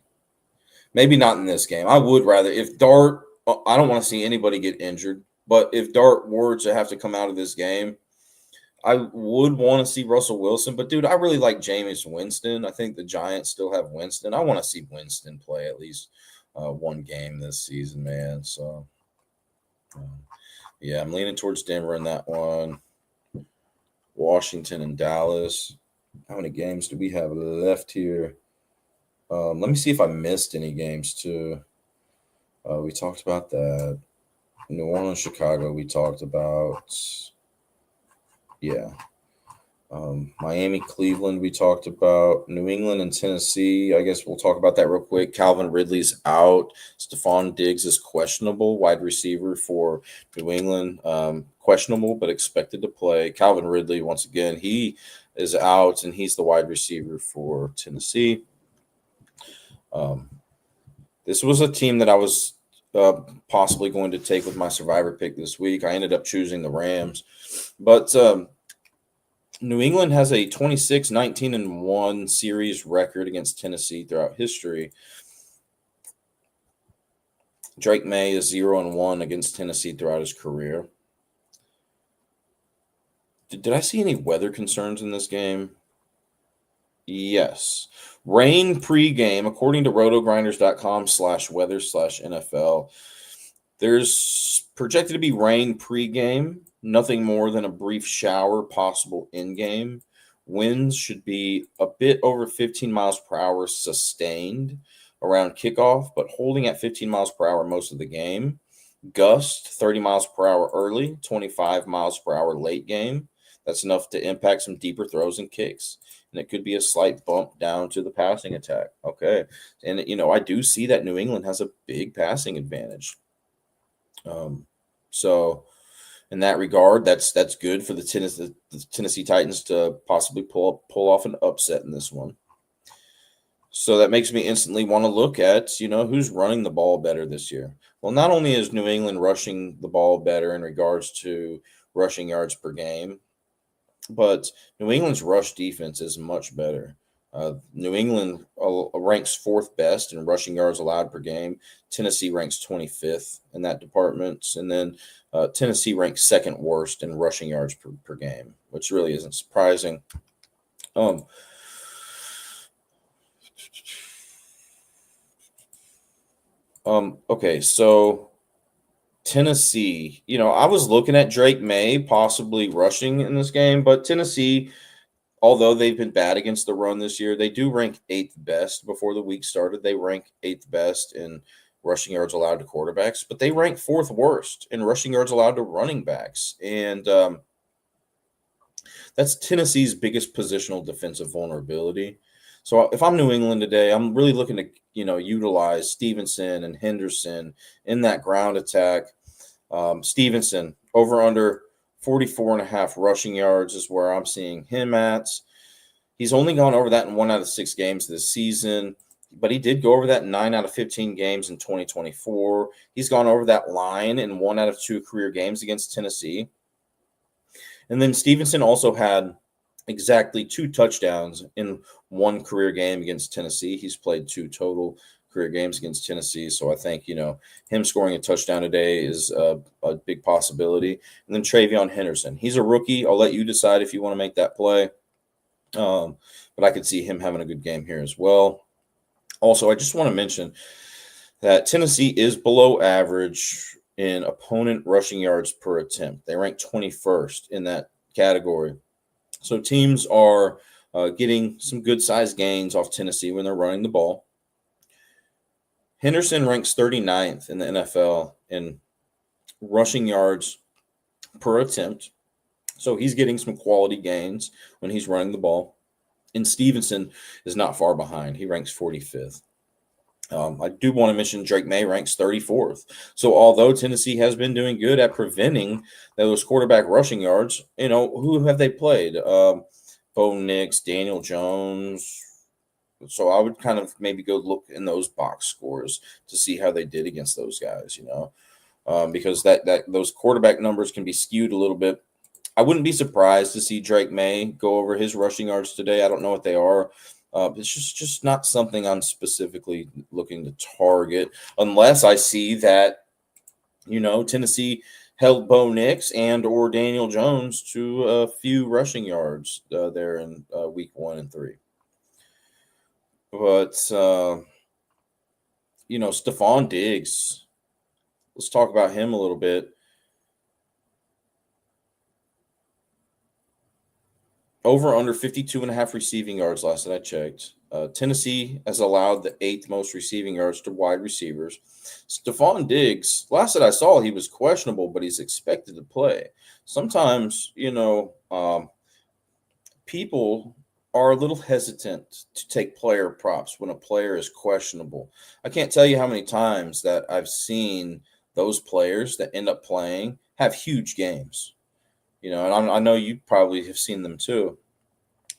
Maybe not in this game. I would rather if Dart. I don't want to see anybody get injured. But if Dart were to have to come out of this game, I would want to see Russell Wilson. But dude, I really like Jameis Winston. I think the Giants still have Winston. I want to see Winston play at least one game this season, man. So yeah, I'm leaning towards Denver in that one. Washington and Dallas. How many games do we have left here? Let me see if I missed any games too. We talked about that. New Orleans, Chicago, we talked about. Yeah. Miami, Cleveland, we talked about. New England and Tennessee. I guess we'll talk about that real quick. Calvin Ridley's out. Stephon Diggs is questionable. Wide receiver for New England. Questionable, but expected to play. Calvin Ridley, once again, he is out, and he's the wide receiver for Tennessee. This was a team that I was possibly going to take with my survivor pick this week. I ended up choosing the Rams. But New England has a 26-19-1 series record against Tennessee throughout history. Drake May is 0-1 against Tennessee throughout his career. Did I see any weather concerns in this game? Yes. Rain pregame, according to rotogrinders.com/weather/NFL. There's projected to be rain pregame, nothing more than a brief shower possible in game. Winds should be a bit over 15 miles per hour sustained around kickoff, but holding at 15 miles per hour most of the game. Gust 30 miles per hour early, 25 miles per hour late game. That's enough to impact some deeper throws and kicks. And it could be a slight bump down to the passing attack. Okay. And, I do see that New England has a big passing advantage. So in that regard, that's good for the Tennessee Titans to possibly pull off an upset in this one. So that makes me instantly want to look at, who's running the ball better this year. Well, not only is New England rushing the ball better in regards to rushing yards per game, but New England's rush defense is much better. New England ranks fourth best in rushing yards allowed per game. Tennessee ranks 25th in that department. And then Tennessee ranks second worst in rushing yards per game, which really isn't surprising. Okay, so Tennessee, I was looking at Drake May possibly rushing in this game, but Tennessee, although they've been bad against the run this year, they do rank 8th best before the week started. They rank 8th best in rushing yards allowed to quarterbacks, but they rank 4th worst in rushing yards allowed to running backs. And that's Tennessee's biggest positional defensive vulnerability. So if I'm New England today, I'm really looking to, utilize Stevenson and Henderson in that ground attack. Stevenson over under 44.5 rushing yards is where I'm seeing him at. He's only gone over that in 1 out of 6 games this season, but he did go over that in 9 out of 15 games in 2024. He's gone over that line in 1 out of 2 career games against Tennessee. And then Stevenson also had exactly 2 touchdowns in 1 career game against Tennessee. He's played 2 total career games against Tennessee. So I think, him scoring a touchdown today is a big possibility. And then Travion Henderson. He's a rookie. I'll let you decide if you want to make that play. But I could see him having a good game here as well. Also, I just want to mention that Tennessee is below average in opponent rushing yards per attempt. They rank 21st in that category. So teams are getting some good-sized gains off Tennessee when they're running the ball. Henderson ranks 39th in the NFL in rushing yards per attempt. So he's getting some quality gains when he's running the ball. And Stevenson is not far behind. He ranks 45th. I do want to mention Drake May ranks 34th. So although Tennessee has been doing good at preventing those quarterback rushing yards, who have they played? Bo Nix, Daniel Jones. So I would kind of maybe go look in those box scores to see how they did against those guys, because that those quarterback numbers can be skewed a little bit. I wouldn't be surprised to see Drake May go over his rushing yards today. I don't know what they are. It's just not something I'm specifically looking to target unless I see that, Tennessee held Bo Nix and or Daniel Jones to a few rushing yards there in week 1 and 3. But, Stephon Diggs, let's talk about him a little bit. Over under 52.5 receiving yards last that I checked. Tennessee has allowed the 8th most receiving yards to wide receivers. Stephon Diggs, last that I saw, he was questionable, but he's expected to play. Sometimes, people are a little hesitant to take player props when a player is questionable. I can't tell you how many times that I've seen those players that end up playing have huge games. And I know you probably have seen them too.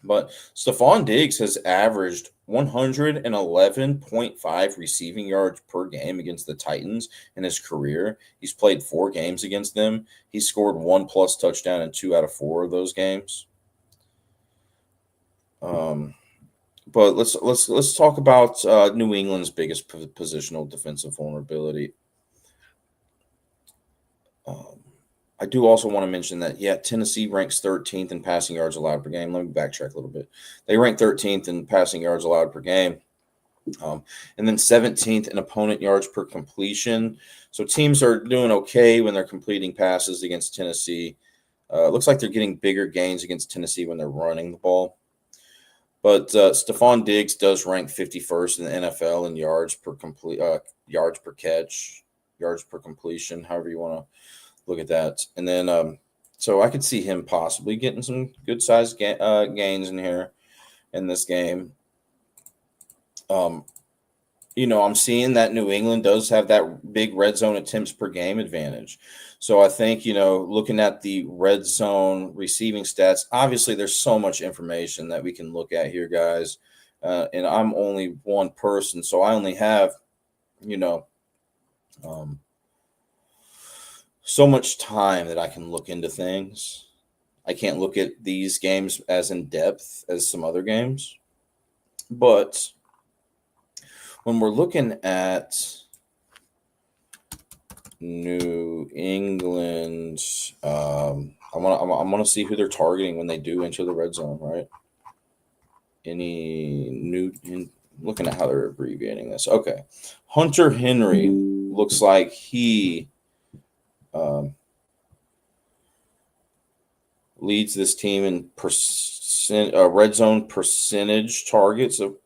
But Stephon Diggs has averaged 111.5 receiving yards per game against the Titans in his career. He's played 4 games against them. He scored 1+ touchdown in 2 out of 4 of those games. But let's talk about New England's biggest positional defensive vulnerability. I do also want to mention that, Tennessee ranks 13th in passing yards allowed per game. Let me backtrack a little bit. They rank 13th in passing yards allowed per game, and then 17th in opponent yards per completion. So teams are doing okay when they're completing passes against Tennessee. It looks like they're getting bigger gains against Tennessee when they're running the ball. But Stephon Diggs does rank 51st in the NFL in yards per yards per catch, yards per completion, however you want to look at that. And then so I could see him possibly getting some good sized gains in here in this game. I'm seeing that New England does have that big red zone attempts per game advantage. So I think, looking at the red zone receiving stats, obviously there's so much information that we can look at here, guys. And I'm only one person, so I only have, so much time that I can look into things. I can't look at these games as in depth as some other games. But when we're looking at New England, I want to see who they're targeting when they do enter the red zone, right? Looking at how they're abbreviating this. Okay. Hunter Henry looks like he leads this team in red zone percentage targets of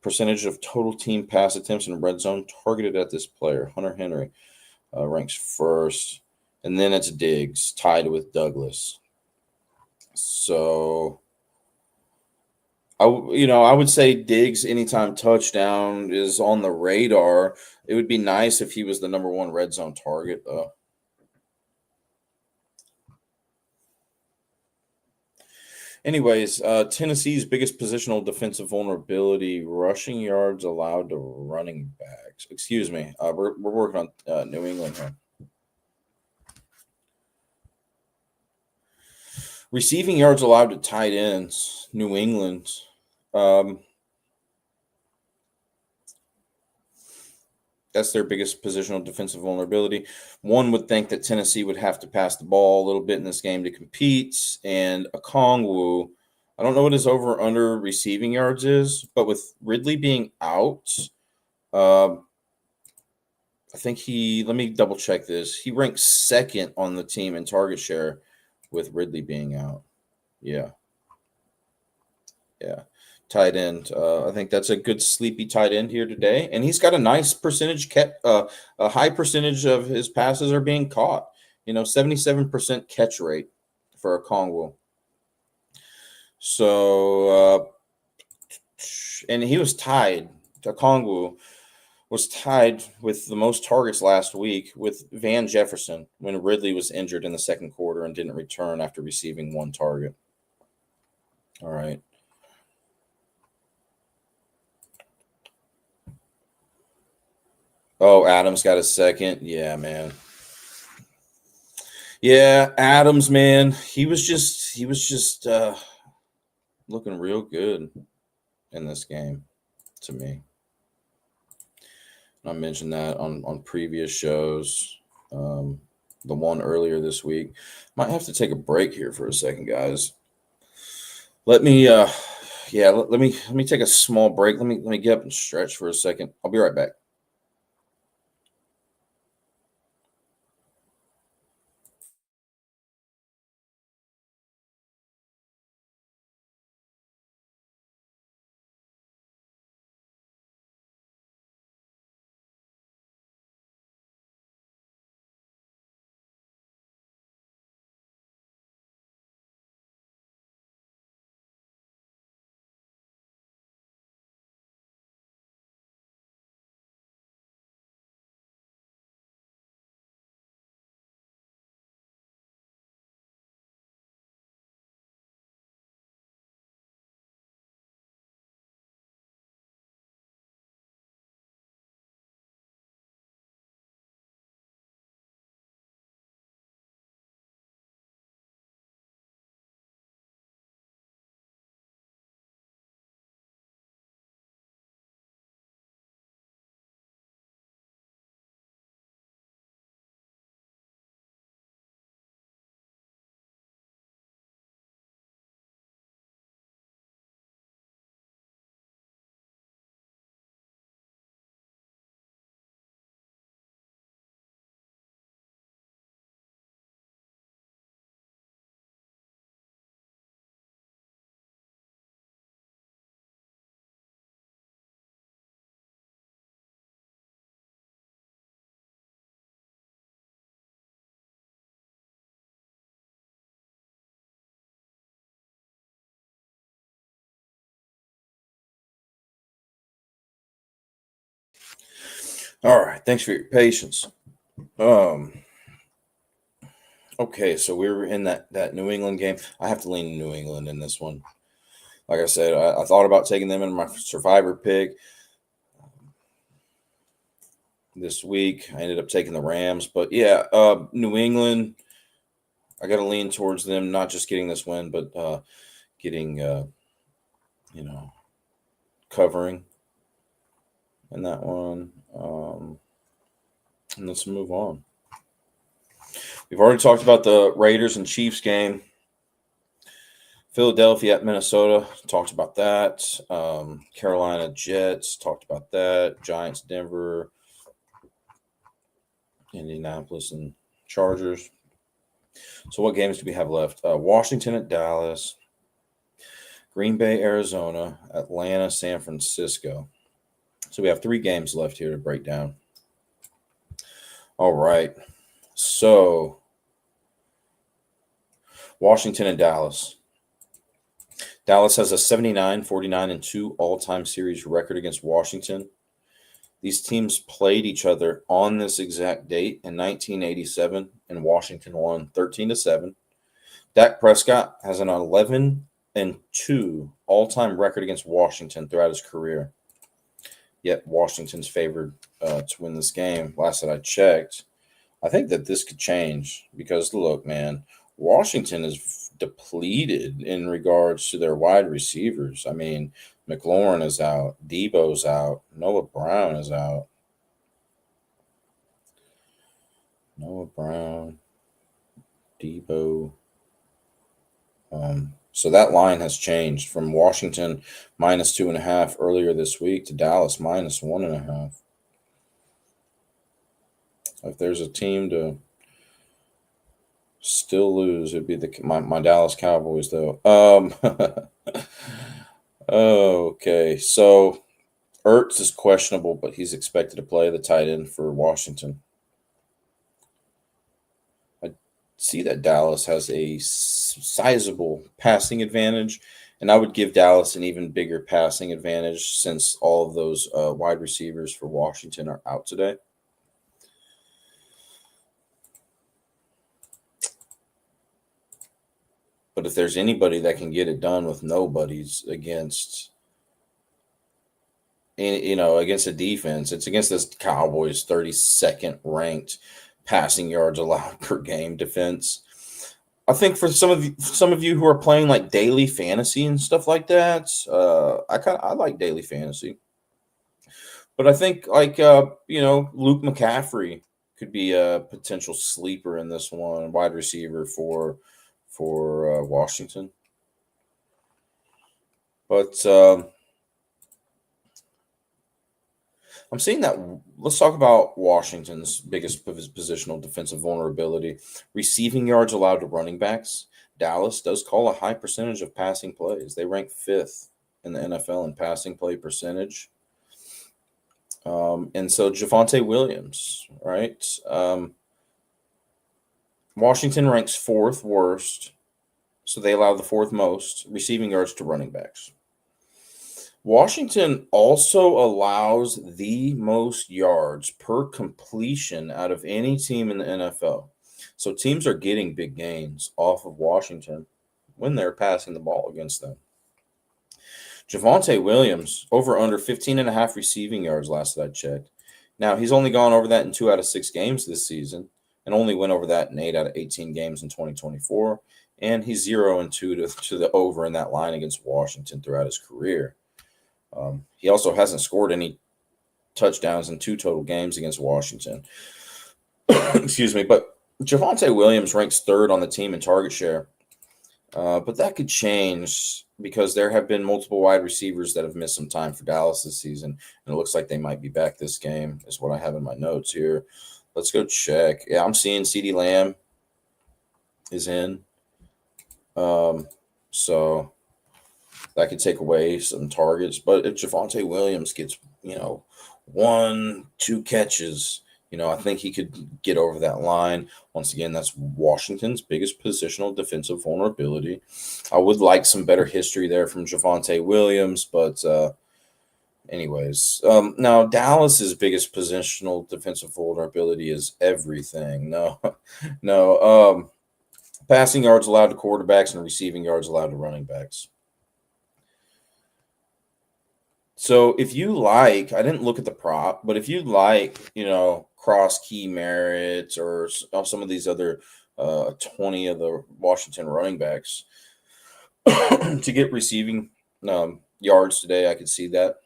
percentage of total team pass attempts in red zone targeted at this player. Hunter Henry ranks first, and then it's Diggs tied with Douglas. So I would say Diggs anytime touchdown is on the radar. It would be nice if he was the number 1 red zone target, though. Anyways, Tennessee's biggest positional defensive vulnerability: rushing yards allowed to running backs. Excuse me. We're working on New England here. Receiving yards allowed to tight ends. New England. That's their biggest positional defensive vulnerability. One would think that Tennessee would have to pass the ball a little bit in this game to compete. And Okongwu, I don't know what his over/under receiving yards is, but with Ridley being out, I think let me double check this. He ranks 2nd on the team in target share with Ridley being out. Yeah. Tight end. I think that's a good sleepy tight end here today. And he's got a nice percentage, a high percentage of his passes are being caught. 77% catch rate for a Kongwu. So, and he was tied. Kongwu was tied with the most targets last week with Van Jefferson when Ridley was injured in the second quarter and didn't return after receiving one target. All right. Oh, Adams got a second. Yeah, man. Yeah, Adams, man. He was just looking real good in this game to me. I mentioned that on previous shows. The one earlier this week. Might have to take a break here for a second, guys. Let me let me take a small break. Let me get up and stretch for a second. I'll be right back. All right, thanks for your patience. Okay, so we were in that New England game. I have to lean New England in this one. Like I said, I thought about taking them in my survivor pick this week. I ended up taking the Rams, but yeah, New England. I got to lean towards them, not just getting this win, but getting covering in that one. And let's move on. We've already talked about the Raiders and Chiefs game. Philadelphia at Minnesota, talked about that. Carolina Jets, talked about that. Giants, Denver, Indianapolis, and Chargers. So what games do we have left? Washington at Dallas, Green Bay, Arizona, Atlanta, San Francisco. So we have 3 games left here to break down. All right. So Washington and Dallas. Dallas has a 79, 49, and 2 all-time series record against Washington. These teams played each other on this exact date in 1987, and Washington won 13-7. Dak Prescott has an 11-2 all-time record against Washington throughout his career. Yet Washington's favored to win this game. Last that I checked, I think that this could change because, look, man, Washington is depleted in regards to their wide receivers. I mean, McLaurin is out. Debo's out. Noah Brown is out. Noah Brown, Debo. So that line has changed from Washington -2.5 earlier this week to Dallas -1.5. If there's a team to still lose, it'd be my Dallas Cowboys, though. Okay, so Ertz is questionable, but he's expected to play the tight end for Washington. I see that Dallas has a sizable passing advantage, and I would give Dallas an even bigger passing advantage since all of those wide receivers for Washington are out today. But if there's anybody that can get it done with nobodies against, against a defense, it's against this Cowboys 32nd ranked passing yards allowed per game defense. I think for some of you who are playing like daily fantasy and stuff like that, I like daily fantasy, but I think like Luke McCaffrey could be a potential sleeper in this one, wide receiver for Washington. But I'm seeing that. Let's talk about Washington's biggest positional defensive vulnerability: receiving yards allowed to running backs. Dallas does call a high percentage of passing plays. They rank 5th in the NFL in passing play percentage. And so Javonte Williams, right? Washington ranks 4th worst, so they allow the 4th most receiving yards to running backs. Washington also allows the most yards per completion out of any team in the NFL. So teams are getting big gains off of Washington when they're passing the ball against them. Javonte Williams, over under 15.5 receiving yards last I checked. Now, he's only gone over that in 2 out of 6 games this season and only went over that in 8 out of 18 games in 2024. And he's 0-2 to the over in that line against Washington throughout his career. He also hasn't scored any touchdowns in 2 total games against Washington. Excuse me. But Javonte Williams ranks 3rd on the team in target share. But that could change because there have been multiple wide receivers that have missed some time for Dallas this season. And it looks like they might be back this game, is what I have in my notes here. Let's go check. Yeah, I'm seeing CeeDee Lamb is in. So that could take away some targets. But if Javonte Williams gets, 1-2 catches, I think he could get over that line. Once again, that's Washington's biggest positional defensive vulnerability. I would like some better history there from Javonte Williams, but anyways. Now, Dallas's biggest positional defensive vulnerability is everything. No. Passing yards allowed to quarterbacks and receiving yards allowed to running backs. So if you like, I didn't look at the prop, but if you like, cross key merits or some of these other 20 of the Washington running backs to get receiving yards today, I could see that.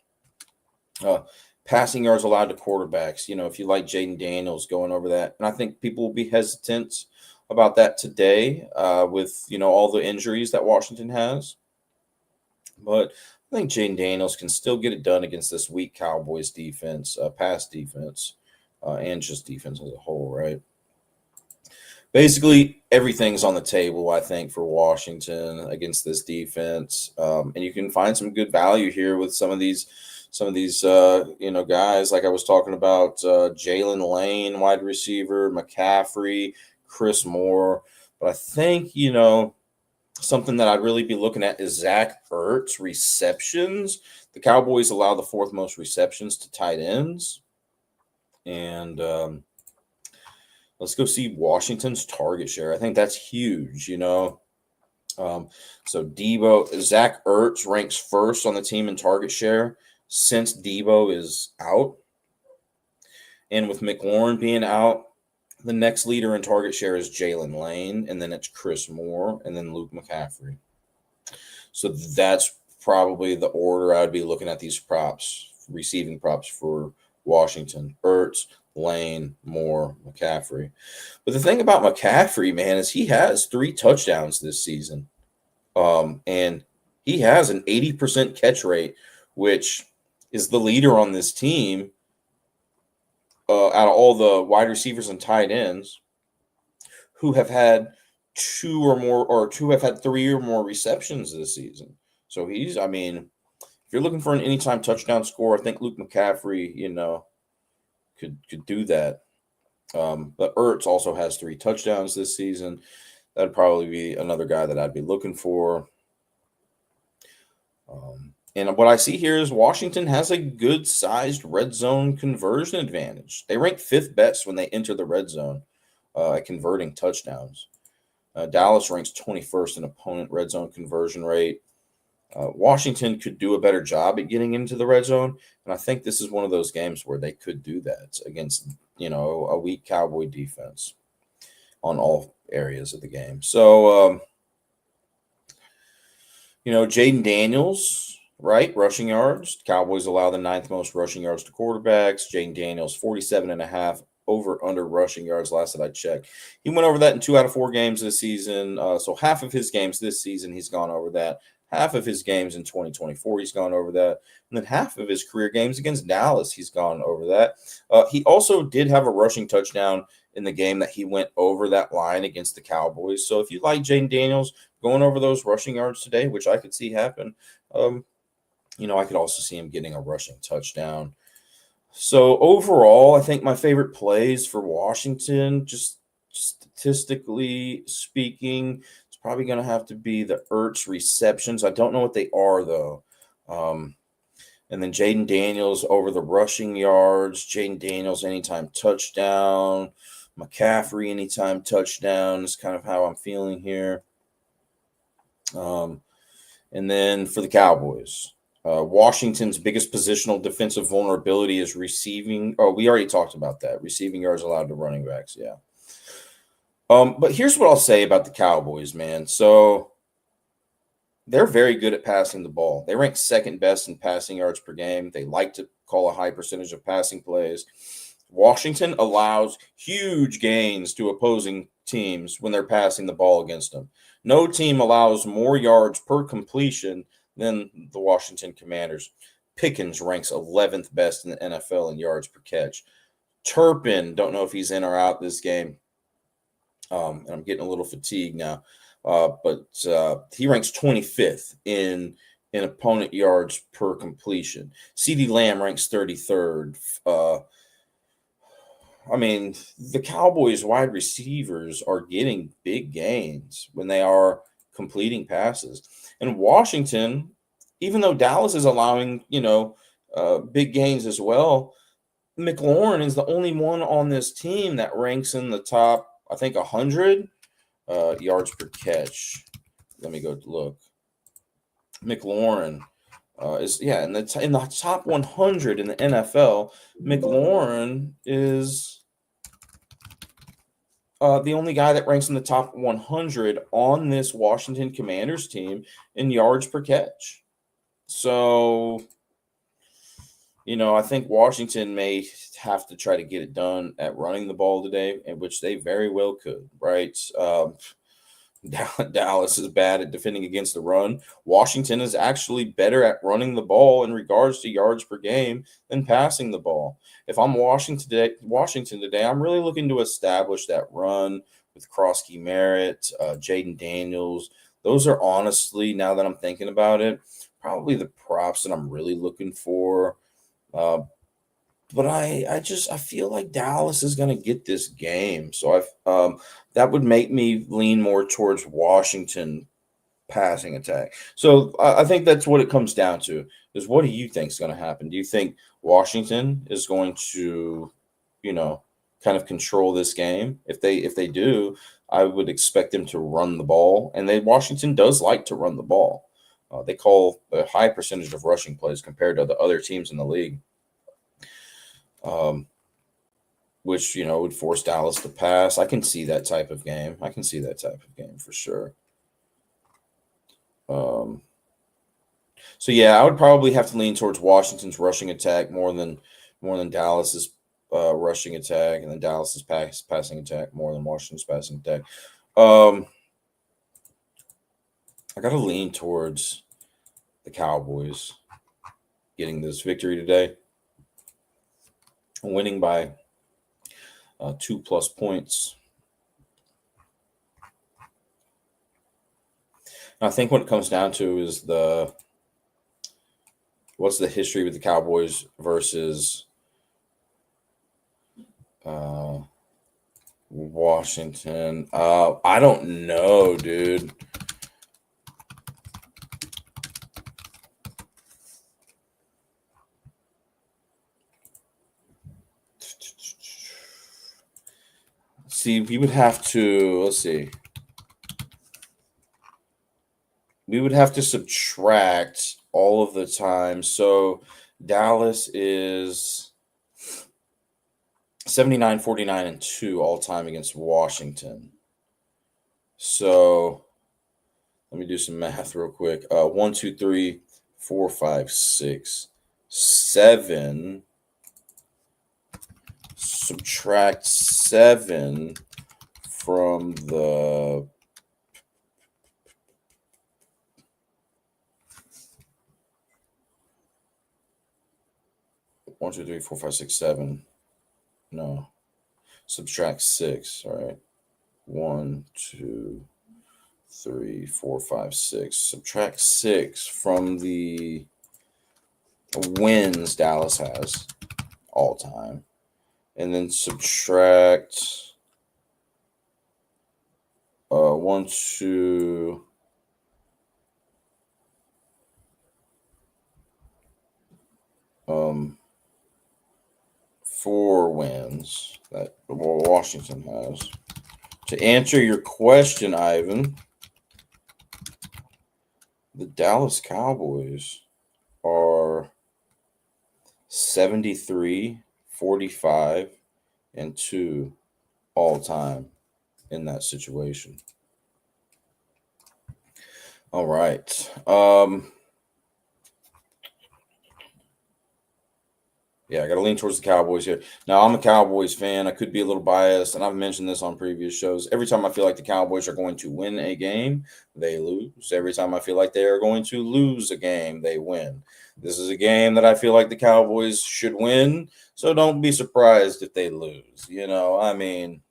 Passing yards allowed to quarterbacks. If you like Jaden Daniels going over that, and I think people will be hesitant about that today with, all the injuries that Washington has. But I think Jaden Daniels can still get it done against this weak Cowboys defense, pass defense, and just defense as a whole, right? Basically, everything's on the table, I think, for Washington against this defense. And you can find some good value here with some of these guys, like I was talking about, Jalen Lane, wide receiver, McCaffrey, Chris Moore. But I think, something that I'd really be looking at is Zach Ertz receptions. The Cowboys allow the 4th most receptions to tight ends. And let's go see Washington's target share. I think that's huge, So Zach Ertz ranks 1st on the team in target share since Debo is out. And with McLaurin being out, the next leader in target share is Jalen Lane, and then it's Chris Moore, and then Luke McCaffrey. So that's probably the order I would be looking at these props, receiving props for Washington: Ertz, Lane, Moore, McCaffrey. But the thing about McCaffrey, man, is he has 3 touchdowns this season. And he has an 80% catch rate, which is the leader on this team. Out of all the wide receivers and tight ends who have had 2 or more, or who have had 3 or more receptions this season. So if you're looking for an anytime touchdown score, I think Luke McCaffrey, could do that. But Ertz also has 3 touchdowns this season. That'd probably be another guy that I'd be looking for. And what I see here is Washington has a good-sized red zone conversion advantage. They rank 5th best when they enter the red zone at converting touchdowns. Dallas ranks 21st in opponent red zone conversion rate. Washington could do a better job at getting into the red zone, and I think this is one of those games where they could do that against, a weak Cowboy defense on all areas of the game. So, Jaden Daniels, right? Rushing yards. Cowboys allow the 9th most rushing yards to quarterbacks. Jaden Daniels, 47.5 over under rushing yards last that I checked. He went over that in 2 out of 4 games this season. So half of his games this season, he's gone over that. Half of his games in 2024, he's gone over that. And then half of his career games against Dallas, he's gone over that. He also did have a rushing touchdown in the game that he went over that line against the Cowboys. So if you like Jaden Daniels going over those rushing yards today, which I could see happen, I could also see him getting a rushing touchdown. So overall, I think my favorite plays for Washington, just statistically speaking, it's probably going to have to be the Ertz receptions. I don't know what they are, though. And then Jaden Daniels over the rushing yards. Jaden Daniels anytime touchdown. McCaffrey anytime touchdown is kind of how I'm feeling here. And then for the Cowboys, Washington's biggest positional defensive vulnerability is receiving. Oh, we already talked about that. Receiving yards allowed to running backs. Yeah. But here's what I'll say about the Cowboys, man. So they're very good at passing the ball. They rank 2nd best in passing yards per game. They like to call a high percentage of passing plays. Washington allows huge gains to opposing teams when they're passing the ball against them. No team allows more yards per completion than the Washington Commanders. Pickens ranks 11th best in the NFL in yards per catch. Turpin, don't know if he's in or out this game. And I'm getting a little fatigued now. But he ranks 25th in opponent yards per completion. CeeDee Lamb ranks 33rd. The Cowboys wide receivers are getting big gains when they are completing passes. And Washington, even though Dallas is allowing, big gains as well, McLaurin is the only one on this team that ranks in the top, I think, 100 yards per catch. Let me go look. McLaurin is in the top 100 in the NFL. McLaurin is the only guy that ranks in the top 100 on this Washington Commanders team in yards per catch. So, I think Washington may have to try to get it done at running the ball today, in which they very well could, right? Dallas is bad at defending against the run. Washington is actually better at running the ball in regards to yards per game than passing the ball. If I'm Washington today, I'm really looking to establish that run with Krosky Merritt, Jaden Daniels. Those are honestly, now that I'm thinking about it, probably the props that I'm really looking for. But I feel like Dallas is going to get this game. So that would make me lean more towards Washington passing attack. So I think that's what it comes down to, is what do you think is going to happen? Do you think Washington is going to, kind of control this game? If they do, I would expect them to run the ball. And Washington does like to run the ball. They call a high percentage of rushing plays compared to the other teams in the league. Which, would force Dallas to pass. I can see that type of game. For sure. So yeah, I would probably have to lean towards Washington's rushing attack more than Dallas's rushing attack, and then Dallas's passing attack more than Washington's passing attack. I got to lean towards the Cowboys getting this victory today, winning by 2+ points. And I think what it comes down to is what's the history with the Cowboys versus Washington. I don't know, dude. See, we would have to, let's see. We would have to subtract all of the time. So Dallas is 79, 49, and 2 all time against Washington. So let me do some math real quick. 1, 2, 3, 4, 5, 6, 7. Subtract 7 from the 1, 2, 3, 4, 5, 6, 7. No. Subtract 6. All right. 1, 2, 3, 4, 5, 6. Subtract 6 from the wins Dallas has all time. And then subtract 1, 2, 4 wins that Washington has. To answer your question, Ivan, the Dallas Cowboys are 73, 45, and 2 all time in that situation. All right. Yeah, I got to lean towards the Cowboys here. Now, I'm a Cowboys fan. I could be a little biased, and I've mentioned this on previous shows. Every time I feel like the Cowboys are going to win a game, they lose. Every time I feel like they are going to lose a game, they win. This is a game that I feel like the Cowboys should win, so don't be surprised if they lose. I mean,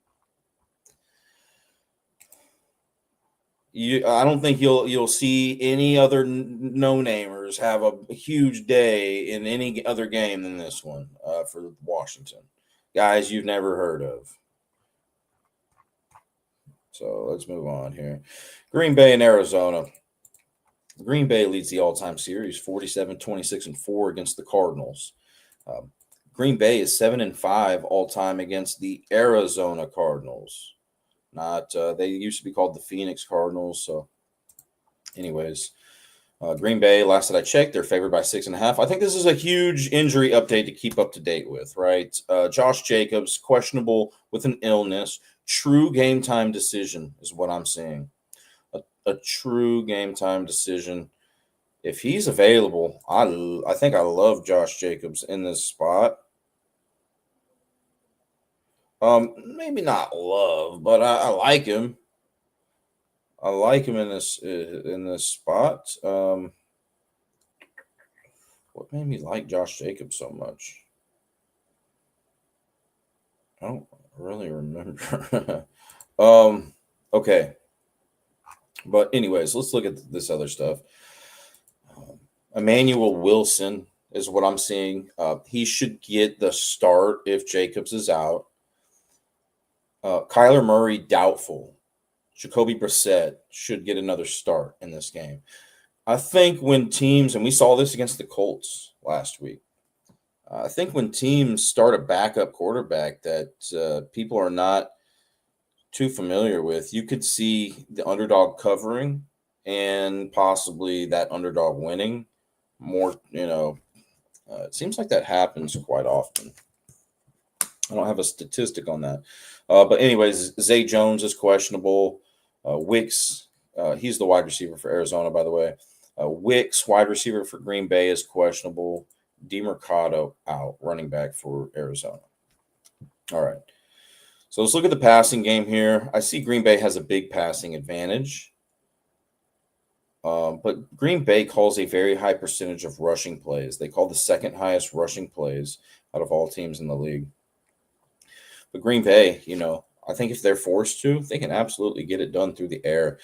I don't think you'll see any other no-namers have a huge day in any other game than this one for Washington. Guys you've never heard of. So let's move on here. Green Bay and Arizona. Green Bay leads the all-time series 47, 26, and 4 against the Cardinals. Green Bay is 7-5 all-time against the Arizona Cardinals. They used to be called the Phoenix Cardinals. So, anyways, Green Bay, last that I checked, they're favored by 6.5. I think this is a huge injury update to keep up to date with, right? Josh Jacobs, questionable with an illness. True game time decision is what I'm seeing. A true game time decision. If he's available, I think I love Josh Jacobs in this spot. Maybe not love, but I like him. I like him in this spot. What made me like Josh Jacobs so much? I don't really remember. Okay. But anyways, let's look at this other stuff. Emmanuel Wilson is what I'm seeing. He should get the start if Jacobs is out. Kyler Murray, doubtful. Jacoby Brissett should get another start in this game. I think when teams, and we saw this against the Colts last week, I think when teams start a backup quarterback that people are not too familiar with, you could see the underdog covering and possibly that underdog winning more. It seems like that happens quite often. I don't have a statistic on that. But anyways, Zay Jones is questionable. Wicks, he's the wide receiver for Arizona, by the way. Wicks, wide receiver for Green Bay, is questionable. DeMercado out, running back for Arizona. All right. So let's look at the passing game here. I see Green Bay has a big passing advantage. But Green Bay calls a very high percentage of rushing plays. They call the second highest rushing plays out of all teams in the league. But Green Bay, I think if they're forced to, they can absolutely get it done through the air.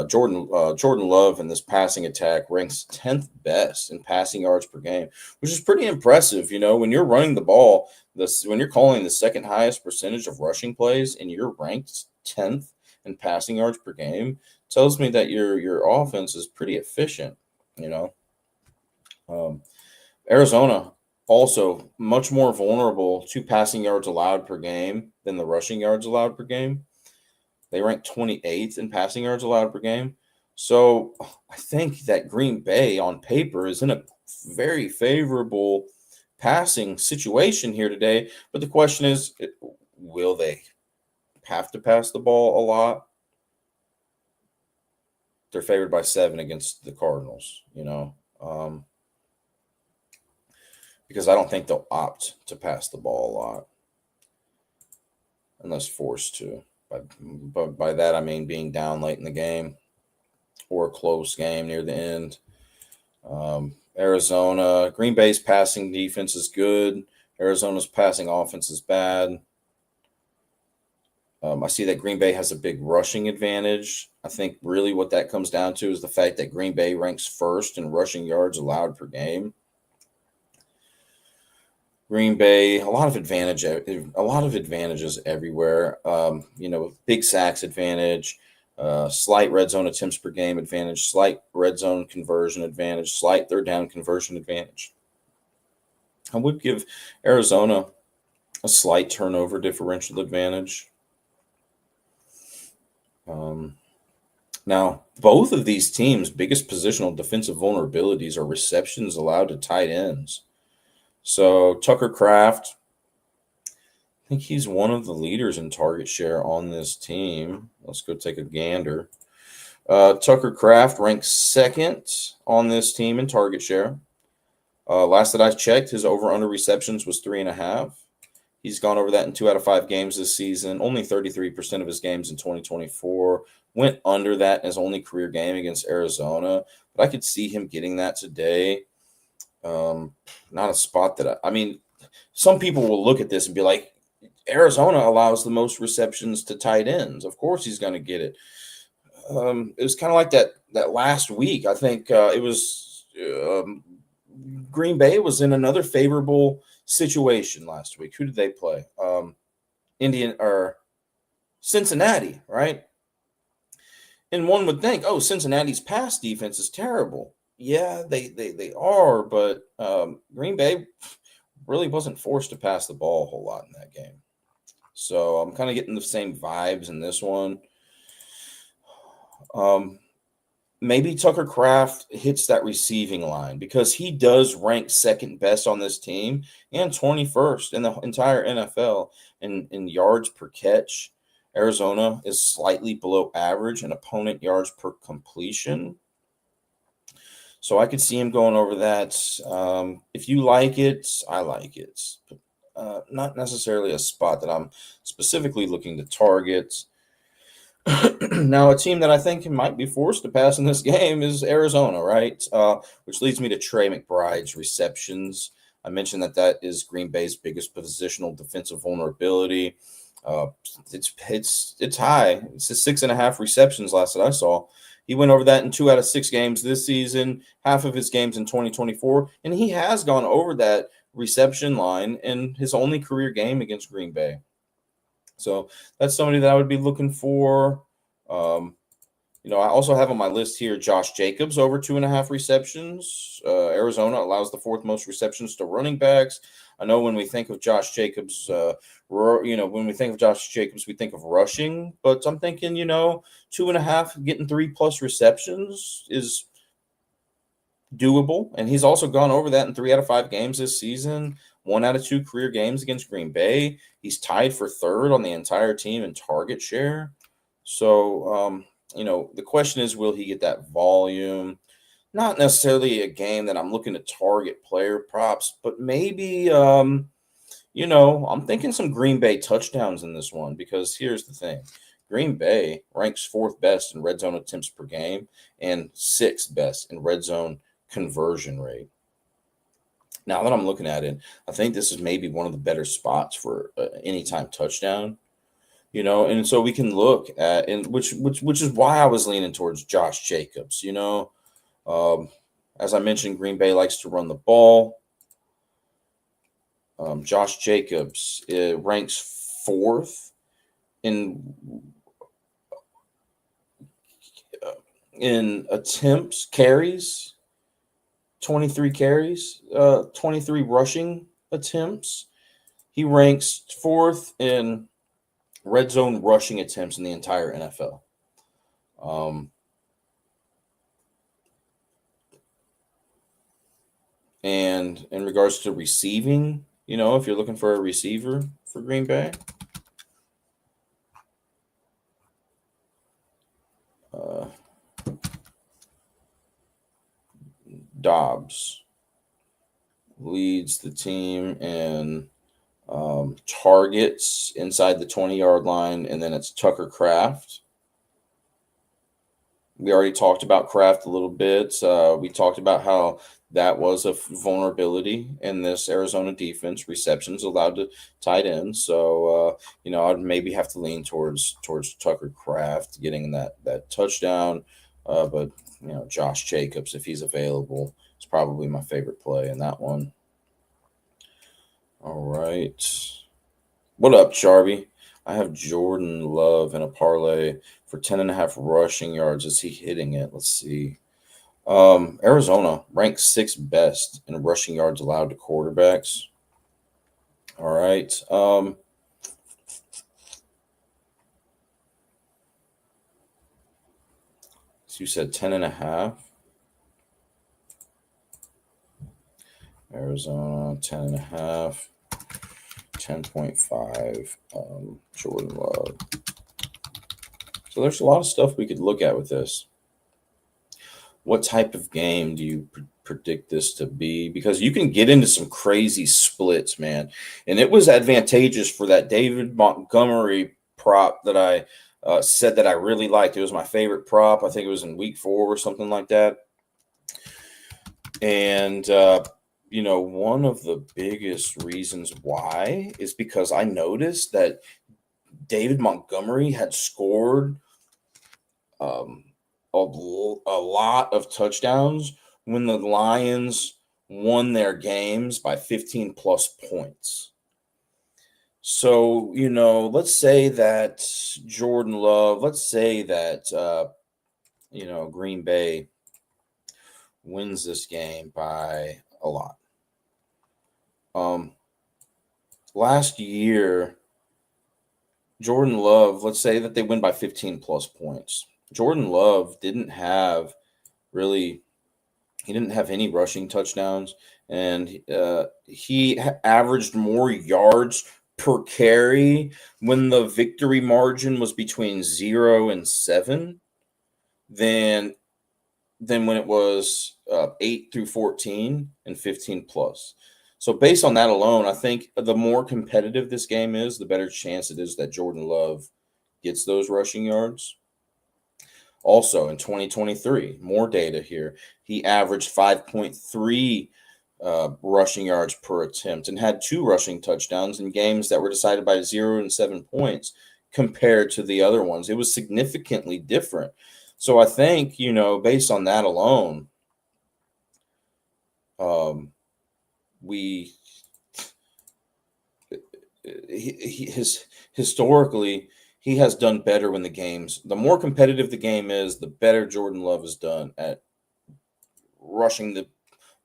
Jordan Love in this passing attack ranks 10th best in passing yards per game, which is pretty impressive. When you're running the ball, when you're calling the second highest percentage of rushing plays and you're ranked 10th in passing yards per game, tells me that your offense is pretty efficient. You know, um, Arizona also much more vulnerable to passing yards allowed per game than the rushing yards allowed per game. They rank 28th in passing yards allowed per game. So I think that Green Bay on paper is in a very favorable passing situation here today. But the question is, will they have to pass the ball a lot? They're favored by 7 against the Cardinals, because I don't think they'll opt to pass the ball a lot unless forced to. But by that, I mean being down late in the game or a close game near the end. Arizona, Green Bay's passing defense is good. Arizona's passing offense is bad. I see that Green Bay has a big rushing advantage. I think really what that comes down to is the fact that Green Bay ranks first in rushing yards allowed per game. Green Bay, a lot of advantages everywhere. Big sacks advantage, slight red zone attempts per game advantage, slight red zone conversion advantage, slight third down conversion advantage. I would give Arizona a slight turnover differential advantage. Now, both of these teams' biggest positional defensive vulnerabilities are receptions allowed to tight ends. So Tucker Kraft, I think he's one of the leaders in target share on this team. Let's go take a gander. Tucker Kraft ranks second on this team in target share. Last that I checked, his over-under receptions was 3.5. He's gone over that in 2 out of 5 games this season. Only 33% of his games in 2024 went under that in his only career game against Arizona. But I could see him getting that today. Not a spot that some people will look at this and be like, Arizona allows the most receptions to tight ends. Of course he's going to get it. It was kind of like that last week. I think it was Green Bay was in another favorable situation last week. Who did they play? Cincinnati, right? And one would think, Cincinnati's pass defense is terrible. Yeah, they are, but Green Bay really wasn't forced to pass the ball a whole lot in that game. So I'm kind of getting the same vibes in this one. Maybe Tucker Kraft hits that receiving line because he does rank second best on this team and 21st in the entire NFL in yards per catch. Arizona is slightly below average in opponent yards per completion. So I could see him going over that. If you like it, I like it. Not necessarily a spot that I'm specifically looking to target. Now, a team that I think might be forced to pass in this game is Arizona, right? Which leads me to Trey McBride's receptions. I mentioned that is Green Bay's biggest positional defensive vulnerability. It's high. It's 6.5 receptions last that I saw. He went over that in 2 out of 6 games this season, half of his games in 2024, and he has gone over that reception line in his only career game against Green Bay. So that's somebody that I would be looking for. I also have on my list here Josh Jacobs over 2.5 receptions. Arizona allows the 4th most receptions to running backs. I know when we think of Josh Jacobs, we think of rushing, but I'm thinking, 2.5 getting 3+ receptions is doable. And he's also gone over that in 3 out of 5 games this season, 1 out of 2 career games against Green Bay. He's tied for 3rd on the entire team in target share. So, the question is, will he get that volume? Not necessarily a game that I'm looking to target player props, but maybe, I'm thinking some Green Bay touchdowns in this one because here's the thing. Green Bay ranks 4th best in red zone attempts per game and 6th best in red zone conversion rate. Now that I'm looking at it, I think this is maybe one of the better spots for anytime touchdown. And so we can look at, and which is why I was leaning towards Josh Jacobs. As I mentioned, Green Bay likes to run the ball. Josh Jacobs ranks fourth in attempts, carries, 23 carries, 23 rushing attempts. He ranks fourth in red zone rushing attempts in the entire NFL. And in regards to receiving, if you're looking for a receiver for Green Bay, Dobbs leads the team in targets inside the 20-yard line, and then it's Tucker Kraft. We already talked about Kraft a little bit. We talked about how that was a vulnerability in this Arizona defense. Receptions allowed to tight ends. So, I'd maybe have to lean towards Tucker Kraft getting that touchdown. But, Josh Jacobs, if he's available, is probably my favorite play in that one. All right. What up, Charby? I have Jordan Love in a parlay for 10.5 rushing yards. Is he hitting it? Let's see. Arizona ranks 6th best in rushing yards allowed to quarterbacks. All right. So you said 10.5. Arizona 10.5. 10.5. Jordan Love. So there's a lot of stuff we could look at with this. What type of game do you predict this to be? Because you can get into some crazy splits, man. And it was advantageous for that David Montgomery prop that I said that I really liked. It was my favorite prop. I think it was in week 4 or something like that. And, one of the biggest reasons why is because I noticed that David Montgomery had scored a lot of touchdowns when the Lions won their games by 15 plus points. So, let's say that Jordan Love, let's say that, Green Bay wins this game by a lot. Last year, Jordan Love, let's say that they win by 15 plus points. Jordan Love didn't have any rushing touchdowns, and he averaged more yards per carry when the victory margin was between 0 and 7 than when it was 8 through 14 and 15 plus. So based on that alone, I think the more competitive this game is, the better chance it is that Jordan Love gets those rushing yards. Also, in 2023, more data here, he averaged 5.3 rushing yards per attempt and had 2 rushing touchdowns in games that were decided by 0 and 7 points compared to the other ones. It was significantly different. So I think, based on that alone, historically, he has done better when the more competitive the game is, the better Jordan Love has done at rushing the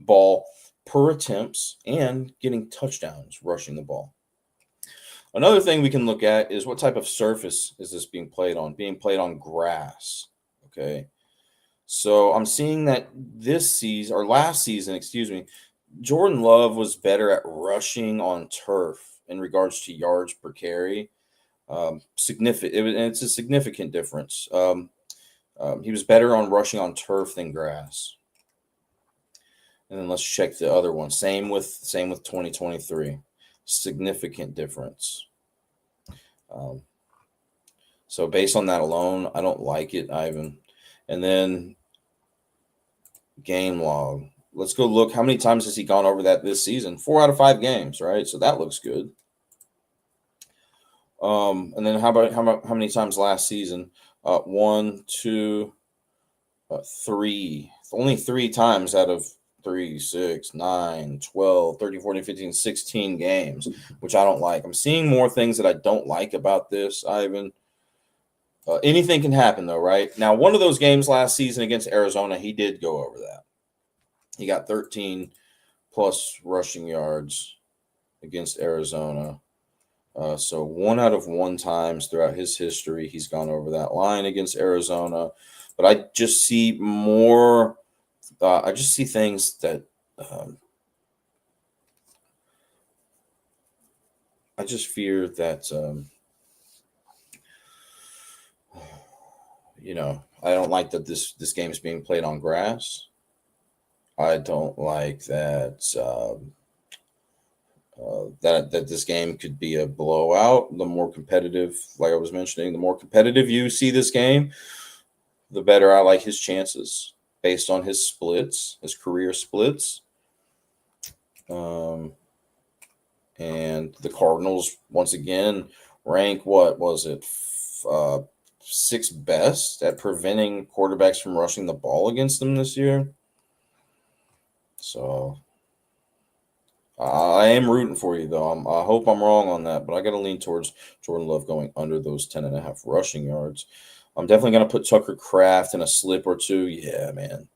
ball per attempts and getting touchdowns rushing the ball. Another thing we can look at is what type of surface is this being played on? Being played on grass. Okay. So I'm seeing that last season, Jordan Love was better at rushing on turf in regards to yards per carry. It's a significant difference. He was better on rushing on turf than grass. And then let's check the other one. Same with 2023. Significant difference. So based on that alone, I don't like it, Ivan. And then game log. Let's go look. How many times has he gone over that this season? 4 out of 5 games, right? So that looks good. And then how many times last season? 1, 2, 3. Only 3 times out of 3, 6, 9, 12, 13, 14, 15, 16 games, which I don't like. I'm seeing more things that I don't like about this, Ivan. Anything can happen, though, right? Now, one of those games last season against Arizona, he did go over that. He got 13 plus rushing yards against Arizona. So 1 out of 1 times throughout his history, he's gone over that line against Arizona. But I just see more. I just see things that I just fear that I don't like that this game is being played on grass. I don't like that that this game could be a blowout. The more competitive, like I was mentioning, the more competitive you see this game, the better I like his chances based on his splits, his career splits. And the Cardinals, once again, rank, what was it, 6th best at preventing quarterbacks from rushing the ball against them this year. So I am rooting for you, though. I hope I'm wrong on that, but I got to lean towards Jordan Love going under those 10.5 rushing yards. I'm definitely going to put Tucker Kraft in a slip or two. Yeah, man.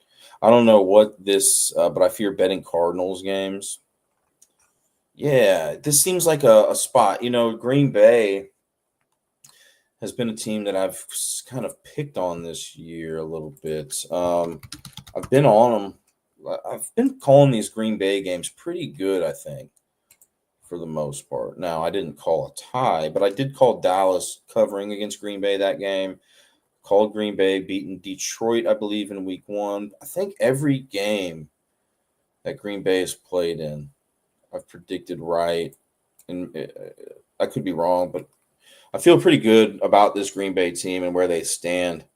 I don't know what this, but I fear betting Cardinals games. Yeah, this seems like a spot. Green Bay has been a team that I've kind of picked on this year a little bit. I've been on them. I've been calling these Green Bay games pretty good, I think, for the most part. Now, I didn't call a tie, but I did call Dallas covering against Green Bay that game. Called Green Bay beating Detroit, I believe, in week 1. I think every game that Green Bay has played in, I've predicted right. And I could be wrong, but I feel pretty good about this Green Bay team and where they stand.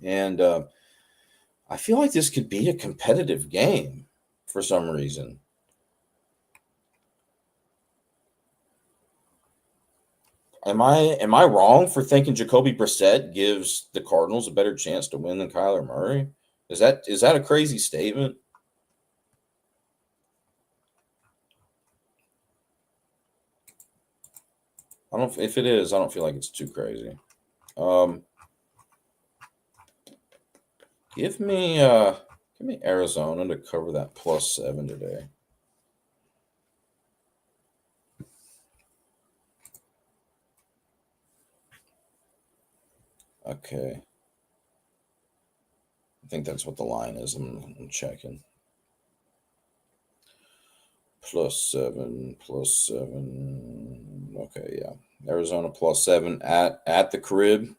And I feel like this could be a competitive game for some reason. Am I wrong for thinking Jacoby Brissett gives the Cardinals a better chance to win than Kyler Murray? Is that a crazy statement? If it is, I don't feel like it's too crazy. Give me Arizona to cover that +7 today. Okay. I think that's what the line is. I'm checking. +7, +7. Okay, yeah. Arizona +7 at the crib.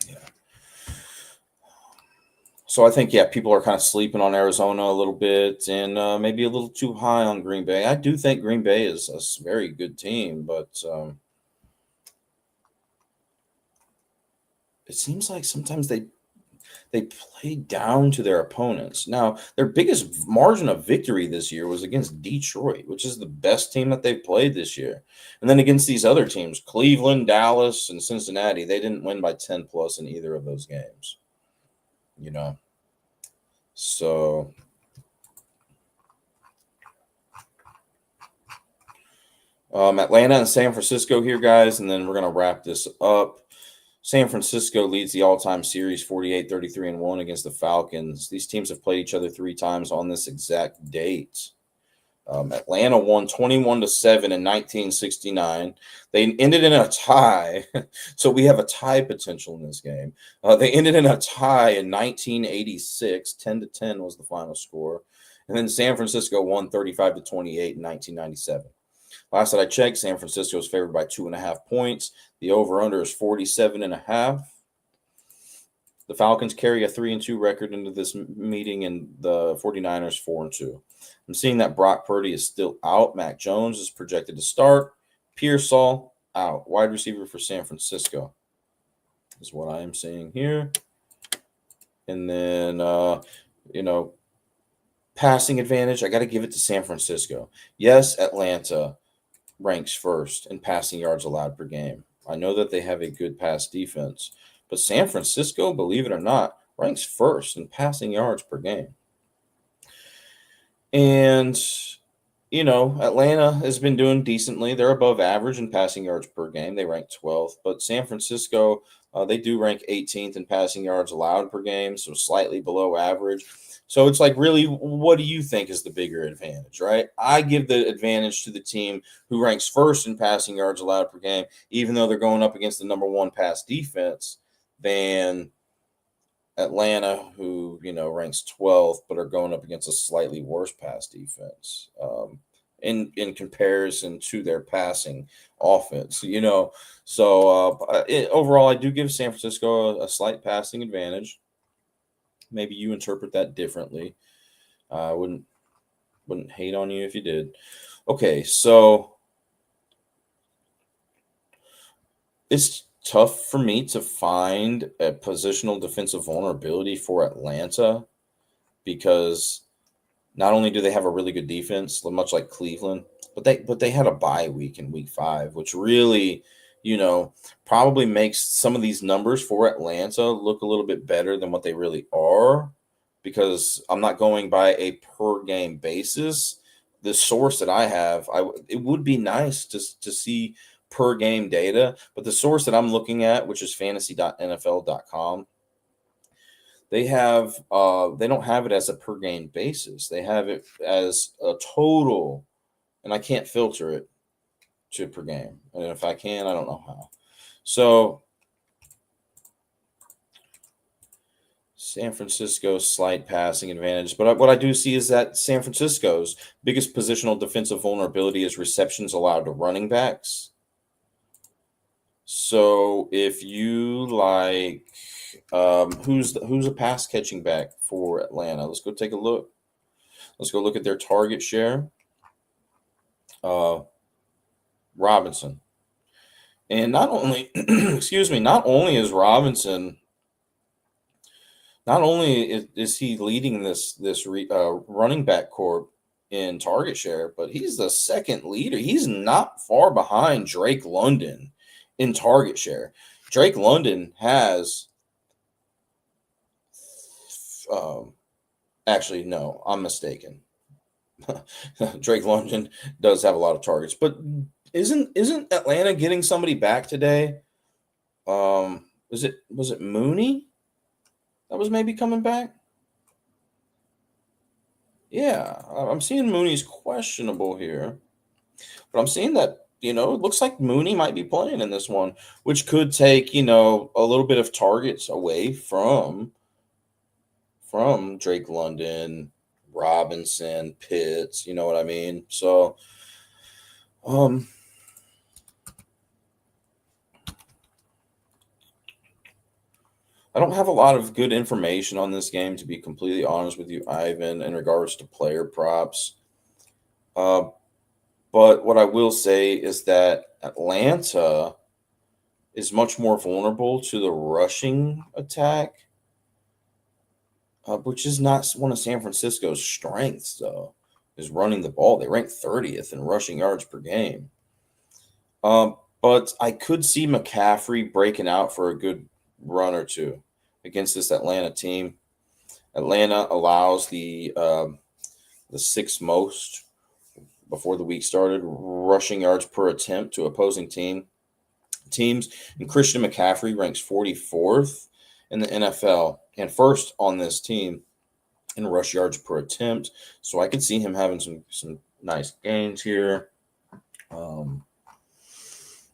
Yeah. So I think, people are kind of sleeping on Arizona a little bit and maybe a little too high on Green Bay. I do think Green Bay is a very good team, but it seems like sometimes they play down to their opponents. Now, their biggest margin of victory this year was against Detroit, which is the best team that they've played this year. And then against these other teams, Cleveland, Dallas, and Cincinnati, they didn't win by 10 plus in either of those games. So Atlanta and San Francisco here, guys, and then we're going to wrap this up. San Francisco leads the all-time series 48, 33, and 1 against the Falcons. These teams have played each other 3 times on this exact date. Atlanta won 21-7 in 1969. They ended in a tie, so we have a tie potential in this game. They ended in a tie in 1986. 10-10 was the final score. And then San Francisco won 35-28 in 1997. Last that I checked, San Francisco is favored by 2.5 points. The over-under is 47.5. The Falcons carry a 3-2 record into this meeting, and the 49ers 4-2. I'm seeing that Brock Purdy is still out. Mac Jones is projected to start. Pearsall out. Wide receiver for San Francisco is what I am seeing here. And then, passing advantage, I got to give it to San Francisco. Yes, Atlanta ranks first in passing yards allowed per game. I know that they have a good pass defense, but San Francisco, believe it or not, ranks first in passing yards per game. And, Atlanta has been doing decently. They're above average in passing yards per game. They rank 12th. But San Francisco, they do rank 18th in passing yards allowed per game, so slightly below average. So it's like, really, what do you think is the bigger advantage, right? I give the advantage to the team who ranks first in passing yards allowed per game, even though they're going up against the number one pass defense, than Atlanta, who ranks 12th, but are going up against a slightly worse pass defense in comparison to their passing offense. So overall, I do give San Francisco a slight passing advantage. Maybe you interpret that differently. I wouldn't hate on you if you did. Okay, so it's tough for me to find a positional defensive vulnerability for Atlanta because not only do they have a really good defense, much like Cleveland, but they had a bye week in week 5, which really, probably makes some of these numbers for Atlanta look a little bit better than what they really are, because I'm not going by a per game basis. The source that I have, it would be nice to see per game data, but the source that I'm looking at, which is fantasy.nfl.com, they don't have it as a per game basis. They have it as a total, and I can't filter it to per game. And if I can, I don't know how. So San Francisco's slight passing advantage, but what I do see is that San Francisco's biggest positional defensive vulnerability is receptions allowed to running backs. So if you like, who's a pass catching back for Atlanta? Let's go take a look. Let's go look at their target share. Robinson, and not only, not only is Robinson, not only is he leading this running back corps in target share, but he's the second leader. He's not far behind Drake London in target share. Drake London has, actually, no, I'm mistaken. Drake London does have a lot of targets, but isn't Atlanta getting somebody back today? Was it Mooney that was maybe coming back? Yeah, I'm seeing Mooney's questionable here, but I'm seeing that it looks like Mooney might be playing in this one, which could take a little bit of targets away from Drake London, Robinson, Pitts. You know what I mean? So, I don't have a lot of good information on this game, to be completely honest with you, Ivan, in regards to player props. But what I will say is that Atlanta is much more vulnerable to the rushing attack, which is not one of San Francisco's strengths, though, is running the ball. They rank 30th in rushing yards per game. But I could see McCaffrey breaking out for a good run or two against this Atlanta team. Atlanta allows the 6th most before the week started rushing yards per attempt to opposing teams, and Christian McCaffrey ranks 44th in the NFL and first on this team in rush yards per attempt. So I could see him having some nice gains here.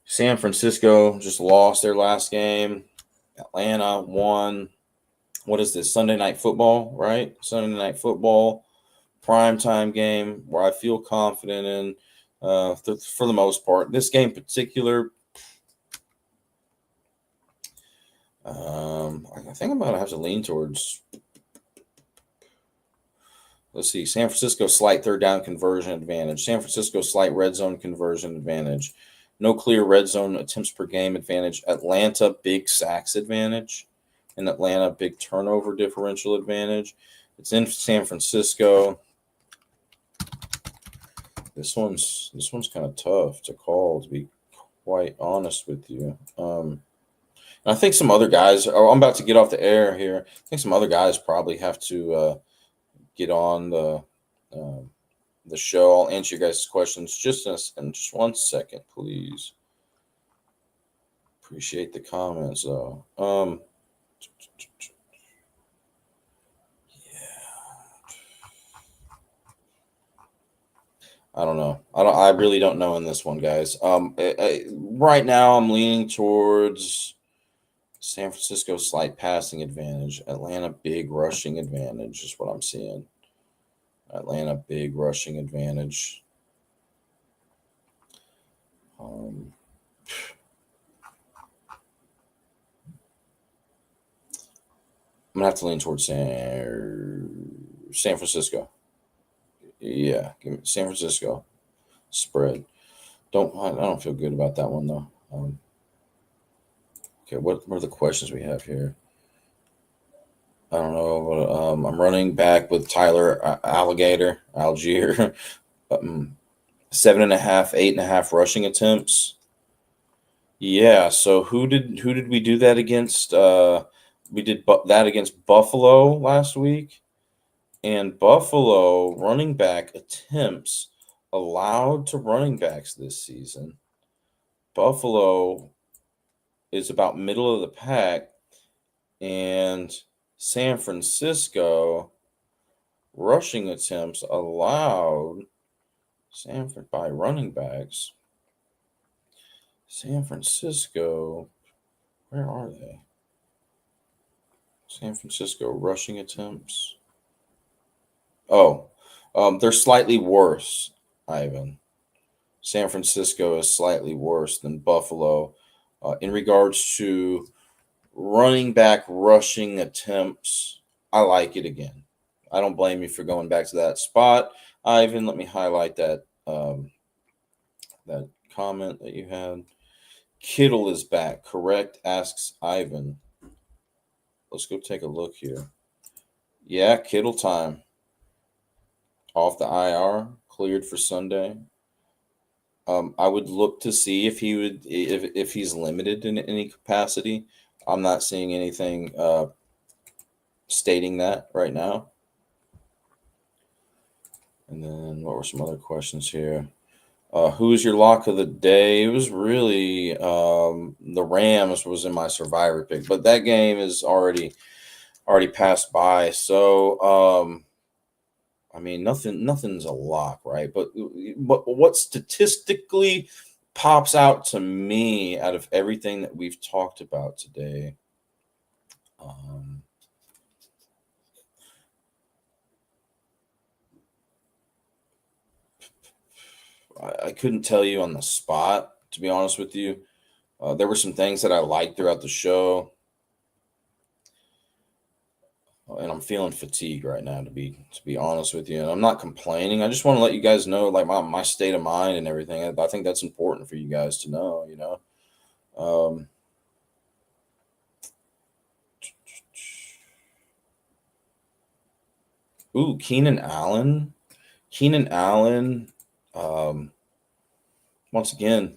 San Francisco just lost their last game. Atlanta won. What is this? Sunday Night Football, right? Sunday Night Football, primetime game where I feel confident in for the most part. This game in particular, I think I'm going to have to lean towards, let's see, San Francisco slight third down conversion advantage. San Francisco slight red zone conversion advantage. No clear red zone attempts per game advantage. Atlanta big sacks advantage. And Atlanta big turnover differential advantage. It's in San Francisco. This one's kind of tough to call, to be quite honest with you. I think some other guys. Oh, I'm about to get off the air here. I think some other guys probably have to get on the show. I'll answer you guys' questions in just 1 second, please. Appreciate the comments though. I don't know. I really don't know in this one, guys. Right now I'm leaning towards San Francisco slight passing advantage. Atlanta big rushing advantage is what I'm seeing. Atlanta big rushing advantage. I'm gonna have to lean towards San Francisco. Yeah, give me San Francisco spread. I don't feel good about that one though. Okay, what are the questions we have here? I don't know. I'm running back with Tyler Algier. 7.5, 8.5 rushing attempts. Yeah. So who did we do that against? We did that against Buffalo last week, and Buffalo running back attempts allowed to running backs this season. Buffalo is about middle of the pack, and San Francisco rushing attempts allowed Sanford by running backs. San Francisco, where are they? San Francisco rushing attempts. Oh, they're slightly worse, Ivan. San Francisco is slightly worse than Buffalo in regards to running back rushing attempts. I like it again. I don't blame you for going back to that spot, Ivan. Let me highlight that that comment that you had. Kittle is back, correct? Asks Ivan. Let's go take a look here. Yeah, Kittle time. Off the IR, cleared for Sunday. I would look to see if if he's limited in any capacity. I'm not seeing anything stating that right now. And then what were some other questions here? Who is your lock of the day? It was really the Rams was in my survivor pick, but that game is already passed by. So I mean, nothing's a lock, right? But what statistically pops out to me out of everything that we've talked about today, I couldn't tell you on the spot, to be honest with you. There were some things that I liked throughout the show, and I'm feeling fatigued right now, to be honest with you. And I'm not complaining. I just want to let you guys know, like my state of mind and everything. I think that's important for you guys to know. You know. Ooh, Keenan Allen. Keenan Allen. Once again,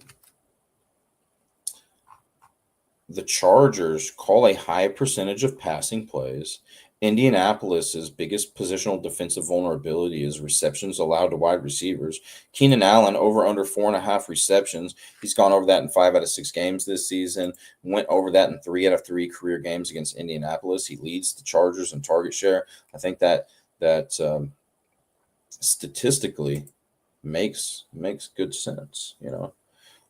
the Chargers call a high percentage of passing plays. Indianapolis's biggest positional defensive vulnerability is receptions allowed to wide receivers. Keenan Allen over under 4.5 receptions. He's gone over that in 5 out of 6 games this season. Went over that in 3 out of 3 career games against Indianapolis. He leads the Chargers in target share. I think that statistically makes good sense. You know.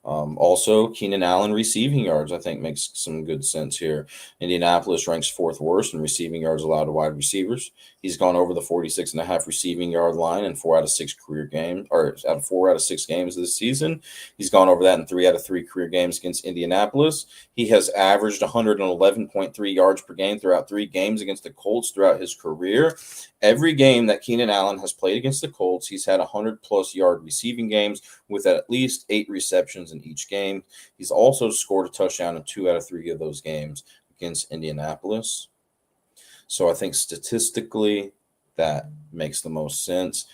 Also, Keenan Allen receiving yards, I think, makes some good sense here. Indianapolis ranks 4th worst in receiving yards allowed to wide receivers. He's gone over the 46.5 receiving yard line in 4 out of 6 career games, or out of 4 out of 6 games this season. He's gone over that in 3 out of 3 career games against Indianapolis. He has averaged 111.3 yards per game throughout 3 games against the Colts throughout his career. Every game that Keenan Allen has played against the Colts, he's had 100-plus yard receiving games with at least 8 receptions in each game. He's also scored a touchdown in 2 out of 3 of those games against Indianapolis. So I think statistically that makes the most sense.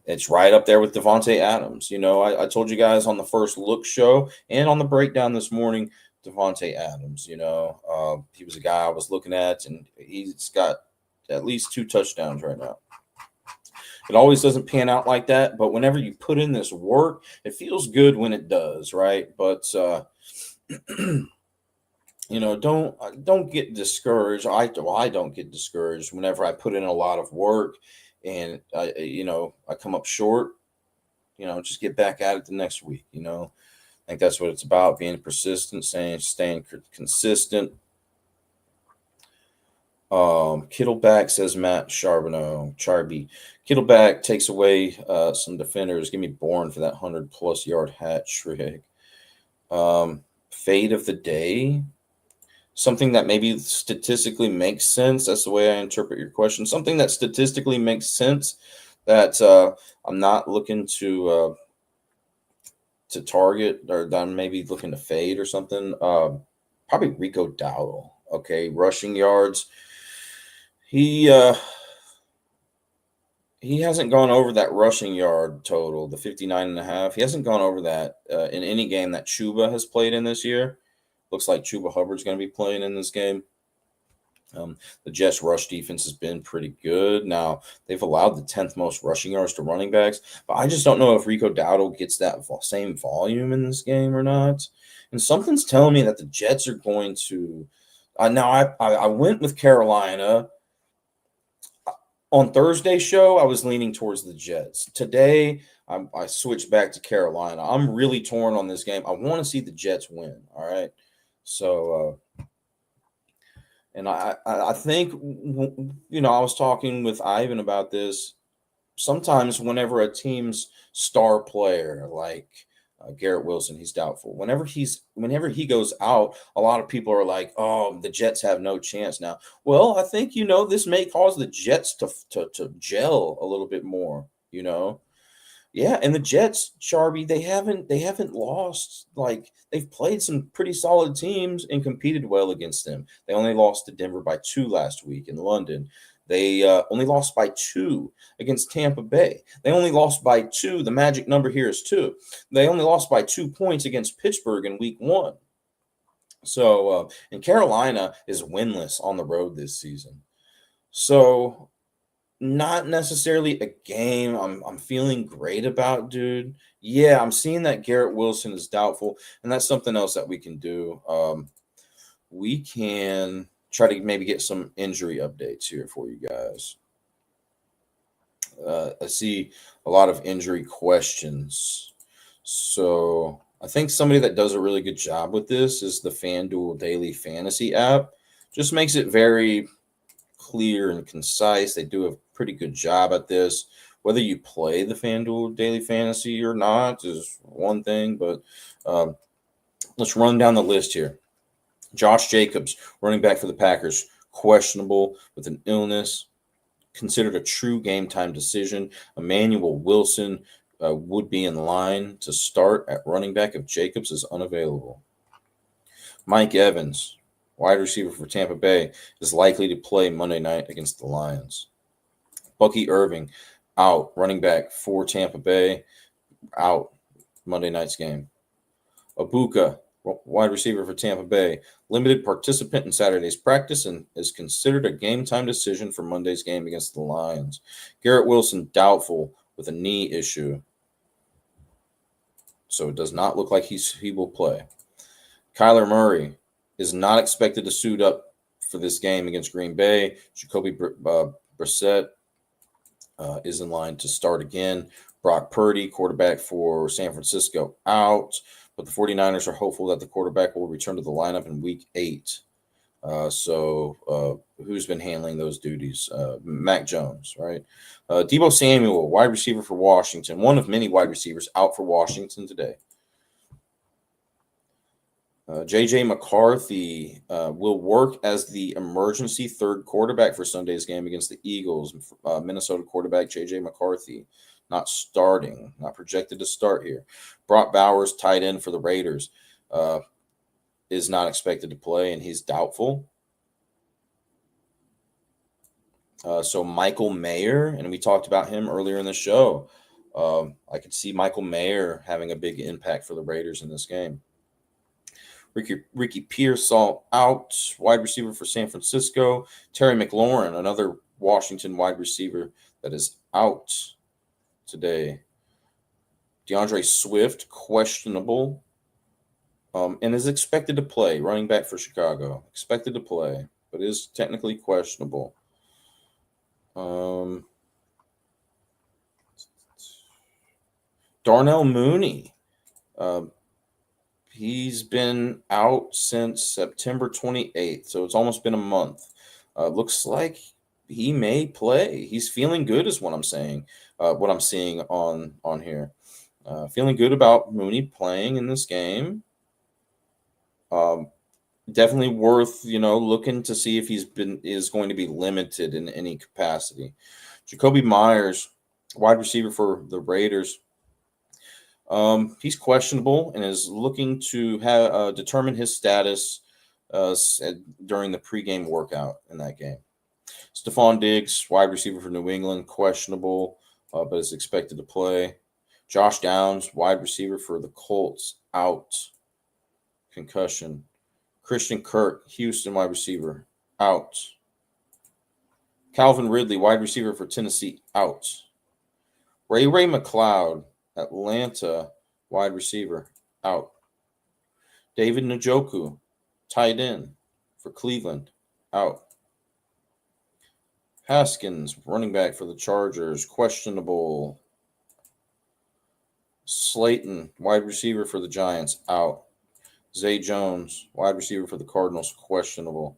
It's right up there with Devontae Adams. I told you guys on the first look show and on the breakdown this morning, Devontae Adams. He was a guy I was looking at, and he's got at least 2 touchdowns right now. It always doesn't pan out like that, but whenever you put in this work, it feels good when it does, right? But don't get discouraged. I don't get discouraged whenever I put in a lot of work and I come up short. Just get back at it the next week. I think that's what it's about: being persistent, staying consistent. Kittleback, says Matt Charbonneau. Charby. Kittleback takes away some defenders. Give me Bourne for that 100+ yard hat trick. Fade of the day. Something that maybe statistically makes sense. That's the way I interpret your question. Something that statistically makes sense that I'm not looking to target, or that I'm maybe looking to fade or something. Probably Rico Dowdle. Okay, rushing yards. He hasn't gone over that rushing yard total, the 59.5. He hasn't gone over that in any game that Chuba has played in this year. Looks like Chuba Hubbard's going to be playing in this game. The Jets' rush defense has been pretty good. Now, they've allowed the 10th most rushing yards to running backs, but I just don't know if Rico Dowdle gets that same volume in this game or not. And something's telling me that the Jets are going to now, I went with Carolina. On Thursday's show, I was leaning towards the Jets. Today, I switched back to Carolina. I'm really torn on this game. I want to see the Jets win, all right? So, and I think, I was talking with Ivan about this. Sometimes whenever a team's star player, like Garrett Wilson, he's doubtful. Whenever he goes out, a lot of people are like, "Oh, the Jets have no chance now." Well, I think this may cause the Jets to gel a little bit more. Yeah, and the Jets, Charby, they haven't lost. Like, they've played some pretty solid teams and competed well against them. They only lost to Denver by 2 last week in London. They only lost by 2 against Tampa Bay. They only lost by 2. The magic number here is 2. They only lost by 2 points against Pittsburgh in week 1. So, and Carolina is winless on the road this season. So, not necessarily a game I'm feeling great about, dude. Yeah, I'm seeing that Garrett Wilson is doubtful, and that's something else that we can do. We can try to maybe get some injury updates here for you guys. I see a lot of injury questions. So I think somebody that does a really good job with this is the FanDuel Daily Fantasy app. Just makes it very clear and concise. They do a pretty good job at this. Whether you play the FanDuel Daily Fantasy or not is one thing, but let's run down the list here. Josh Jacobs, running back for the Packers, questionable with an illness, considered a true game time decision. Emmanuel Wilson would be in line to start at running back if Jacobs is unavailable. Mike Evans, wide receiver for Tampa Bay, is likely to play Monday night against the Lions. Bucky Irving, out. Running back for Tampa Bay, out Monday night's game. Abuka, wide receiver for Tampa Bay, limited participant in Saturday's practice and is considered a game-time decision for Monday's game against the Lions. Garrett Wilson, doubtful with a knee issue, so it does not look like he will play. Kyler Murray is not expected to suit up for this game against Green Bay. Jacoby Brissett is in line to start again. Brock Purdy, quarterback for San Francisco, out. But the 49ers are hopeful that the quarterback will return to the lineup in week 8. So who's been handling those duties? Mac Jones, right? Deebo Samuel, wide receiver for Washington, one of many wide receivers out for Washington today. J.J. McCarthy will work as the emergency third quarterback for Sunday's game against the Eagles. Minnesota quarterback J.J. McCarthy not starting, not projected to start here. Brock Bowers, tight end for the Raiders, is not expected to play, and he's doubtful. So Michael Mayer, and we talked about him earlier in the show. I could see Michael Mayer having a big impact for the Raiders in this game. Ricky Pearsall out, wide receiver for San Francisco. Terry McLaurin, another Washington wide receiver that is out today. DeAndre Swift, questionable, and is expected to play. Running back for Chicago, expected to play, but is technically questionable. Darnell Mooney. He's been out since September 28th, so it's almost been a month. Looks like he may play. He's feeling good, is what I'm saying. What I'm seeing on here, feeling good about Mooney playing in this game. Definitely worth looking to see if is going to be limited in any capacity. Jacoby Myers, wide receiver for the Raiders. He's questionable and is looking to determine his status during the pregame workout in that game. Stephon Diggs, wide receiver for New England, questionable, but is expected to play. Josh Downs, wide receiver for the Colts, out. Concussion. Christian Kirk, Houston wide receiver, out. Calvin Ridley, wide receiver for Tennessee, out. Ray McLeod, Atlanta wide receiver, out. David Njoku, tight end for Cleveland, out. Haskins, running back for the Chargers, questionable. Slayton, wide receiver for the Giants, out. Zay Jones, wide receiver for the Cardinals, questionable.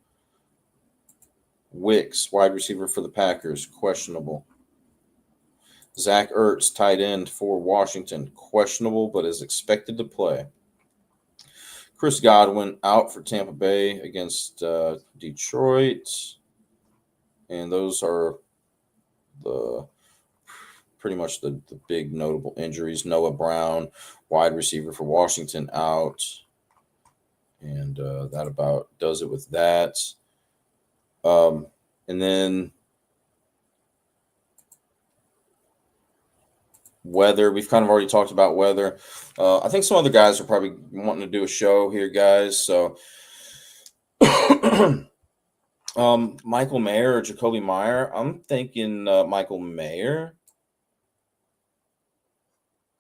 Wicks, wide receiver for the Packers, questionable. Zach Ertz, tight end for Washington, questionable, but is expected to play. Chris Godwin out for Tampa Bay against Detroit. And those are pretty much the big notable injuries. Noah Brown, wide receiver for Washington, out. And that about does it with that. And then weather. We've kind of already talked about weather. I think some other guys are probably wanting to do a show here, guys. So Michael Mayer or Jacoby Meyer. I'm thinking Michael Mayer.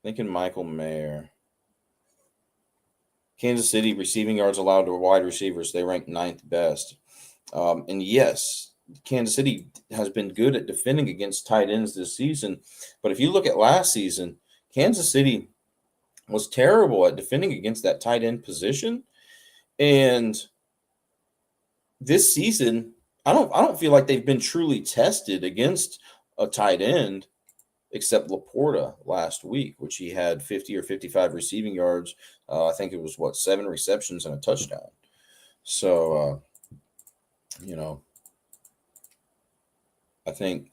Michael Mayer. Kansas City receiving yards allowed to wide receivers. They rank 9th best. And yes, Kansas City has been good at defending against tight ends this season. But if you look at last season, Kansas City was terrible at defending against that tight end position. And this season, I don't feel like they've been truly tested against a tight end, except Laporta last week, which he had 50 or 55 receiving yards. I think it was 7 receptions and a touchdown. So, I think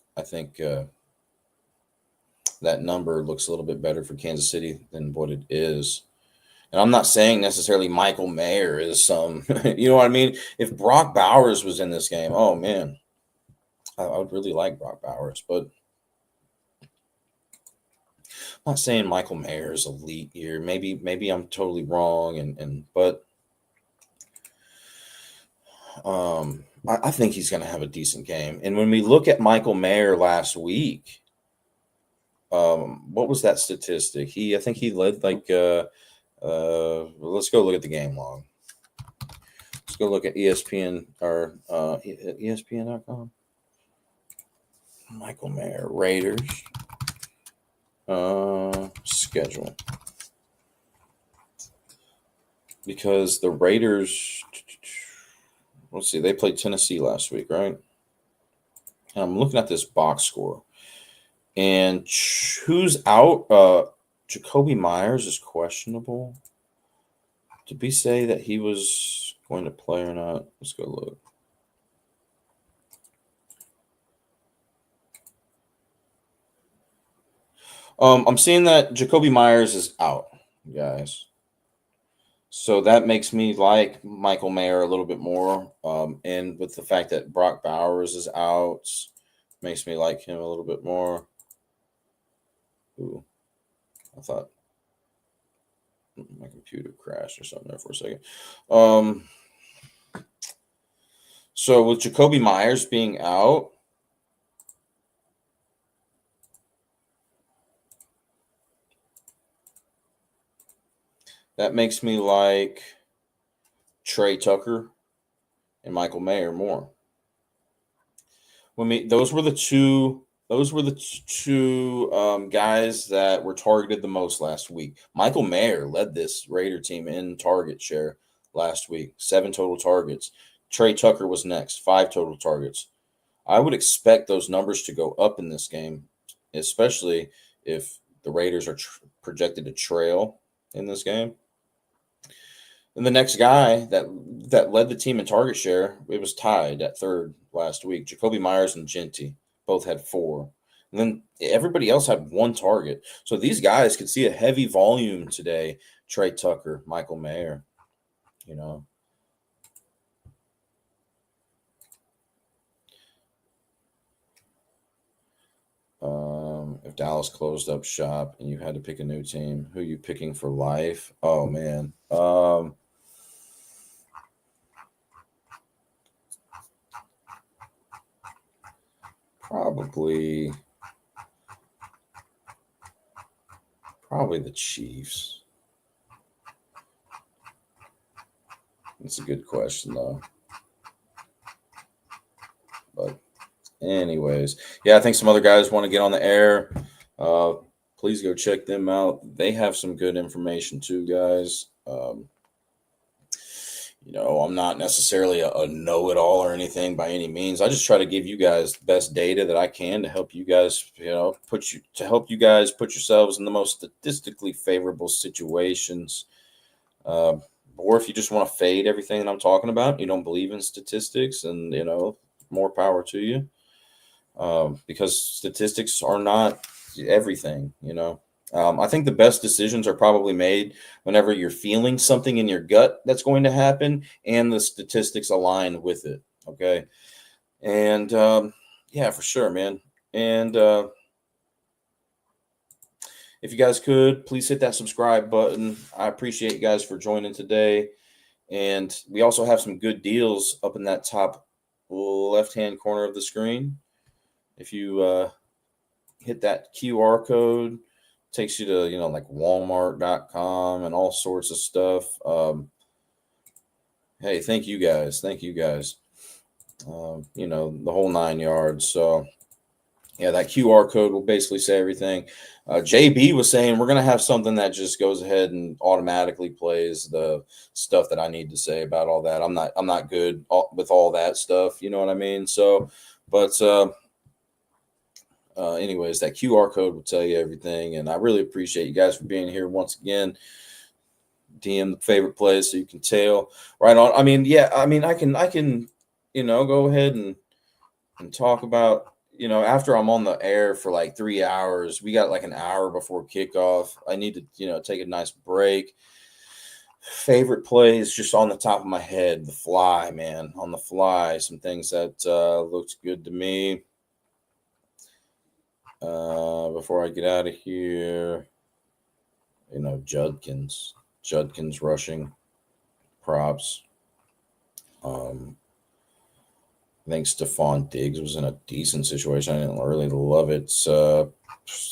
that number looks a little bit better for Kansas City than what it is. And I'm not saying necessarily Michael Mayer is some, you know what I mean? If Brock Bowers was in this game, oh man, I would really like Brock Bowers, but I'm not saying Michael Mayer is elite here. Maybe I'm totally wrong, but I think he's going to have a decent game. And when we look at Michael Mayer last week, what was that statistic? I think he led let's go look at the game log. Let's go look at ESPN or ESPN.com. Michael Mayer, Raiders schedule. Because the Raiders, let's see, they played Tennessee last week, right? And I'm looking at this box score. And who's out? Jacoby Myers is questionable. Did we say that he was going to play or not? Let's go look. I'm seeing that Jacoby Myers is out, guys. So that makes me like Michael Mayer a little bit more. And with the fact that Brock Bowers is out, Makes me like him a little bit more. Ooh, I thought my computer crashed or something there for a second. So with Jacoby Myers being out, that makes me like Trey Tucker and Michael Mayer more. Those were the two. Those were the two guys that were targeted the most last week. Michael Mayer led this Raider team in target share last week, 7 total targets. Trey Tucker was next, 5 total targets. I would expect those numbers to go up in this game, especially if the Raiders are projected to trail in this game. And the next guy that led the team in target share, it was tied at third last week. Jacoby Myers and Genty both had 4. And then everybody else had 1 target. So these guys could see a heavy volume today. Trey Tucker, Michael Mayer, you know. If Dallas closed up shop and you had to pick a new team, who are you picking for life? Oh, man. Probably the Chiefs. That's a good question, though. But anyways, yeah, I think some other guys want to get on the air. Please go check them out. They have some good information too, guys. I'm not necessarily a know-it-all or anything by any means. I just try to give you guys the best data that I can to help you guys, put yourselves in the most statistically favorable situations. Or if you just want to fade everything that I'm talking about, you don't believe in statistics, and more power to you. Because statistics are not everything. I think the best decisions are probably made whenever you're feeling something in your gut that's going to happen and the statistics align with it. Okay. And yeah, for sure, man. And if you guys could, please hit that subscribe button. I appreciate you guys for joining today. And we also have some good deals up in that top left-hand corner of the screen. If you hit that QR code, takes you to, like Walmart.com and all sorts of stuff. Hey, thank you guys. The whole 9 yards. So, yeah, that QR code will basically say everything. JB was saying we're going to have something that just goes ahead and automatically plays the stuff that I need to say about all that. I'm not good with all that stuff. You know what I mean? So, but anyways, that QR code will tell you everything, and I really appreciate you guys for being here once again. DM the favorite plays so you can tell right on. I can go ahead and talk about, after I'm on the air for like 3 hours. We got like an hour before kickoff. I need to, take a nice break. Favorite plays just on the top of my head. The fly, man, on the fly. Some things that looked good to me. Before I get out of here, Judkins rushing props. I think Stephon Diggs was in a decent situation. I didn't really love it, so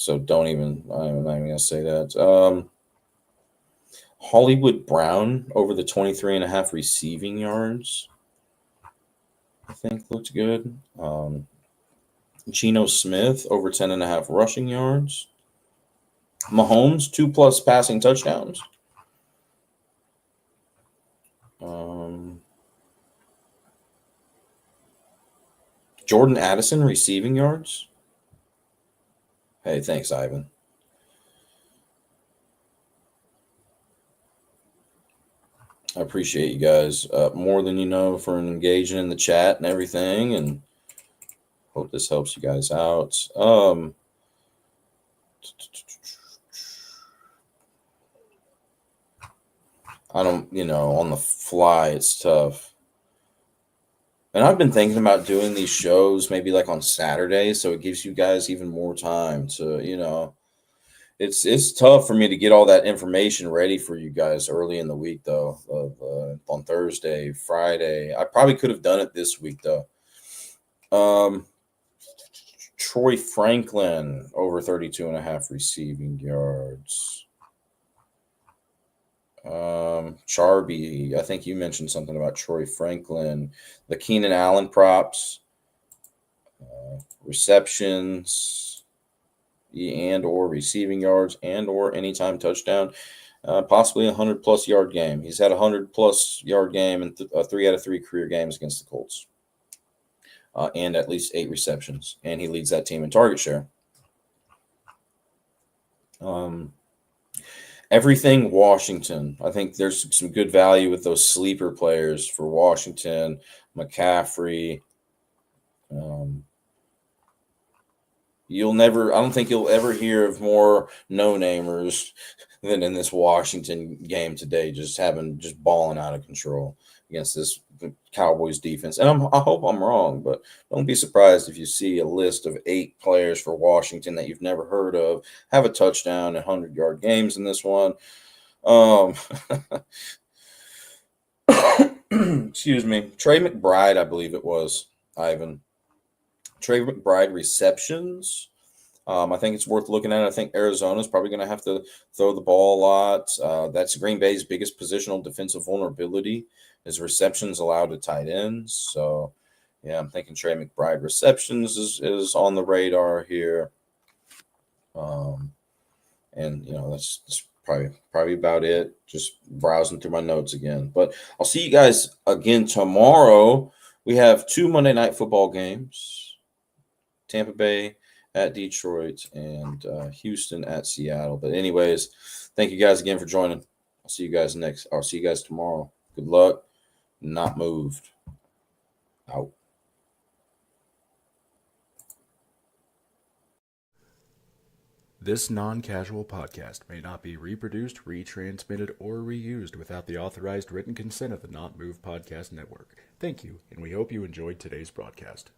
I'm not even gonna say that. Hollywood Brown over the 23.5 receiving yards, I think looked good. Geno Smith over 10.5 rushing yards. Mahomes 2+ passing touchdowns. Jordan Addison receiving yards. Hey, thanks, Ivan. I appreciate you guys more than you know for engaging in the chat and everything, and hope this helps you guys out. I don't, on the fly, it's tough. And I've been thinking about doing these shows maybe like on Saturdays, so it gives you guys even more time to, it's tough for me to get all that information ready for you guys early in the week though. On Thursday, Friday, I probably could have done it this week though. Um, Troy Franklin over 32 and a half receiving yards. Charby, I think you mentioned something about Troy Franklin. The Keenan Allen props, receptions, and or receiving yards, and or anytime touchdown. Possibly 100+ yard game. He's had a 100+ yard game in 3 out of 3 career games against the Colts, and at least 8 receptions. And he leads that team in target share. Everything Washington. I think there's some good value with those sleeper players for Washington, McCaffrey. I don't think you'll ever hear of more no-namers than in this Washington game today, just balling out of control against this Cowboys defense. And I hope I'm wrong, but don't be surprised if you see a list of 8 players for Washington that you've never heard of have a touchdown and 100-yard games in this one. Excuse me. Trey McBride, I believe it was, Ivan. Trey McBride receptions. I think it's worth looking at. I think Arizona's probably going to have to throw the ball a lot. That's Green Bay's biggest positional defensive vulnerability is receptions allowed to tight ends. So, yeah, I'm thinking Trey McBride receptions is on the radar here. And that's probably about it. Just browsing through my notes again. But I'll see you guys again tomorrow. We have 2 Monday Night Football games. Tampa Bay at Detroit and Houston at Seattle. But anyways, thank you guys again for joining. I'll see you guys tomorrow. Good luck. Not moved. Out. This non-casual podcast may not be reproduced, retransmitted, or reused without the authorized written consent of the Not Moved Podcast Network. Thank you, and we hope you enjoyed today's broadcast.